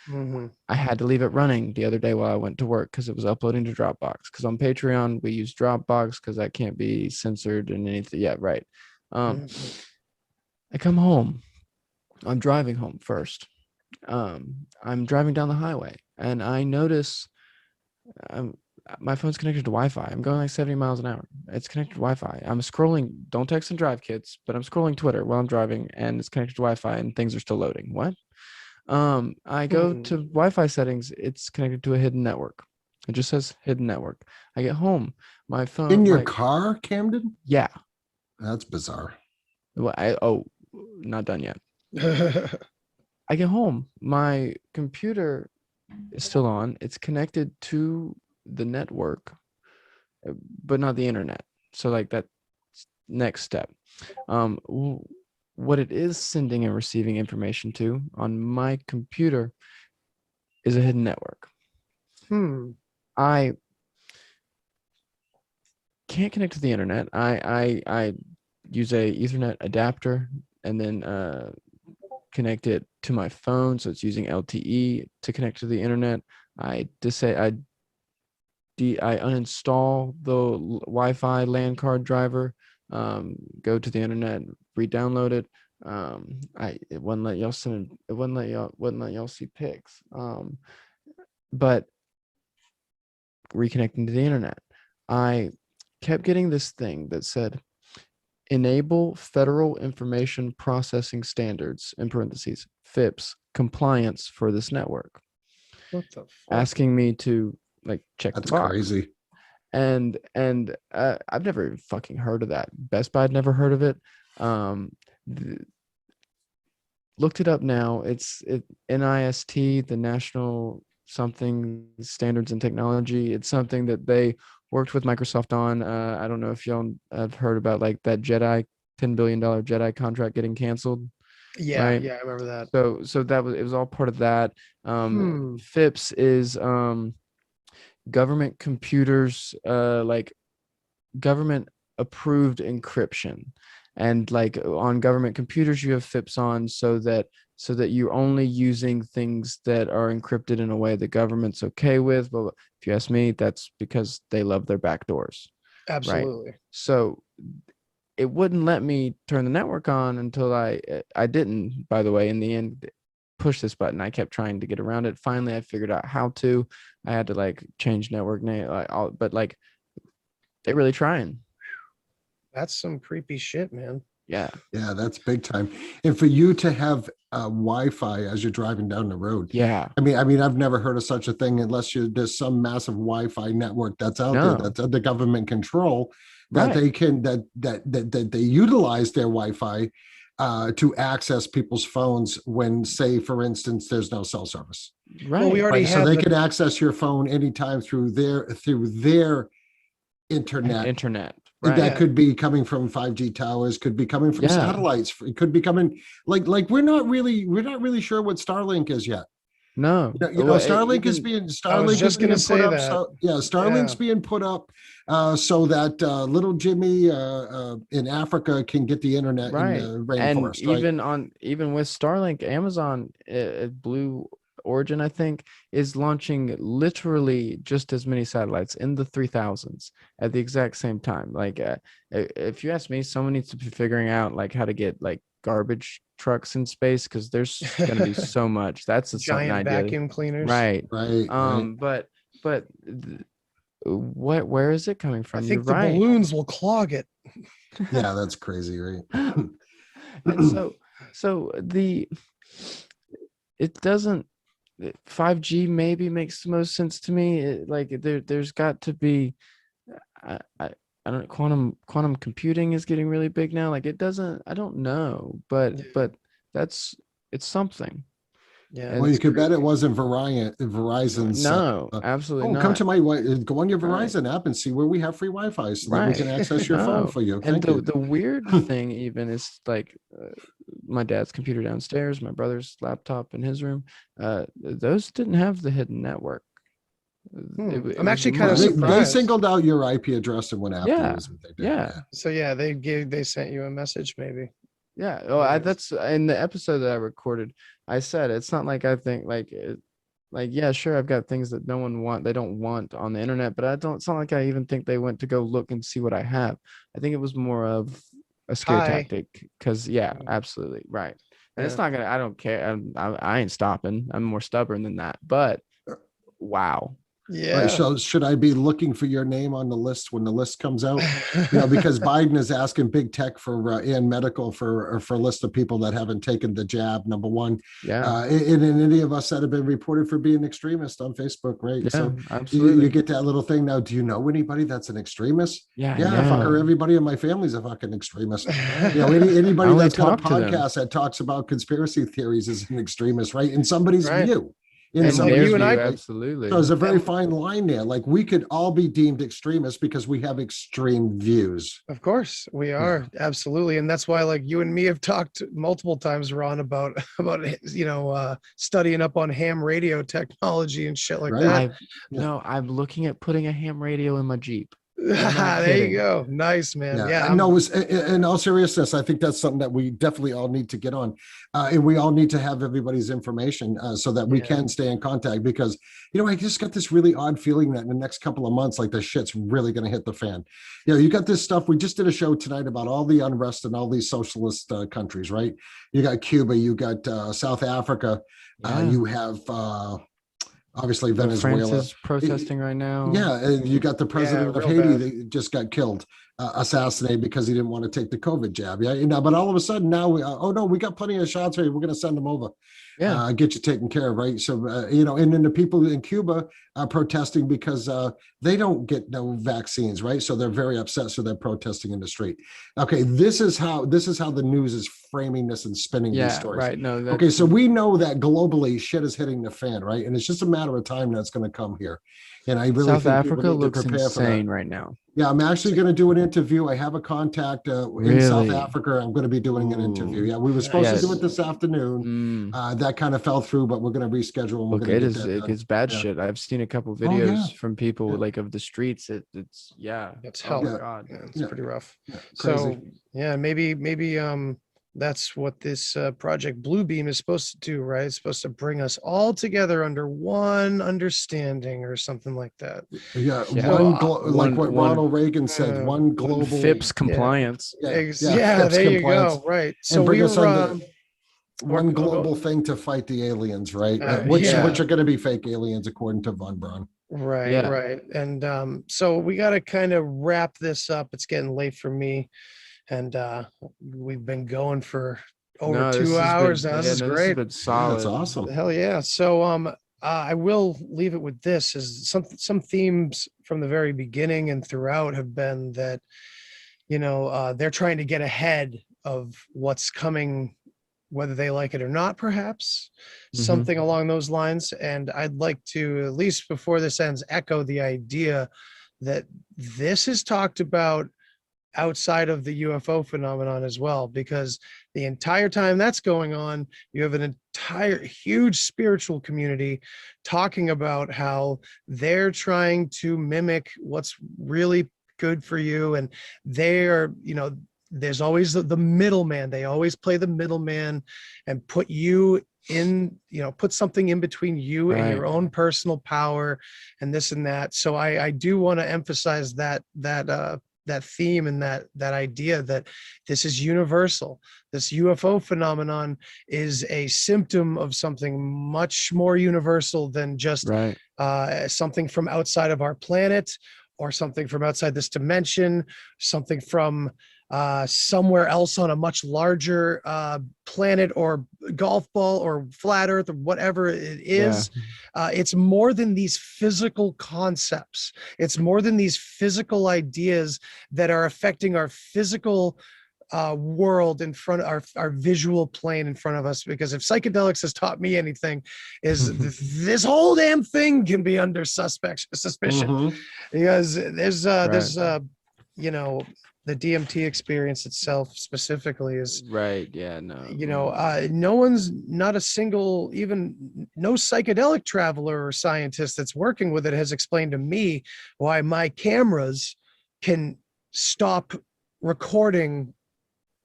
I had to leave it running the other day while I went to work because it was uploading to Dropbox. Because on Patreon we use Dropbox because that can't be censored and anything. Yeah, right. I come home. I'm driving home first. I'm driving down the highway and I notice my phone's connected to Wi-Fi. I'm going like 70 miles an hour. It's connected to Wi-Fi. I'm scrolling. Don't text and drive, kids. But I'm scrolling Twitter while I'm driving, and it's connected to Wi-Fi, and things are still loading. What? I go to Wi-Fi settings. It's connected to a hidden network. It just says hidden network. I get home. My phone in your car, Camden? Yeah. That's bizarre. Well, not done yet. I get home. My computer is still on. It's connected to the network, but not the internet. So like that next step. What it is sending and receiving information to on my computer is a hidden network. I can't connect to the internet. I use a Ethernet adapter and then connect it to my phone, so it's using LTE to connect to the internet. I uninstall the Wi-Fi LAN card driver, go to the internet, re-download it. It wouldn't let y'all send. It wouldn't let y'all see pics. But reconnecting to the internet, I kept getting this thing that said, enable Federal Information Processing Standards, in parentheses, FIPS, compliance for this network. What the fuck? Asking me to like check That's the box. crazy. And I've never even fucking heard of that. Best Buy had never heard of it. Looked it up now. It's NIST, the National something Standards and Technology. It's something that they worked with Microsoft on. I don't know if y'all have heard about like that $10 billion Jedi contract getting canceled. Yeah, right? yeah, I remember that. So it was all part of that. FIPS is government computers, like government approved encryption, and like on government computers you have FIPS on so that you're only using things that are encrypted in a way the government's okay with. But if you ask me, that's because they love their backdoors. Absolutely. Right? So it wouldn't let me turn the network on until I didn't, by the way, in the end, push this button. I kept trying to get around it. Finally, I figured out how to. I had to like change network name, but like they're really trying. That's some creepy shit, man. Yeah, that's big time. And for you to have Wi-Fi as you're driving down the road. Yeah. I mean, I've never heard of such a thing unless there's some massive Wi-Fi network that's out there that's under government control that they can that they utilize their Wi-Fi to access people's phones when, say, for instance, there's no cell service. Right. Well, we already so they can access your phone anytime through their internet. Right. That could be coming from 5G towers, could be coming from satellites. It could be coming like we're not really sure what Starlink is yet. No, Starlink is being put up. Starlink's being put up so that little Jimmy in Africa can get the internet in the rainforest. And even with Starlink, Amazon, Blue Origin, I think, is launching literally just as many satellites in the 3000s at the exact same time. Like, if you ask me, someone needs to be figuring out like how to get like garbage trucks in space, because there's going to be so much. That's a giant vacuum cleaners, right? But where is it coming from? I think the balloons will clog it. Yeah, that's crazy, right? And so it doesn't. 5G maybe makes the most sense to me. There's got to be, I don't know, quantum computing is getting really big now. Like it doesn't, I don't know, but it's something. Yeah. Well, you could bet it wasn't Verizon's. No, absolutely not. Come to go on your Verizon app and see where we have free Wi-Fi so that we can access your phone for you. And the weird thing even is like my dad's computer downstairs, my brother's laptop in his room. Those didn't have the hidden network. I'm actually kind of surprised. They singled out your IP address and went after you. Yeah. So they sent you a message maybe. Yeah. Oh, that's in the episode that I recorded. I said it's not like I think yeah, sure, I've got things that they don't want on the internet, but it's not like I even think they went to go look and see what I have. I think it was more of a scare tactic, because absolutely right. And it's not gonna. I don't care. I ain't stopping. I'm more stubborn than that. But wow. Yeah. Right, so should I be looking for your name on the list when the list comes out? Because Biden is asking big tech for and medical for a list of people that haven't taken the jab. Number one, and any of us that have been reported for being extremist on Facebook, right? Yeah, so absolutely. You get that little thing now. Do you know anybody that's an extremist? Yeah, fucker. Everybody in my family's a fucking extremist. Anybody that's got a podcast that talks about conspiracy theories is an extremist, right? In somebody's view. You and I, absolutely. So there's a very fine line there. Like we could all be deemed extremists because we have extreme views. Of course, we are absolutely, and that's why, like you and me have talked multiple times, Ron, about studying up on ham radio technology and shit like that. I'm looking at putting a ham radio in my Jeep. There you go. Nice, man. Yeah. No, in all seriousness, I think that's something that we definitely all need to get on. And we all need to have everybody's information so that we can stay in contact, because, I just got this really odd feeling that in the next couple of months, like the shit's really going to hit the fan. You got this stuff. We just did a show tonight about all the unrest in all these socialist countries, right? You got Cuba, you got South Africa, you have Obviously, France Venezuela is protesting right now. Yeah, and you got the president of real Haiti bad. that just got killed, assassinated because he didn't want to take the COVID jab. Yeah, but all of a sudden now oh no, we got plenty of shots here. We're going to send them over. Yeah. Get you taken care of, right? So and then the people in Cuba are protesting because they don't get no vaccines, right? So they're very upset, so they're protesting in the street. Okay, this is how the news is framing this and spinning these stories. Right. No. Okay, so we know that globally shit is hitting the fan, right? And it's just a matter of time that's going to come here. And I really South think people Africa need to looks prepare for insane that. right now. Yeah, I'm actually going to do an interview. I have a contact in South Africa. I'm going to be doing an interview. Yeah, we were supposed to do it this afternoon. That kind of fell through, but we're going to reschedule. And Look, it's bad shit. I've seen a couple videos from people like of the streets. It's hell. Oh, God. Yeah, it's pretty rough. Crazy. So maybe that's what this Project Bluebeam is supposed to do, right? It's supposed to bring us all together under one understanding or something like that. Yeah, So, what Ronald Reagan said, one global FIPS compliance. FIPS there you go. Right. So and bring we us were under one global thing to fight the aliens, right? Which are going to be fake aliens, according to Von Braun. Right. And so we got to kind of wrap this up. It's getting late for me. And we've been going for over 2 hours now. This is great. Solid. That's awesome. Hell yeah. So I will leave it with this: is some themes from the very beginning and throughout have been that, they're trying to get ahead of what's coming, whether they like it or not, perhaps something along those lines. And I'd like to, at least before this ends, echo the idea that this is talked about outside of the UFO phenomenon as well, because the entire time that's going on, you have an entire huge spiritual community talking about how they're trying to mimic what's really good for you. And they're, there's always the middleman. They always play the middleman and put you in, put something in between you and your own personal power and this and that. So I do want to emphasize that theme and that idea that this is universal. This UFO phenomenon is a symptom of something much more universal than just something from outside of our planet or something from outside this dimension, something from somewhere else on a much larger planet or golf ball or flat earth or whatever it is. It's more than these physical concepts. It's more than these physical ideas that are affecting our physical world in front of our visual plane in front of us. Because if psychedelics has taught me anything, is this whole damn thing can be under suspicion. Because there's the DMT experience itself specifically is no one's, not a single, even no psychedelic traveler or scientist that's working with it has explained to me why my cameras can stop recording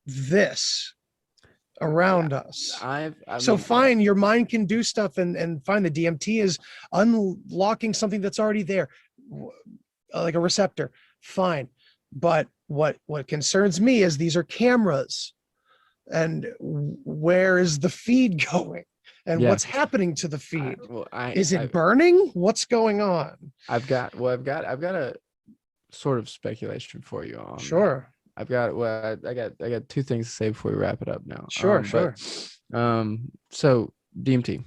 this around us. Fine, your mind can do stuff and fine, the DMT is unlocking something that's already there, like a receptor, fine. But what concerns me is these are cameras, and where is the feed going, and what's happening to the feed? Is it burning? What's going on? I've got a sort of speculation for you on. Sure. I got two things to say before we wrap it up now. Sure. So DMT,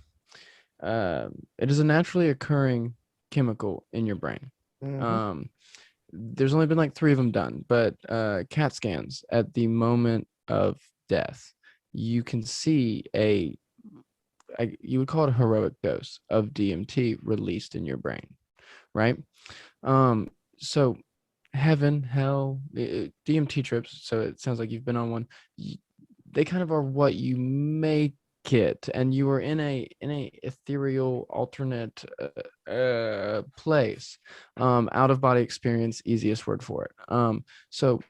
it is a naturally occurring chemical in your brain. There's only been like 3 of them done, but CAT scans at the moment of death, you can see you would call it a heroic dose of DMT released in your brain, right? So heaven, hell, DMT trips, so it sounds like you've been on one. They kind of are what you make it, and you are in a ethereal alternate place. Out of body experience, easiest word for it. So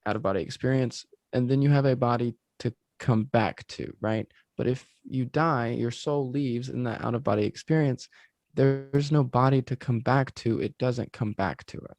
out of body experience, and then you have a body to come back to, right? But if you die, your soul leaves in that out of body experience. There's no body to come back to. It doesn't come back to it.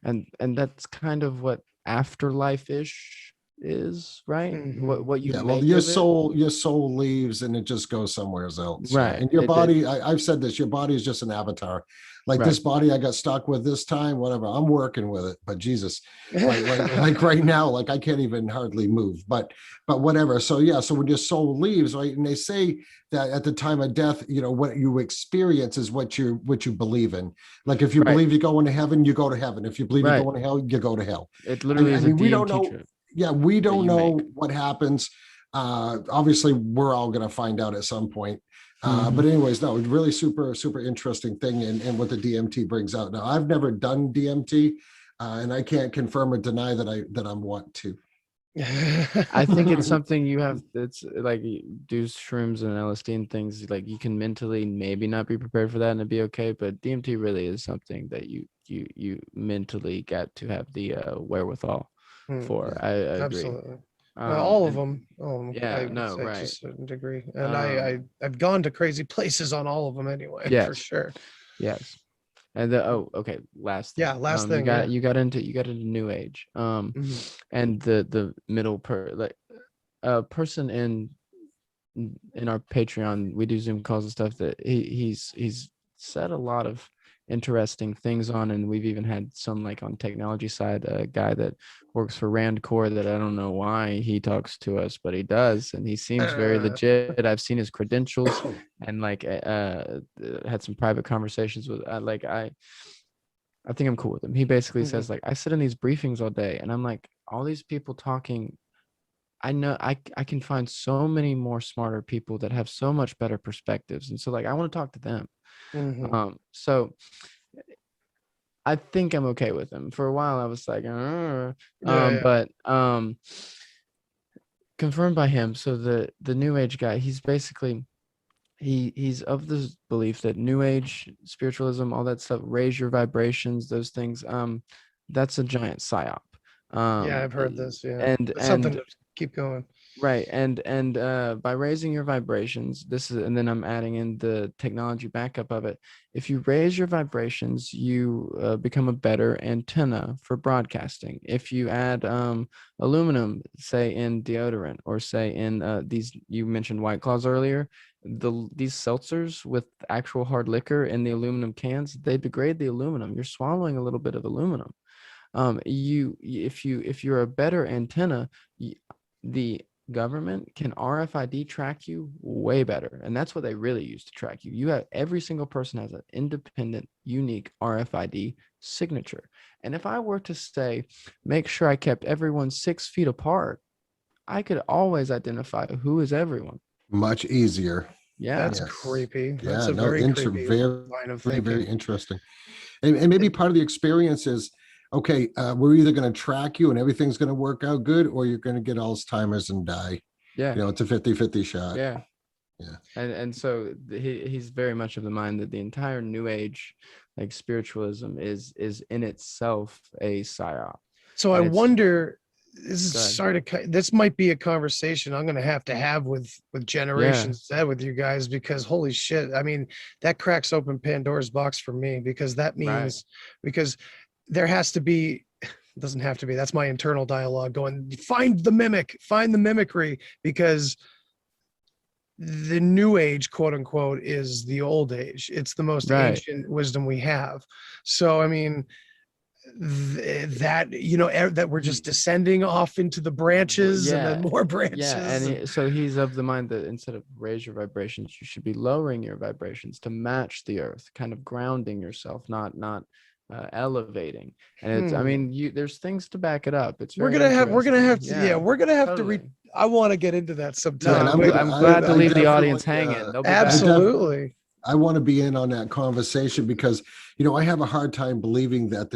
And that's kind of what afterlife-ish is, right? Mhm. What you Yeah, make well, your of it. soul leaves and it just goes somewhere else. Right. And your It- body, I've said this, your body is just an avatar. Like Right. this body I got stuck with this time, whatever. I'm working with it, but Jesus, like right now, like I can't even hardly move. But whatever. So yeah, so when your soul leaves, right, and they say that at the time of death, you know, what you experience is what you believe in. Like if you Right. believe you're going to heaven, you go to heaven. If you believe Right. you're going to hell, you go to hell. It literally I is mean, a we don't DMT know. trip. Yeah, we don't you know make. what happens. Obviously, we're all going to find out at some point. Mhm. But anyways, no, really super interesting thing, and what the DMT brings out. Now, I've never done DMT, and I can't confirm or deny that I'm want to. I think it's something you have. It's like you do shrooms and LSD and things. Like you can mentally maybe not be prepared for that and it'd be okay. But DMT really is something that you mentally got to have the wherewithal for. I agree. Absolutely. All of them. Yeah, I would no, say to right. a certain degree. And I've gone to crazy places on all of them anyway, for Yes. sure. Yes. And okay, last thing. Yeah, last thing. You got into New Age. And the middle person in our Patreon, we do Zoom calls and stuff, that he's said a lot of interesting things on, and we've even had some, like on technology side, a guy that works for Rand Corps that I don't know why he talks to us, but he does, and he seems very legit. I've seen his credentials and like had some private conversations with I think I'm cool with him. He basically says, like, I sit in these briefings all day and I'm like, all these people talking, I know I can find so many more smarter people that have so much better perspectives, and so like I want to talk to them. So I think I'm okay with him. For a while I was like, but confirmed by him. So the New Age guy, he's basically he's of the belief that New Age, spiritualism, all that stuff, raise your vibrations, those things, that's a giant psyop. Yeah, I've heard this. Yeah, and something to keep going. Right. And by raising your vibrations, and then I'm adding in the technology backup of it. If you raise your vibrations, you become a better antenna for broadcasting. If you add aluminum, say in deodorant, or say in these, you mentioned White Claws earlier, these seltzers with actual hard liquor in the aluminum cans, they degrade the aluminum. You're swallowing a little bit of aluminum. If you're a better antenna, the government can RFID track you way better, and that's what they really use to track you. You have every single person has an independent, unique RFID signature. And if I were to say, make sure I kept everyone 6 feet apart, I could always identify who is everyone. Much easier. Yeah, that's creepy. That's a very creepy line of thinking. Very interesting. And maybe part of the experience is, okay, we're either going to track you and everything's going to work out good, or you're going to get Alzheimer's and die. Yeah. You know, it's a 50-50 shot. Yeah. Yeah. And so he's very much of the mind that the entire New Age, like spiritualism, is in itself a psyop. So I wonder, this might be a conversation I'm going to have with Generation Zed with you guys, because holy shit, I mean, that cracks open Pandora's box for me, because that means, because there has to be, it doesn't have to be, that's my internal dialogue going, find the mimicry, because the New Age, quote unquote, is the old age. It's the most ancient wisdom we have. So, I mean, that, you know, that we're just descending off into the branches and then more branches. Yeah, and so he's of the mind that instead of raise your vibrations, you should be lowering your vibrations to match the earth, kind of grounding yourself, not elevating. And it's, I mean, there's things to back it up. It's we're gonna have to I want to get into that sometime. Yeah, I'm glad to leave the audience hanging. Absolutely. I want to be in on that conversation, because, you know, I have a hard time believing that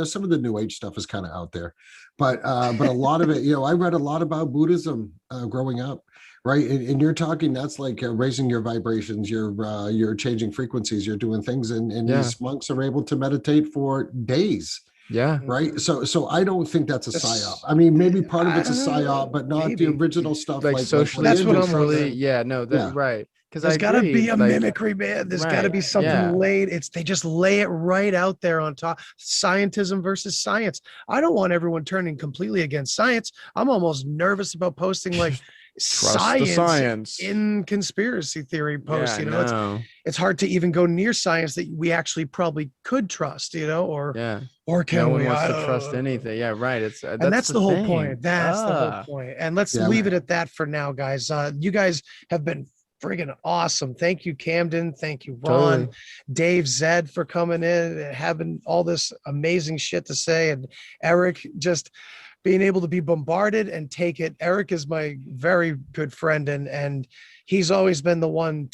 some of the New Age stuff is kind of out there, but a lot of it, you know, I read a lot about Buddhism growing up, right? And you're talking, that's like raising your vibrations, you're changing frequencies, you're doing things, and these monks are able to meditate for days. Yeah. Right. So I don't think that's a psyop. I mean, maybe part of it's a psyop, but not the original stuff. Like socially, that's what I'm really. Yeah. No. Right. Because there's got to be a mimicry, man. There's got to be something laid. They just lay it right out there on top. Scientism versus science. I don't want everyone turning completely against science. I'm almost nervous about posting like science in conspiracy theory posts. It's hard to even go near science that we actually probably could trust, or can no one we? wants to trust anything. Yeah, right. That's the whole point. That's the whole point. And let's leave it at that for now, guys. You guys have been friggin' awesome. Thank you, Camden. Thank you, Ron, Dave, Zed, for coming in and having all this amazing shit to say, and Eric just being able to be bombarded and take it. Eric is my very good friend, and he's always been the one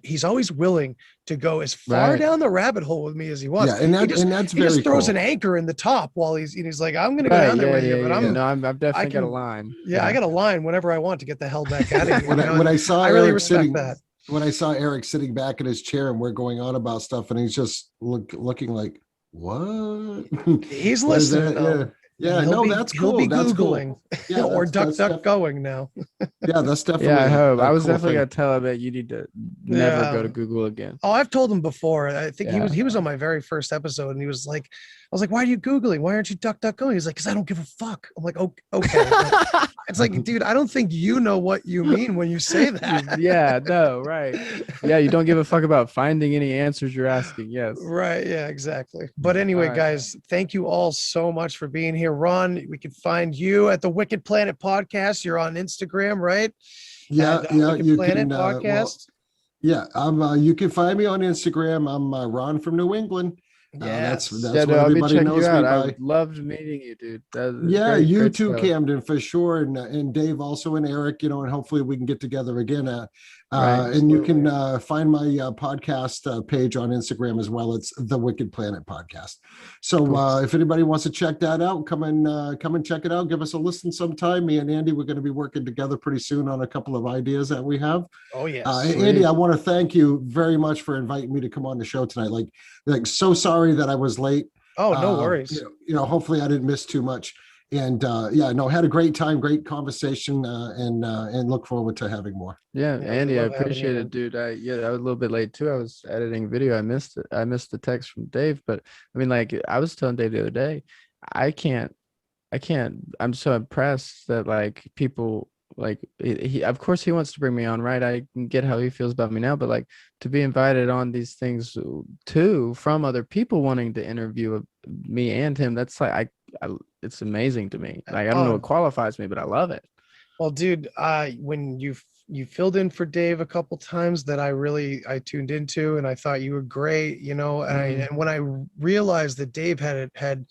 he's always willing to go as far down the rabbit hole with me as he wants. Yeah, and that's he just throws an anchor in the top while he's like, I'm going to go down there with you, but I've definitely got a line. Yeah, I got a line whenever I want to get the hell back out of here. when I saw I really Eric respect that. When I saw Eric sitting back in his chair and we're going on about stuff, and he's just looking like, what? He's listening. Yeah, that's cool. He'll be that's Googling cool. or duck going now. Yeah, that's definitely. Yeah, I hope. I was cool definitely thing. gonna tell him that you need to never go to Google again. Oh, I've told him before. I think he was on my very first episode, and he was like, I was like, why are you Googling? Why aren't you duck going? He's like, because I don't give a fuck. I'm like, okay. It's like, dude, I don't think you know what you mean when you say that. Yeah, no, right. Yeah, you don't give a fuck about finding any answers you're asking. Yes. Right. Yeah, exactly. But anyway, guys, thank you all so much for being here. Ron, we can find you at the Wicked Planet Podcast. You're on Instagram, right? Yeah, you Planet can Podcast. You can find me on Instagram. I'm Ron from New England. That's what everybody knows me by. I loved meeting you, dude. You too, stuff. Camden, for sure, and Dave also, and Eric, and hopefully we can get together again. And you can find my podcast page on Instagram as well. It's the Wicked Planet Podcast. So if anybody wants to check that out, come and check it out. Give us a listen sometime. Me and Andy, we're going to be working together pretty soon on a couple of ideas that we have. Oh yeah, Andy, I want to thank you very much for inviting me to come on the show tonight. Like so sorry that I was late. Oh, no worries. Hopefully I didn't miss too much. And had a great time, great conversation, and look forward to having more. Yeah, Andy, I appreciate it, dude. I was a little bit late too. I was editing video. I missed it. I missed the text from Dave, but I mean, like I was telling Dave the other day, I can't. I'm so impressed that like people like he. Of course, he wants to bring me on, right? I can get how he feels about me now, but like to be invited on these things too from other people wanting to interview me and him. That's like it's amazing to me. Like I don't know what qualifies me, but I love it. Well, dude, when you filled in for Dave a couple times that I tuned into, and I thought you were great, and when I realized that Dave had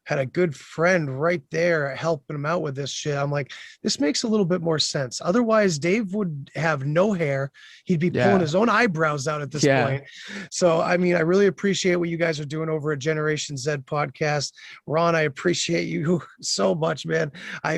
a good friend right there helping him out with this shit, I'm like, this makes a little bit more sense. Otherwise, Dave would have no hair. He'd be pulling his own eyebrows out at this point. So, I mean, I really appreciate what you guys are doing over at Generation Zed Podcast. Ron, I appreciate you so much, man.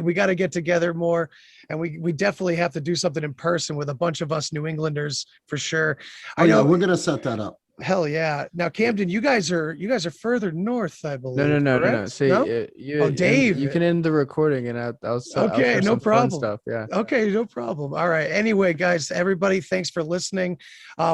We got to get together more, and we definitely have to do something in person with a bunch of us New Englanders for sure. I know we're going to set that up. Hell yeah. Now, Camden, you guys are further north, I believe. No. See, Dave, you can end the recording, and I'll okay, no problem. Stuff, yeah. Okay, no problem. All right. Anyway, guys, everybody, thanks for listening.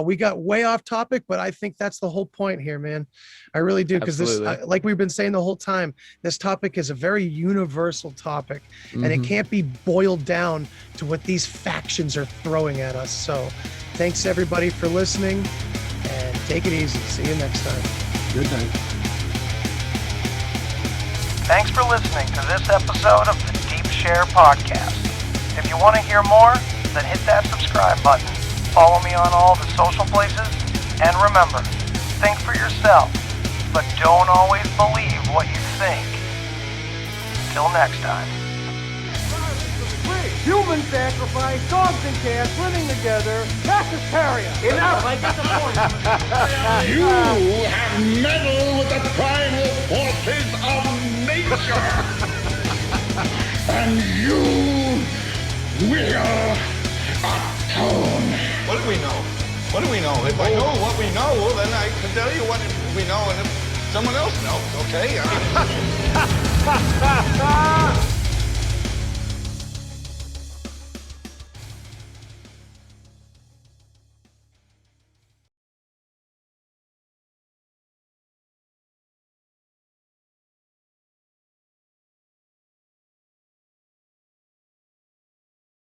We got way off topic, but I think that's the whole point here, man. I really do, because this, like we've been saying the whole time, this topic is a very universal topic, and it can't be boiled down to what these factions are throwing at us. So, thanks everybody for listening. And take it easy. See you next time. Good night. Thanks for listening to this episode of the Deep Share Podcast. If you want to hear more, then hit that subscribe button. Follow me on all the social places. And remember, think for yourself, but don't always believe what you think. Till next time. Human sacrifice, dogs and cats living together, mass hysteria. Enough, I get the point. You have meddled with the primal forces of nature. And you will atone. What do we know? What do we know? If I know what we know, then I can tell you what we know, and if someone else knows, okay? I mean...